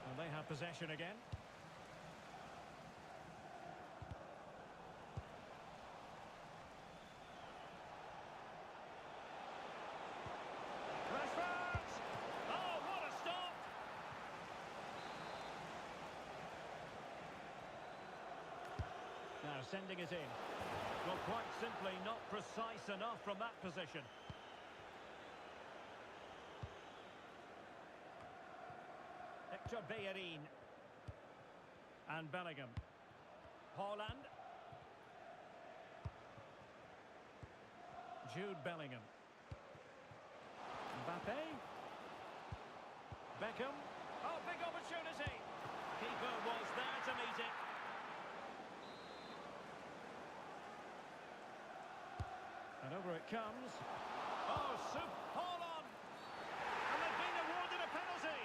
And they have possession again. Rashford! Oh, what a stop! Now sending it in. Well, quite simply not precise enough from that position. Hector Bellerin. And Bellingham. Haaland. Jude Bellingham. Mbappe. Beckham. Oh, big opportunity. Keeper was there to meet it. And over it comes. Oh, Haaland. And they've been awarded a penalty.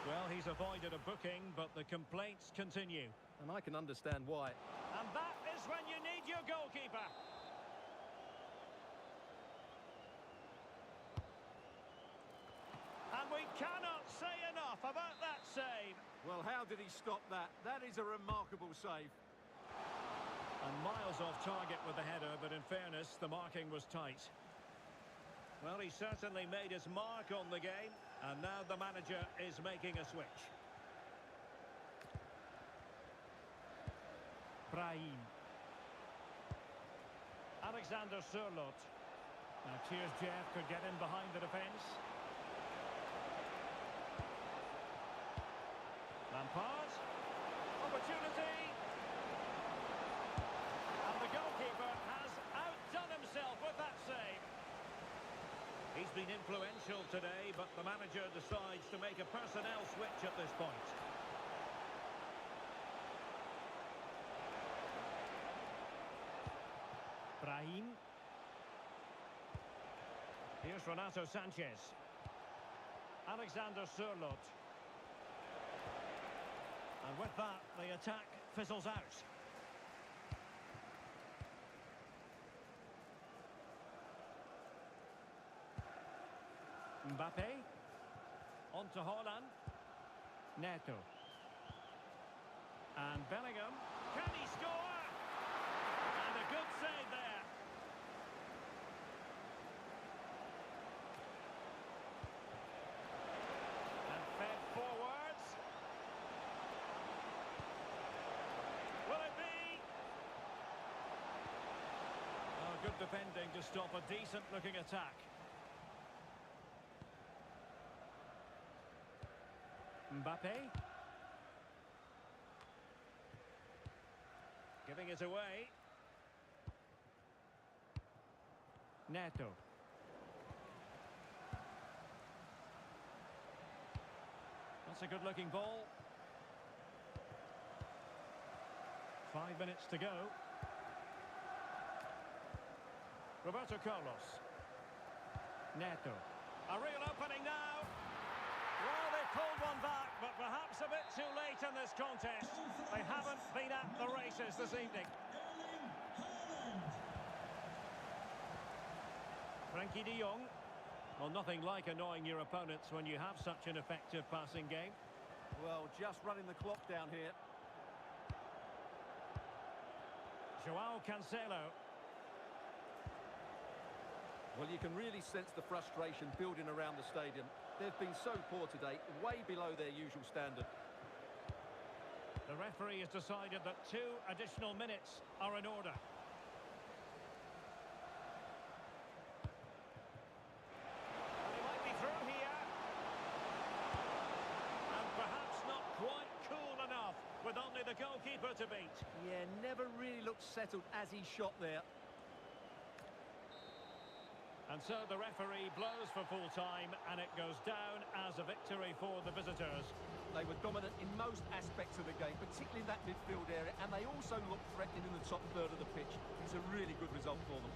Well, he's avoided a booking, but the complaints continue. And I can understand why. And that is when you need your goalkeeper. And we cannot say enough about that save. Well, how did he stop that? That is a remarkable save. And miles off target with the header, but in fairness, the marking was tight. Well, he certainly made his mark on the game, and now the manager is making a switch. Brahim. Alexander Sørloth. Now, Cheers Jeff could get in behind the defence. Lampard. Opportunity. And the goalkeeper has outdone himself with that save. He's been influential today, but the manager decides to make a personnel switch at this point. Brahim. Here's Renato Sanchez. Alexander Sørloth. And with that, the attack fizzles out. Mbappe. On to Haaland. Neto. And Bellingham. Can he score? And a good save there. And fed forwards. Will it be? Oh, good defending to stop a decent-looking attack. Mbappe. Giving it away. Neto. That's a good-looking ball. 5 minutes to go. Roberto Carlos. Neto. A real opening now. Well, they pulled one back, but perhaps a bit too late in this contest. They haven't been at the races this evening. Frankie de Jong. Well, nothing like annoying your opponents when you have such an effective passing game. Well, just running the clock down here. Joao Cancelo. Well, you can really sense the frustration building around the stadium. They've been so poor today, way below their usual standard. The referee has decided that 2 additional minutes are in order. He might be through here. And perhaps not quite cool enough, with only the goalkeeper to beat. Yeah, never really looked settled as he shot there. And so the referee blows for full time, and it goes down as a victory for the visitors. They were dominant in most aspects of the game, particularly in that midfield area, and they also looked threatening in the top third of the pitch. It's a really good result for them.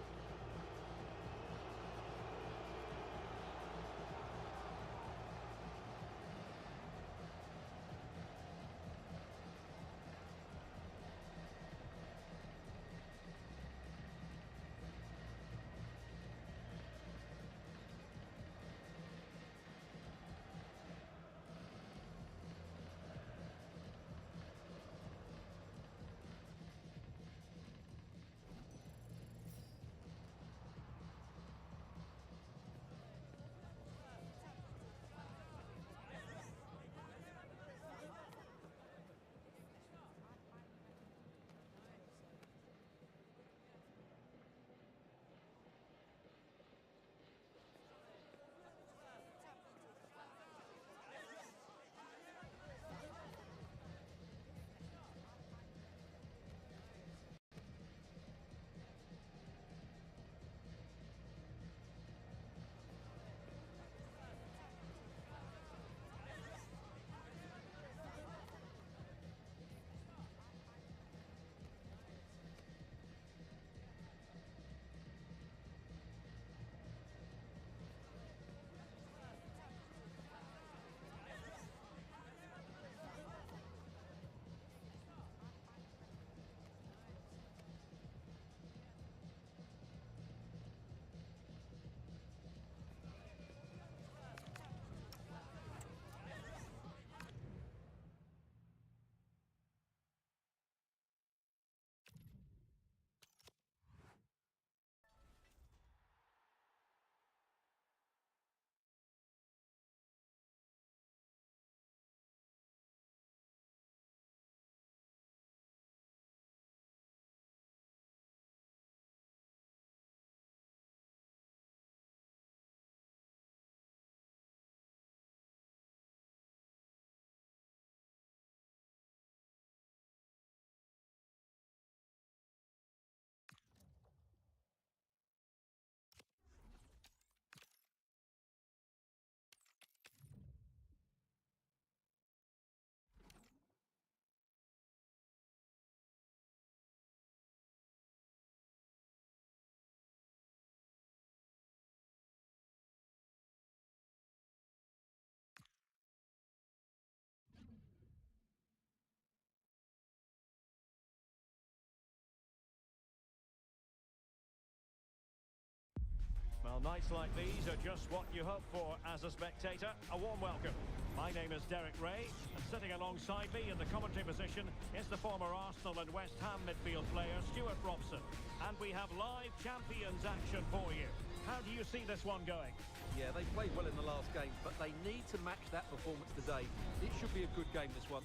Well, nights like these are just what you hope for as a spectator. A warm welcome. My name is Derek Ray, and sitting alongside me in the commentary position is the former Arsenal and West Ham midfield player, Stuart Robson. And we have live Champions action for you. How do you see this one going? Yeah, they played well in the last game, but they need to match that performance today. It should be a good game, this one.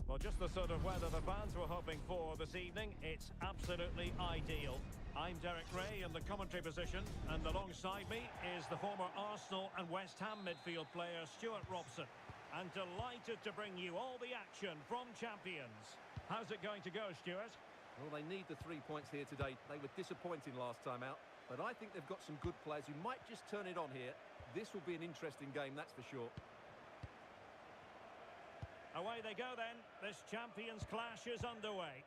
Well, just the sort of weather the fans were hoping for this evening. It's absolutely ideal. I'm Derek Ray in the commentary position, and alongside me is the former Arsenal and West Ham midfield player, Stuart Robson. And delighted to bring you all the action from Champions. How's it going to go, Stuart? Well, they need the 3 points here today. They were disappointing last time out, but I think they've got some good players who might just turn it on here. This will be an interesting game, that's for sure. Away they go then. This Champions clash is underway.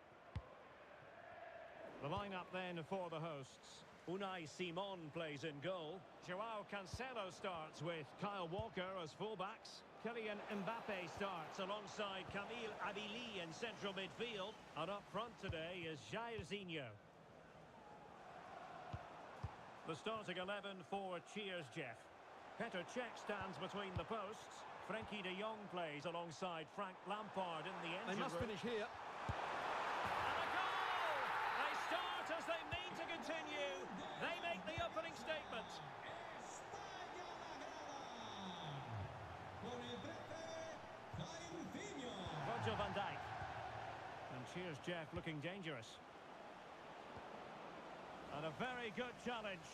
The lineup then for the hosts. Unai Simon plays in goal. Joao Cancelo starts with Kyle Walker as fullbacks. Kylian Mbappe starts alongside Camille Adili in central midfield. And up front today is Jairzinho. The starting 11 for Cheers Jeff. Petr Cech stands between the posts. Frenkie de Jong plays alongside Frank Lampard in the engine They must room. finish here. And a goal! They start as they mean to continue. They make the opening statement. Virgil van Dijk. And Cheers Jeff looking dangerous. And a very good challenge.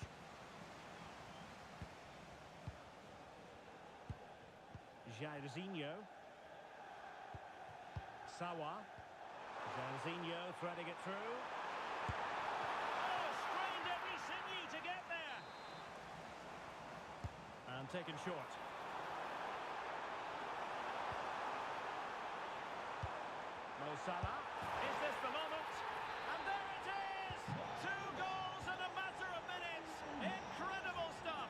Jairzinho. Sawa. Jairzinho threading it through. Oh, strained every sinew to get there. And taken short. Mo Salah. Is this the moment? And there it is! 2 goals in a matter of minutes. Incredible stuff.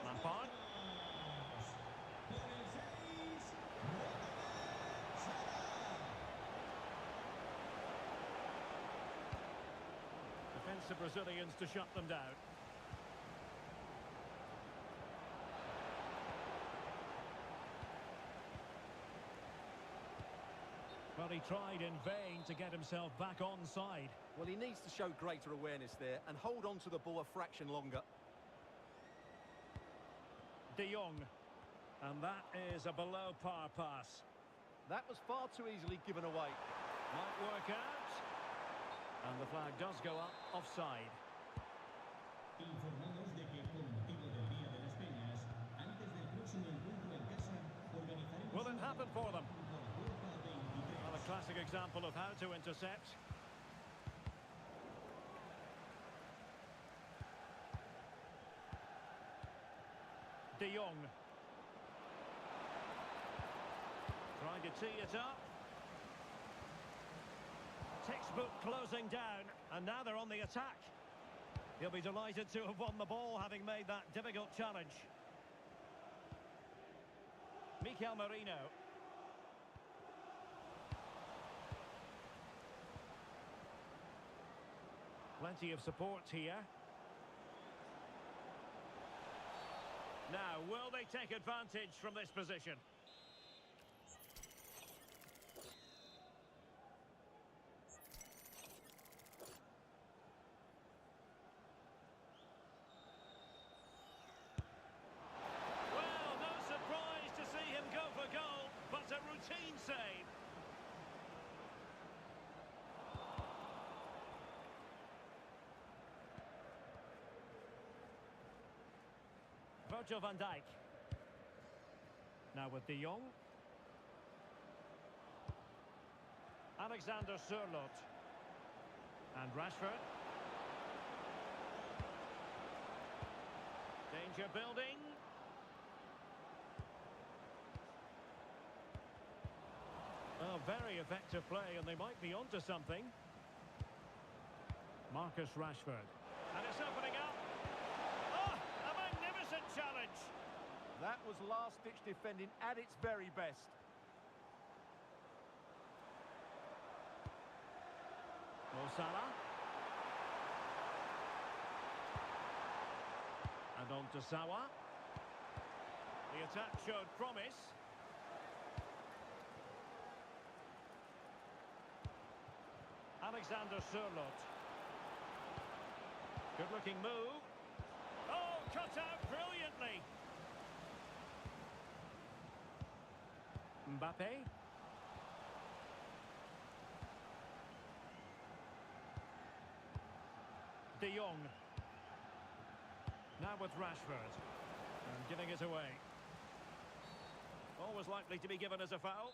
Lampard. Defensive Brazilians to shut them down. Well, he tried in vain to get himself back onside. Well, he needs to show greater awareness there and hold on to the ball a fraction longer. De Jong. And that is a below par pass. That was far too easily given away. Might work out. And the flag does go up offside. Informados de que con motivo del Día de las Peñas, antes del próximo encuentro en casa, organizaremos Will it happen for them? por Copa 23. Well, a classic example of how to intercept. De Jong. Trying to tee it up. Textbook closing down, and now they're on the attack. He'll be delighted to have won the ball, having made that difficult challenge. Mikel Merino. Plenty of support here. will they take advantage from this position? Well, no surprise to see him go for goal, but a routine save. Virgil van Dijk. Now with De Jong. Alexander Sørloth. And Rashford. Danger building. Oh, very effective play, and they might be onto something. Marcus Rashford. And it's opening up. Oh, a magnificent challenge. That was last-ditch defending at its very best. Mo Salah. And on to Sawa. The attack showed promise. Alexander Sørloth. Good-looking move. Oh, cut out brilliantly. Mbappe. De Jong. Now with Rashford. And giving it away. Always likely to be given as a foul.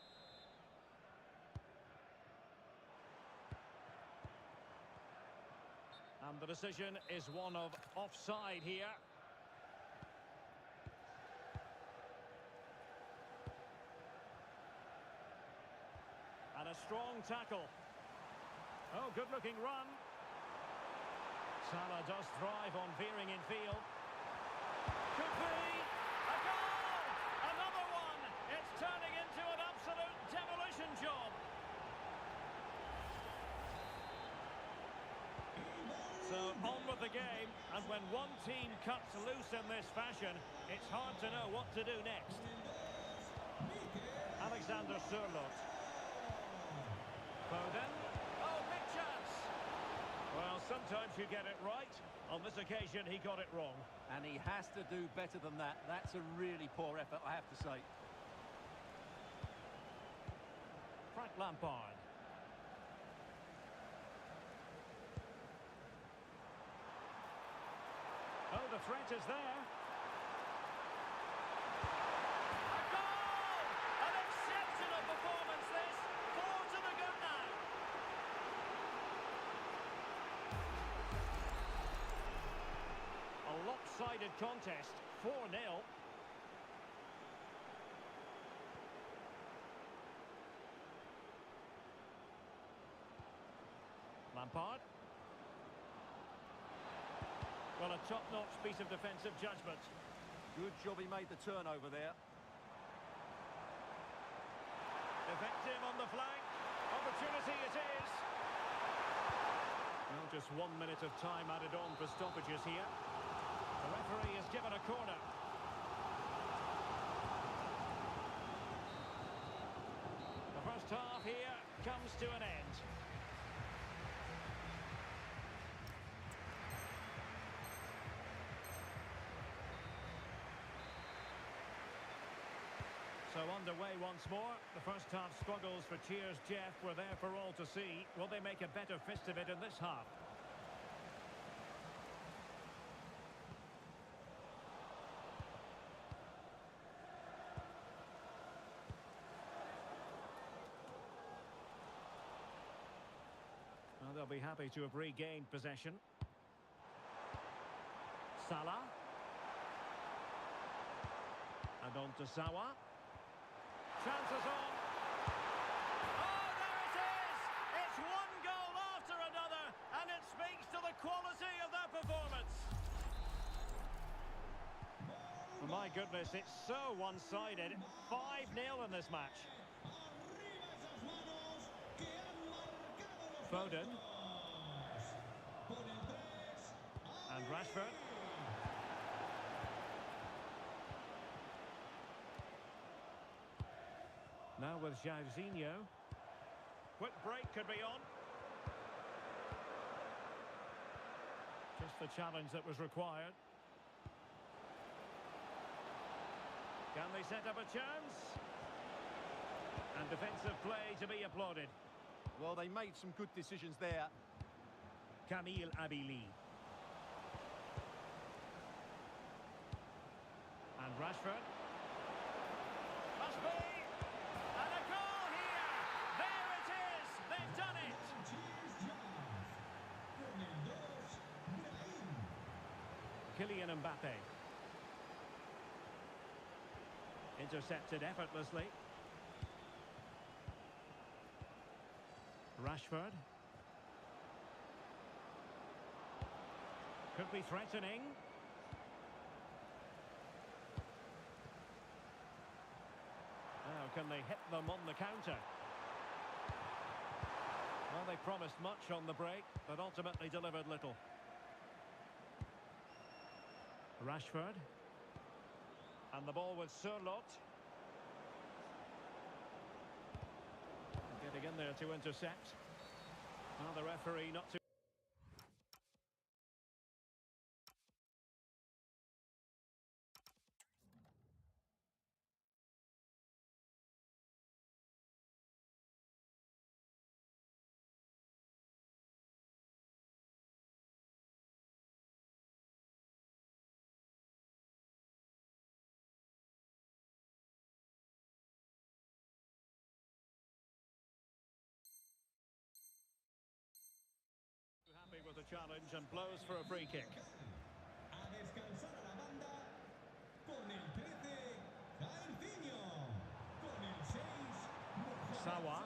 And the decision is one of offside here. And a strong tackle. Oh, good-looking run. Salah does thrive on veering in field. Could be a goal! Another one! It's turning into an absolute demolition job. So on with the game, and when one team cuts loose in this fashion, it's hard to know what to do next. Alexander Sørloth. Foden. Oh, big chance! Well, sometimes you get it right. On this occasion, he got it wrong. And he has to do better than that. That's a really poor effort, I have to say. Frank Lampard. Oh, the threat is there. A goal! An exceptional performance, this. 4 to the good now. A lopsided contest, 4-0. Lampard. Well, a top-notch piece of defensive judgment. Good job he made the turnover there. Effective on the flank. Opportunity it is. Well, just 1 minute of time added on for stoppages here. The referee has given a corner. The first half here comes to an end. So underway once more. The first half struggles for Cheers Jeff were there for all to see. Will they make a better fist of it in this half? Well, they'll be happy to have regained possession. Salah. And on to Sawa. Chances on. Oh, there it is! It's one goal after another, and it speaks to the quality of their performance. Well, my goodness, it's so one-sided. 5-0 in this match. Foden. And Rashford. Now with Jairzinho. Quick break could be on. Just the challenge that was required. Can they set up a chance? And defensive play to be applauded. Well, they made some good decisions there. Kamil Abili. And Rashford. Must be! And a goal here! There it is! They've done it! Kylian Mbappe. Intercepted effortlessly. Rashford. Could be threatening. Now, can they hit them on the counter? Well, they promised much on the break, but ultimately delivered little. Rashford. And the ball with Sørloth. Getting in there to intercept. Well, the referee not too... Happy with the challenge and blows for a free kick. A descansar a la banda con el 13, Jairzinho. Con el 6, Sawa.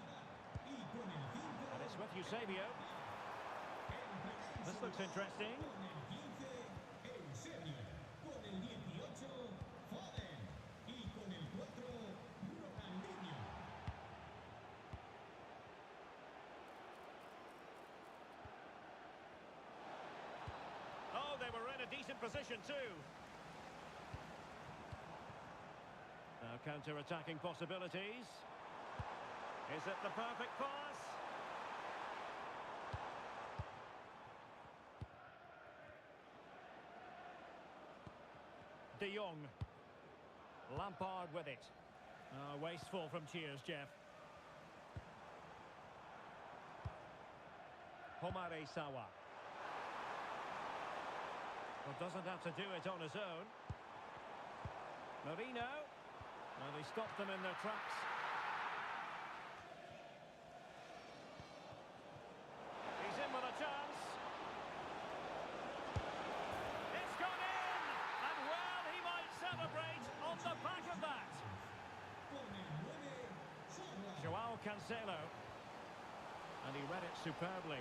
Y con el 5, And it's with Eusebio. This looks interesting. con el 15, Eusebio. Con el 18, Foden. Y con el 4, Ronaldinho. Oh, they were in a decent position too. Now counter-attacking possibilities. Is it the perfect pass? De Jong. Lampard with it. Wasteful from Cheers, Jeff. Homare Sawa. Well, doesn't have to do it on his own. Marino. Well, he stopped them in their tracks. He's in with a chance. It's gone in! And well, he might celebrate on the back of that. Con el 9, Sawa. Joao Cancelo. And he read it superbly.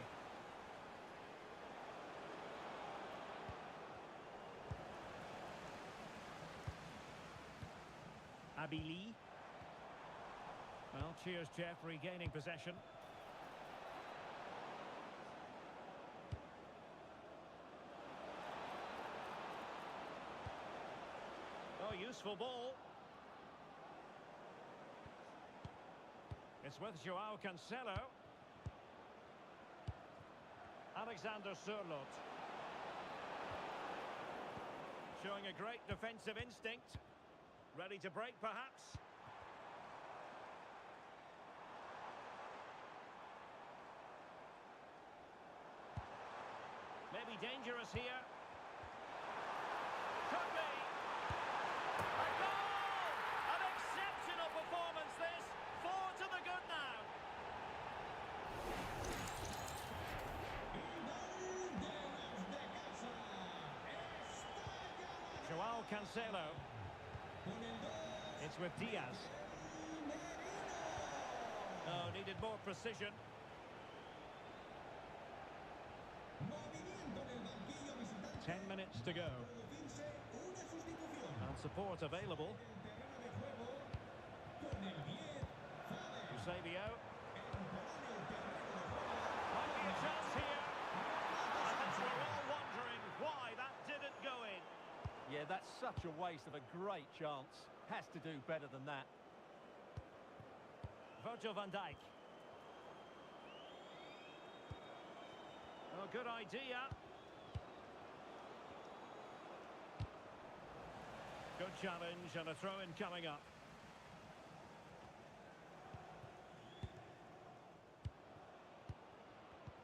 Abili. Well, cheers, Jeff, regaining possession. Oh, useful ball. It's with Joao Cancelo. Alexander Sørloth. Showing a great defensive instinct. Ready to break, perhaps? Maybe dangerous here. Could be. A goal! An exceptional performance, this. 4 to the good now. Joao Cancelo. It's with Diaz. Oh, needed more precision. Movimiento en el banquillo visitante. 10 minutes to go. Producirse una sustitución. And support available. En el terreno de juego, con el 10, Foden. Eusebio. Entrará en el terreno de juego. Might be a chance here. I think we're all wondering why that didn't go in. Yeah, that's such a waste of a great chance. Has to do better than that. Virgil van Dijk. Oh, good idea. Good challenge and a throw-in coming up.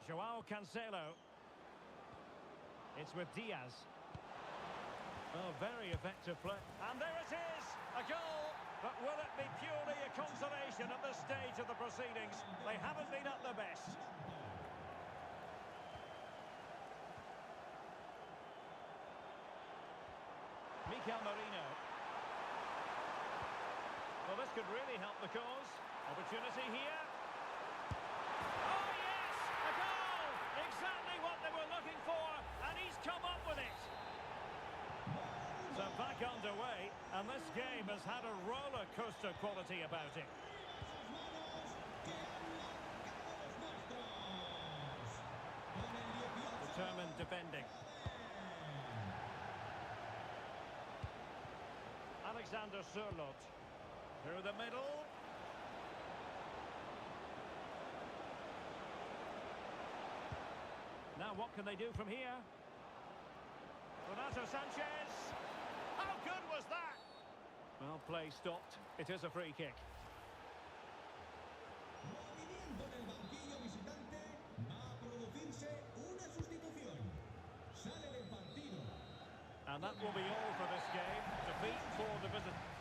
Joao Cancelo. It's with Diaz. Oh, very effective play. And there it is! A goal! But will it be purely a consolation at this stage of the proceedings? They haven't been at their best. Mikel Merino. Well, this could really help the cause. Opportunity here. Oh, yes! A goal! Exactly what they were looking for, and he's come up with it. So back underway, and this game has had a roller coaster quality about it. Determined defending. Alexander Sørloth through the middle. Now what can they do from here? Renato Sanchez. How good was that? Well, play stopped. It is a free kick. Movimiento en el banquillo visitante. Va a producirse una sustitución. Sale del partido. And that will be all for this game. Defeat for the visitors.